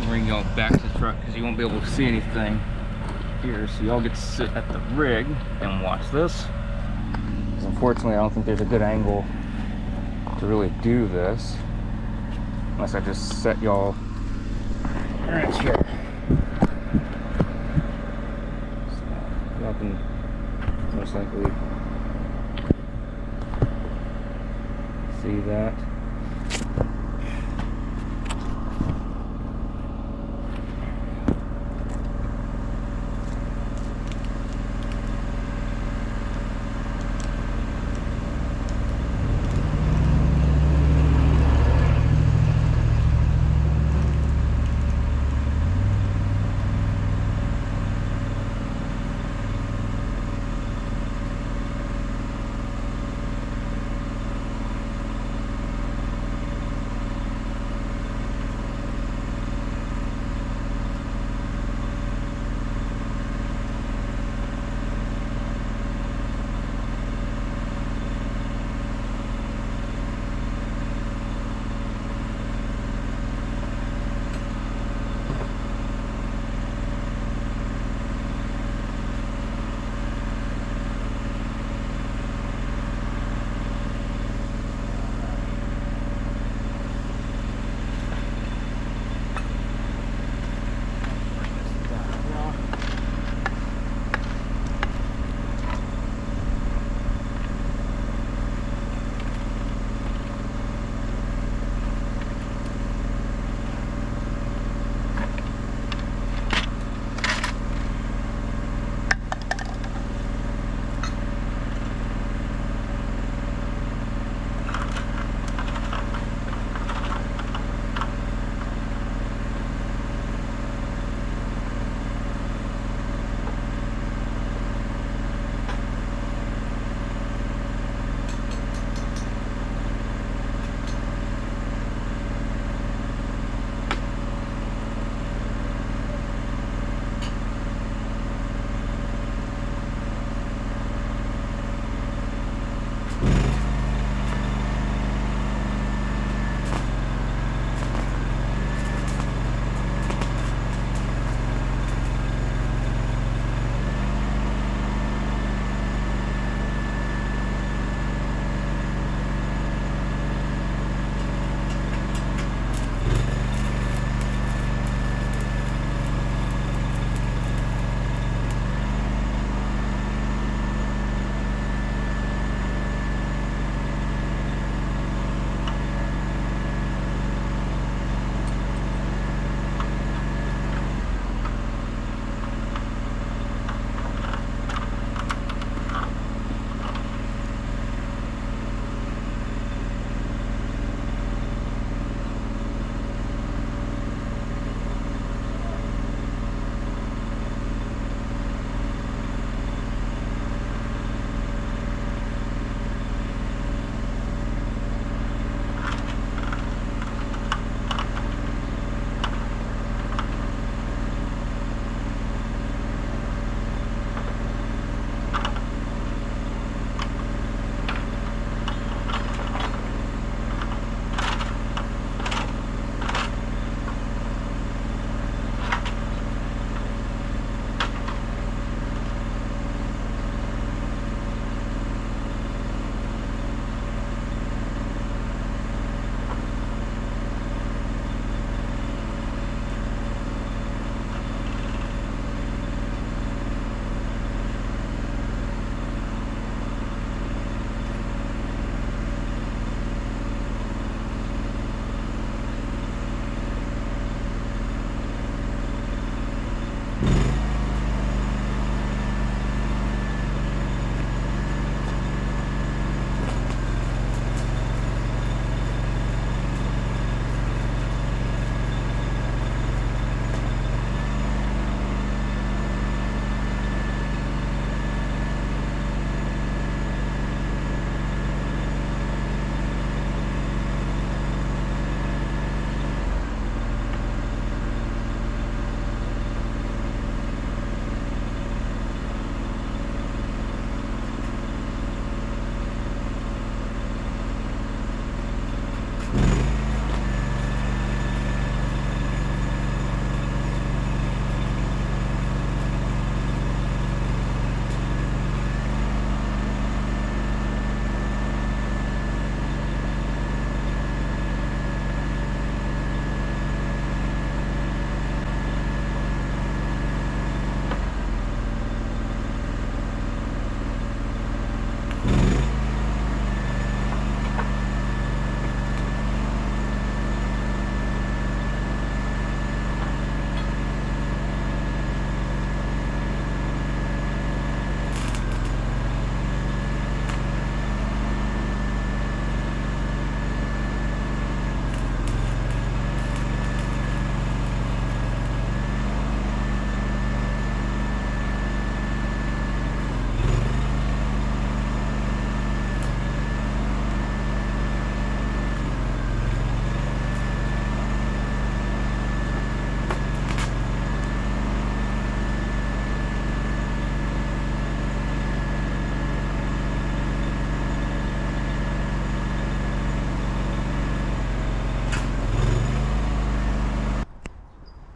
Bring y'all back to the truck because you won't be able to see anything here, so y'all get to sit at the rig and watch this. Because unfortunately I don't think there's a good angle to really do this unless I just set y'all right here. So y'all can most likely see that.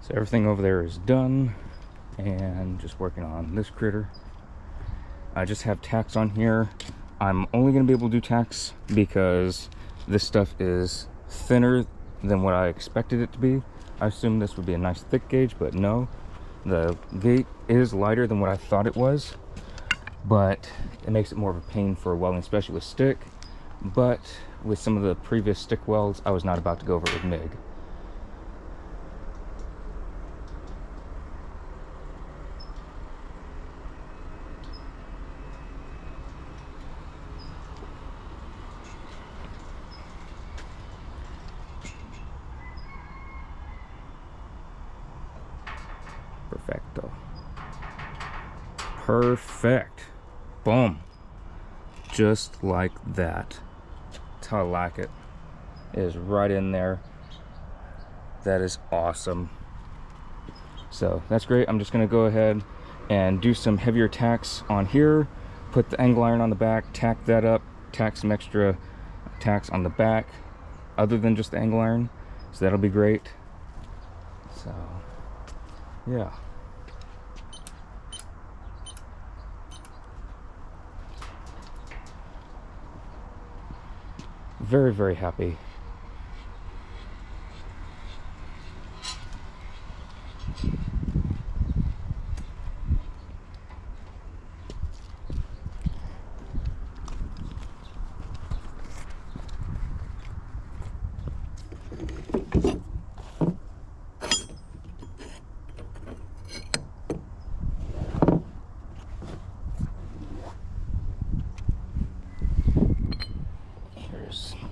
So everything over there is done, and just working on this critter. I just have tacks on here. I'm only going to be able to do tacks because this stuff is thinner than what I expected it to be. I assumed this would be a nice thick gauge, but no. The gate is lighter than what I thought it was, but it makes it more of a pain for welding, especially with stick. But with some of the previous stick welds, I was not about to go over it with MIG. Perfecto. Perfect. Boom. Just like that. That's how I like it. It is right in there. That is awesome. So that's great. I'm just going to go ahead and do some heavier tacks on here. Put the angle iron on the back, tack that up, tack some extra tacks on the back other than just the angle iron. So that'll be great. So yeah. Very, very happy.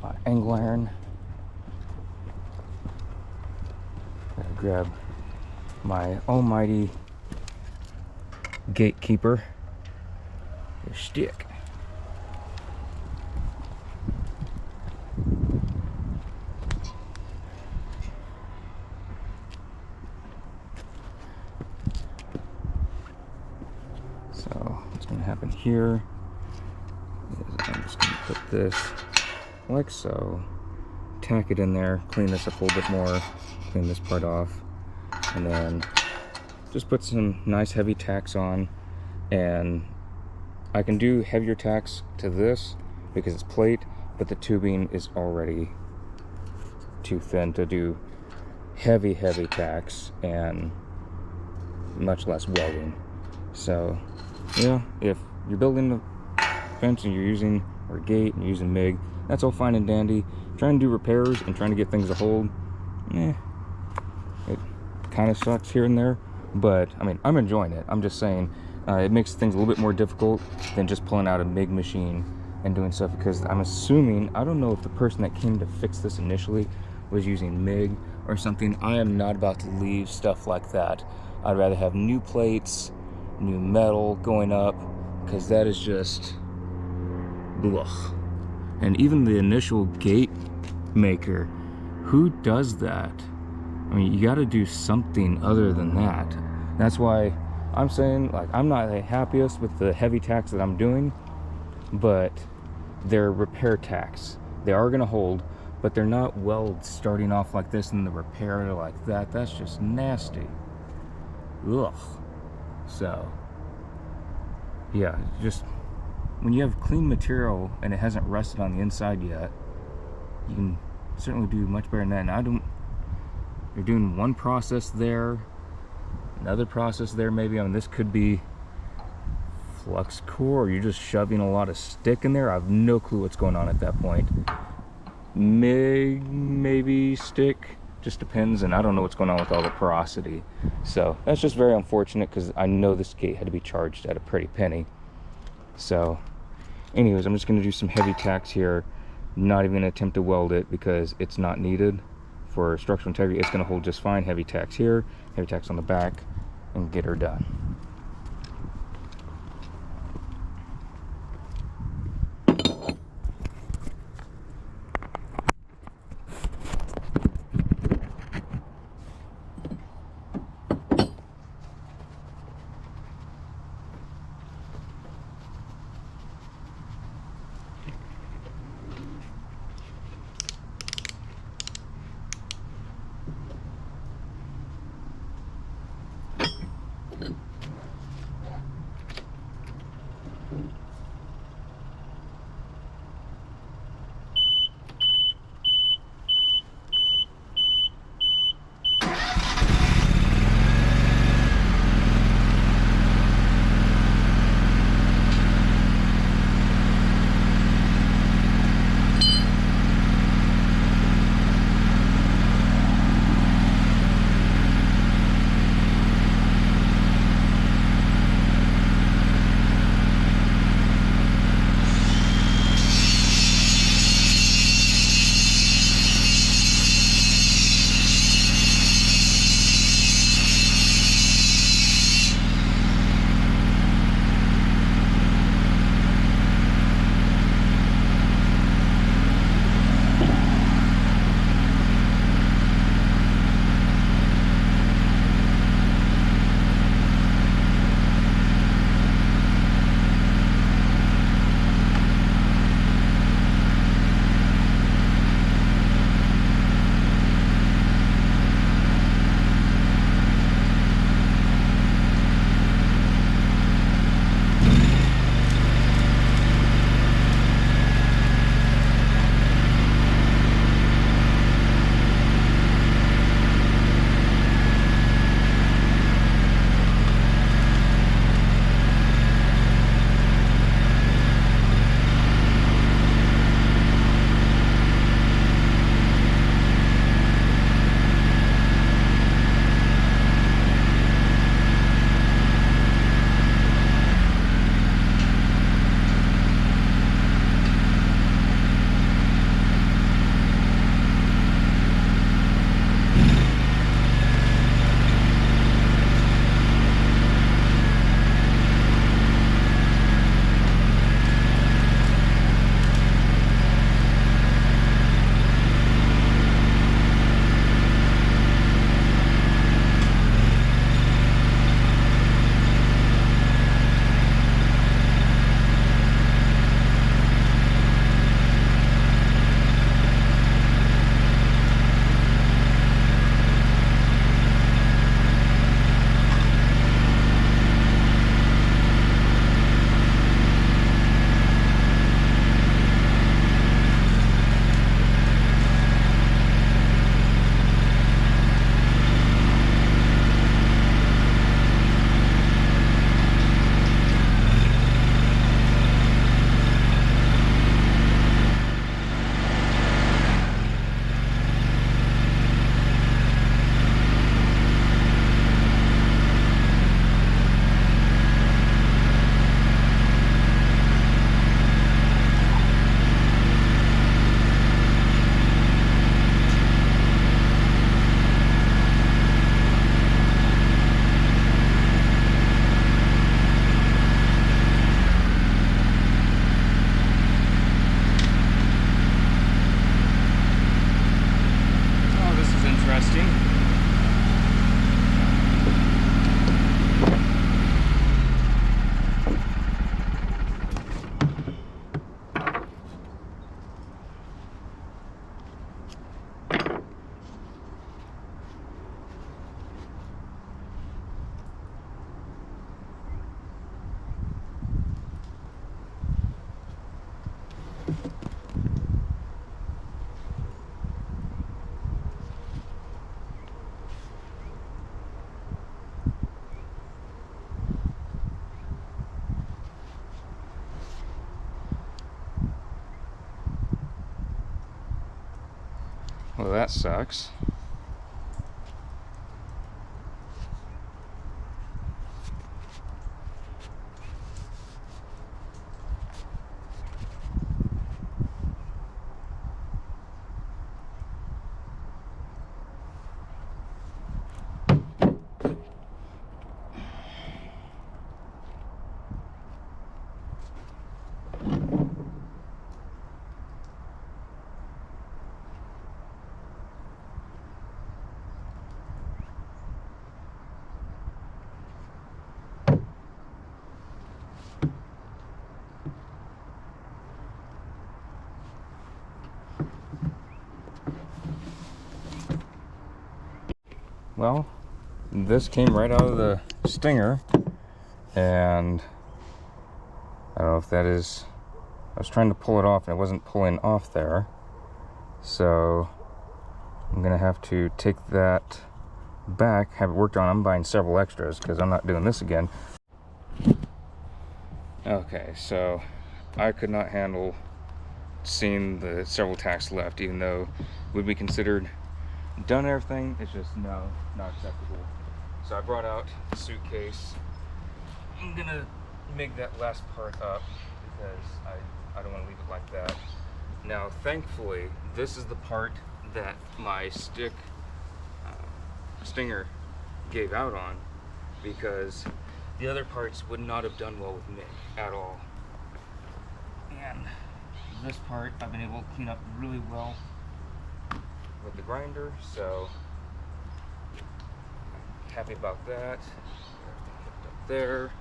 My angle iron. Gotta grab my almighty gatekeeper, your stick. So what's gonna happen here is I'm just gonna put this like so, tack it in there, clean this up a little bit more, clean this part off, and then just put some nice heavy tacks on. And I can do heavier tacks to this because it's plate, but the tubing is already too thin to do heavy tacks and much less welding. So yeah, if you're building a fence and you're using, or a gate and you're using MIG, that's all fine and dandy. Trying to do repairs and trying to get things to hold, it kind of sucks here and there, but I mean, I'm enjoying it. I'm just saying it makes things a little bit more difficult than just pulling out a MIG machine and doing stuff, because I'm assuming, I don't know if the person that came to fix this initially was using MIG or something. I am not about to leave stuff like that. I'd rather have new plates, new metal going up, because that is just ugh. And even the initial gate maker, who does that? I mean, you got to do something other than that. That's why I'm saying, like, I'm not the happiest with the heavy tacks that I'm doing, but they're repair tacks. They are going to hold, but they're not welds starting off like this and the repair like that. That's just nasty. Ugh. So, yeah, just when you have clean material and it hasn't rusted on the inside yet, you can certainly do much better than that. And you're doing one process there, another process there maybe. I mean, this could be flux core, or you're just shoving a lot of stick in there. I have no clue what's going on at that point. MIG, maybe stick, just depends. And I don't know what's going on with all the porosity. So that's just very unfortunate, because I know this gate had to be charged at a pretty penny. So anyways, I'm just going to do some heavy tacks here. Not even going to attempt to weld it because it's not needed for structural integrity. It's going to hold just fine. Heavy tacks here, heavy tacks on the back, and get her done. Well, that sucks. Well, this came right out of the stinger, and I don't know if that is, I was trying to pull it off and it wasn't pulling off there, so I'm gonna have to take that back, have it worked on. I'm buying several extras because I'm not doing this again. Okay, so I could not handle seeing the several tacks left, even though it would be considered done everything. It's just no, not acceptable. So I brought out the suitcase. I'm gonna make that last part up because I don't want to leave it like that. Now, thankfully, this is the part that my stinger gave out on, because the other parts would not have done well with me at all. And this part I've been able to clean up really well with the grinder, so I'm happy about that. Everything hooked up there.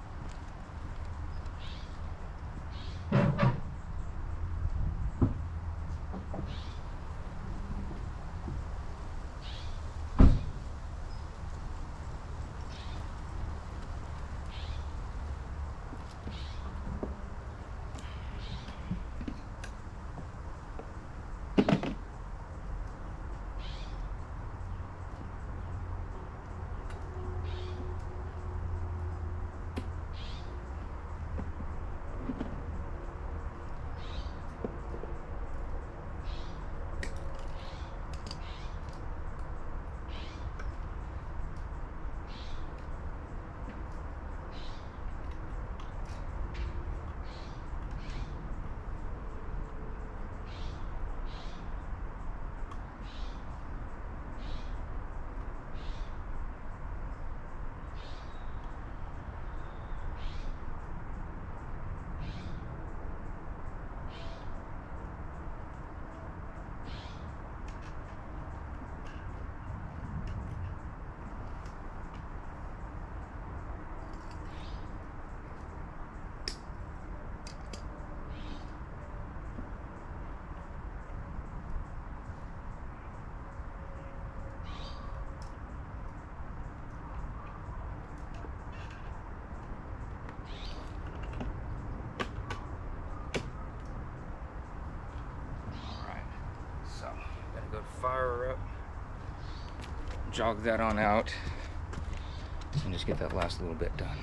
Fire her up, jog that on out, and just get that last little bit done.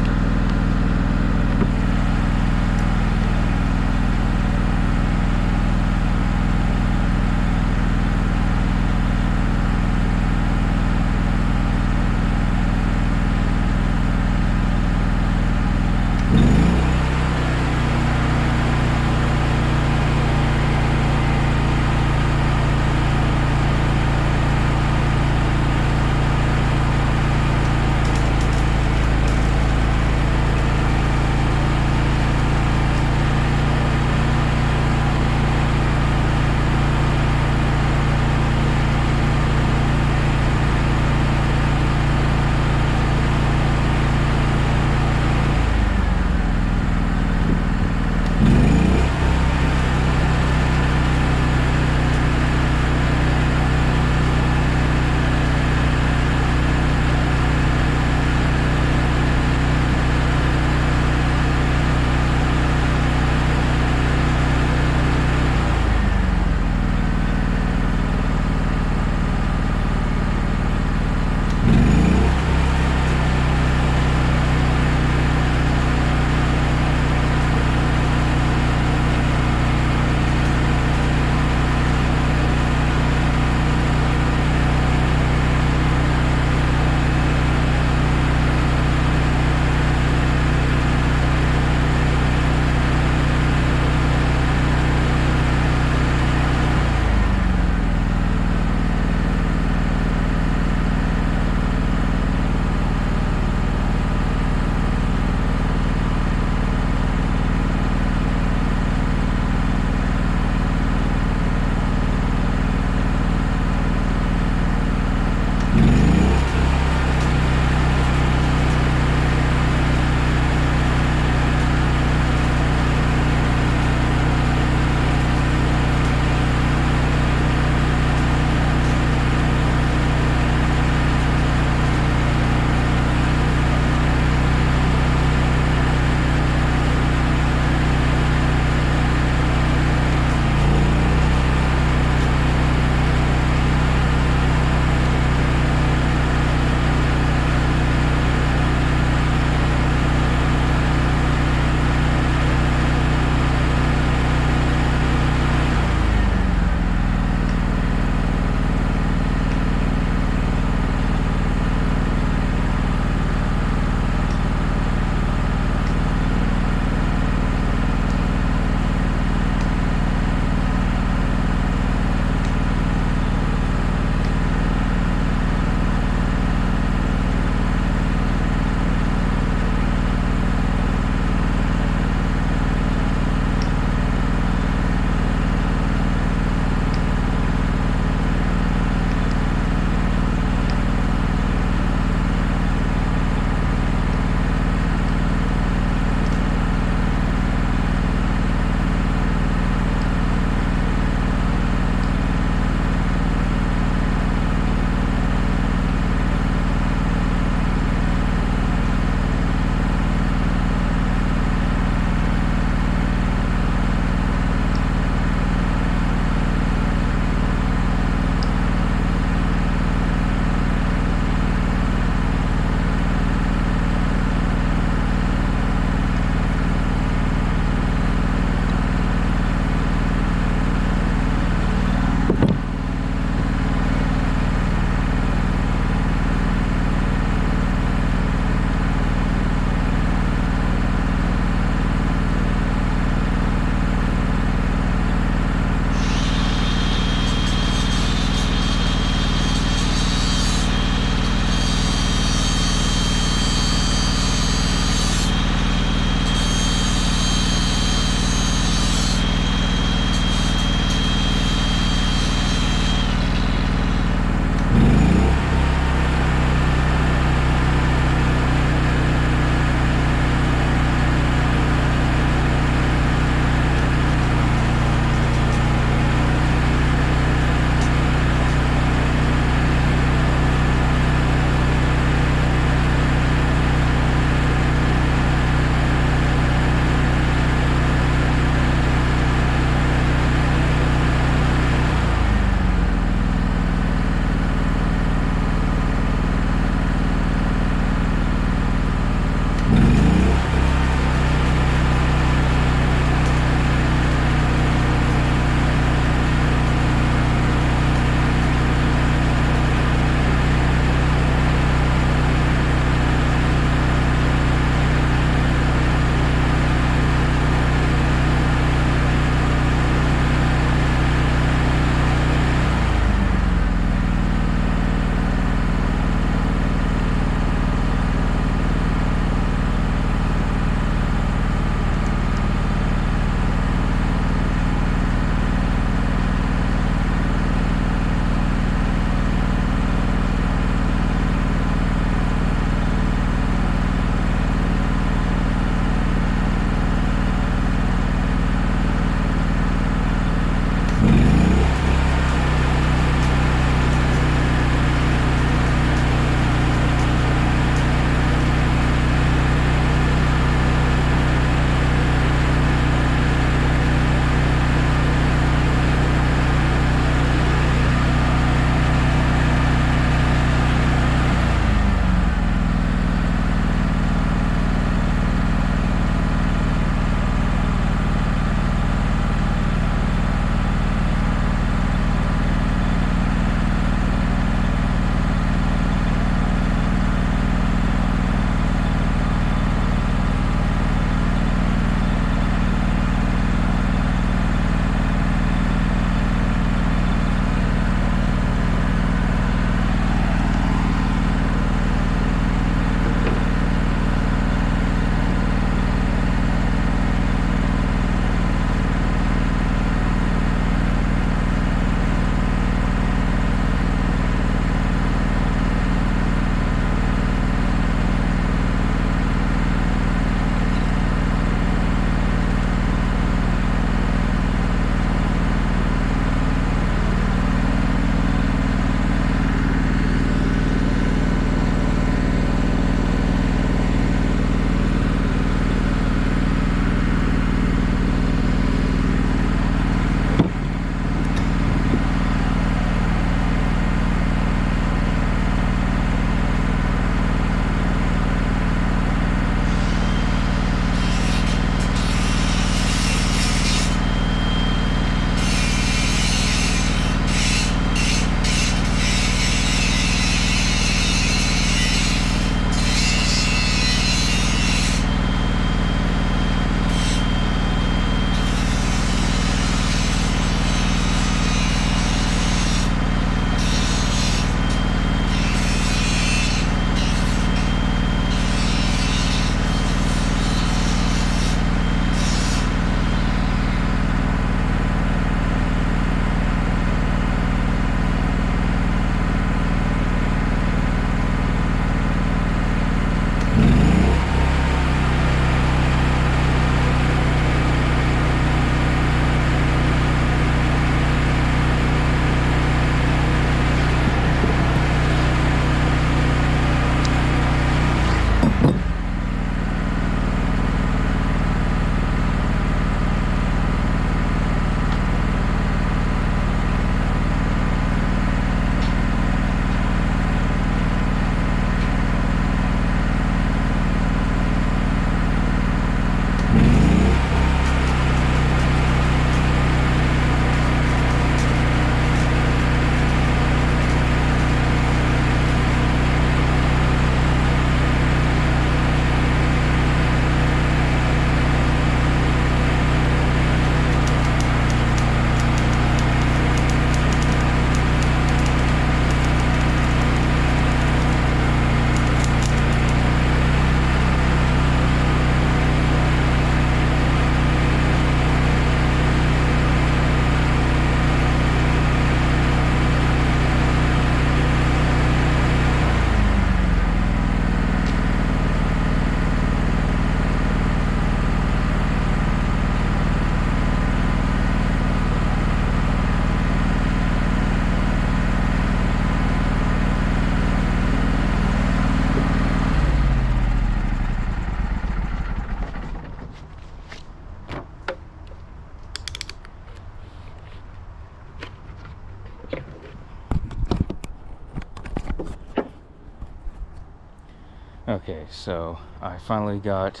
Okay, so I finally got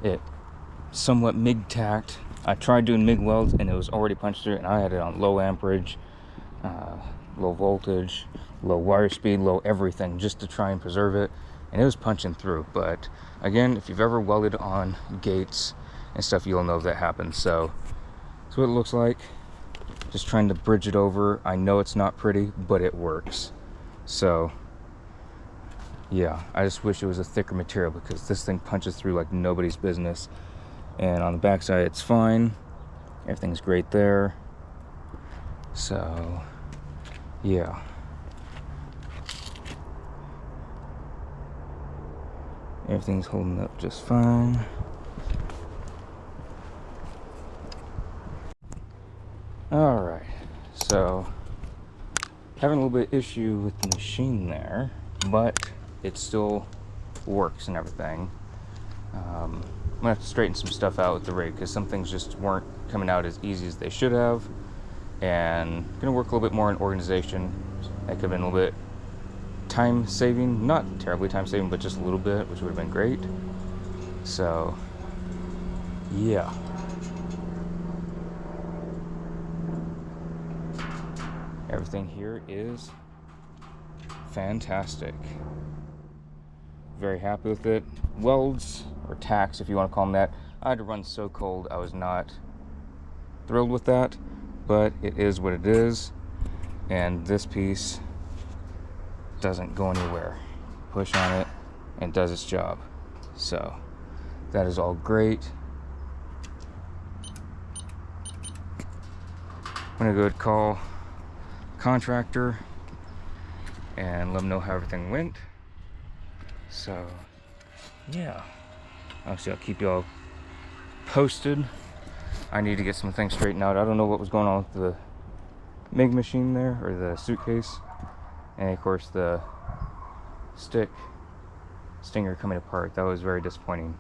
it somewhat MIG tacked. I tried doing MIG welds and it was already punched through, and I had it on low amperage, low voltage, low wire speed, low everything, just to try and preserve it, and it was punching through. But again, if you've ever welded on gates and stuff, you'll know that happens. So that's what it looks like. Just trying to bridge it over. I know it's not pretty, but it works. So yeah, I just wish it was a thicker material, because this thing punches through like nobody's business. And on the backside it's fine, everything's great there. So yeah, everything's holding up just fine. Alright, so having a little bit of issue with the machine there, but it still works and everything. I'm gonna have to straighten some stuff out with the rig, because some things just weren't coming out as easy as they should have, and gonna work a little bit more on organization. That could have been a little bit time saving, not terribly time saving, but just a little bit, which would have been great. So yeah, everything here is fantastic. Very happy with it. Welds, or tacks if you want to call them that, I had to run so cold, I was not thrilled with that, but it is what it is. And this piece doesn't go anywhere. Push on it and it does its job. So that is all great. I'm gonna go call contractor and let them know how everything went. So yeah, obviously I'll keep y'all posted. I need to get some things straightened out. I don't know what was going on with the MIG machine there, or the suitcase, and of course the stinger coming apart. That was very disappointing.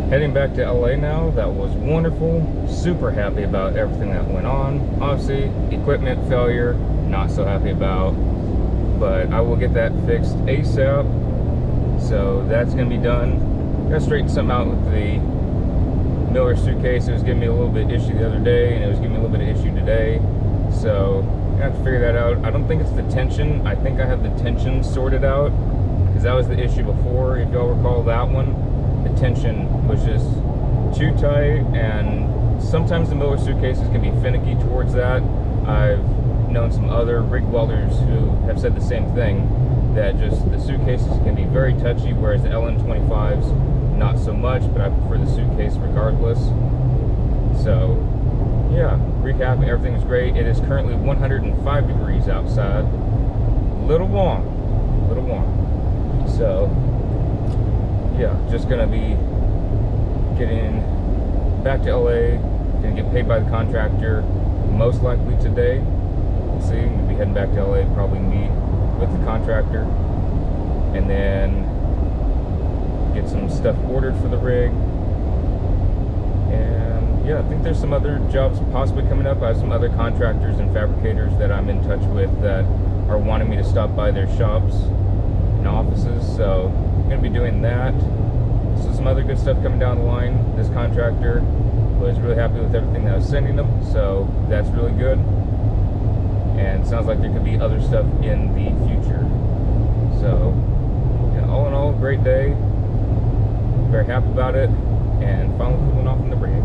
Heading back to LA now. That was wonderful. Super happy about everything that went on. Obviously, equipment failure, not so happy about. But I will get that fixed ASAP. So that's going to be done. Got to straighten something out with the Miller suitcase. It was giving me a little bit issue the other day, and it was giving me a little bit of issue today. So I have to figure that out. I don't think it's the tension. I think I have the tension sorted out, because that was the issue before. If y'all recall that one, the tension was just too tight, and sometimes the Miller suitcases can be finicky towards that. I've known some other rig welders who have said the same thing, that just the suitcases can be very touchy, whereas the LN25s not so much, but I prefer the suitcase regardless. So yeah, recap, everything was great. It is currently 105 degrees outside. Little warm. So yeah, just gonna be getting back to LA, gonna get paid by the contractor most likely today. We'll see. I'm gonna be heading back to LA, probably meet with the contractor, and then get some stuff ordered for the rig. And yeah, I think there's some other jobs possibly coming up. I have some other contractors and fabricators that I'm in touch with that are wanting me to stop by their shops and offices, so I'm gonna be doing that. So some other good stuff coming down the line. This contractor was really happy with everything that I was sending them, so that's really good. And sounds like there could be other stuff in the future. So yeah, all in all, great day. Very happy about it, and finally cooling off in the rig.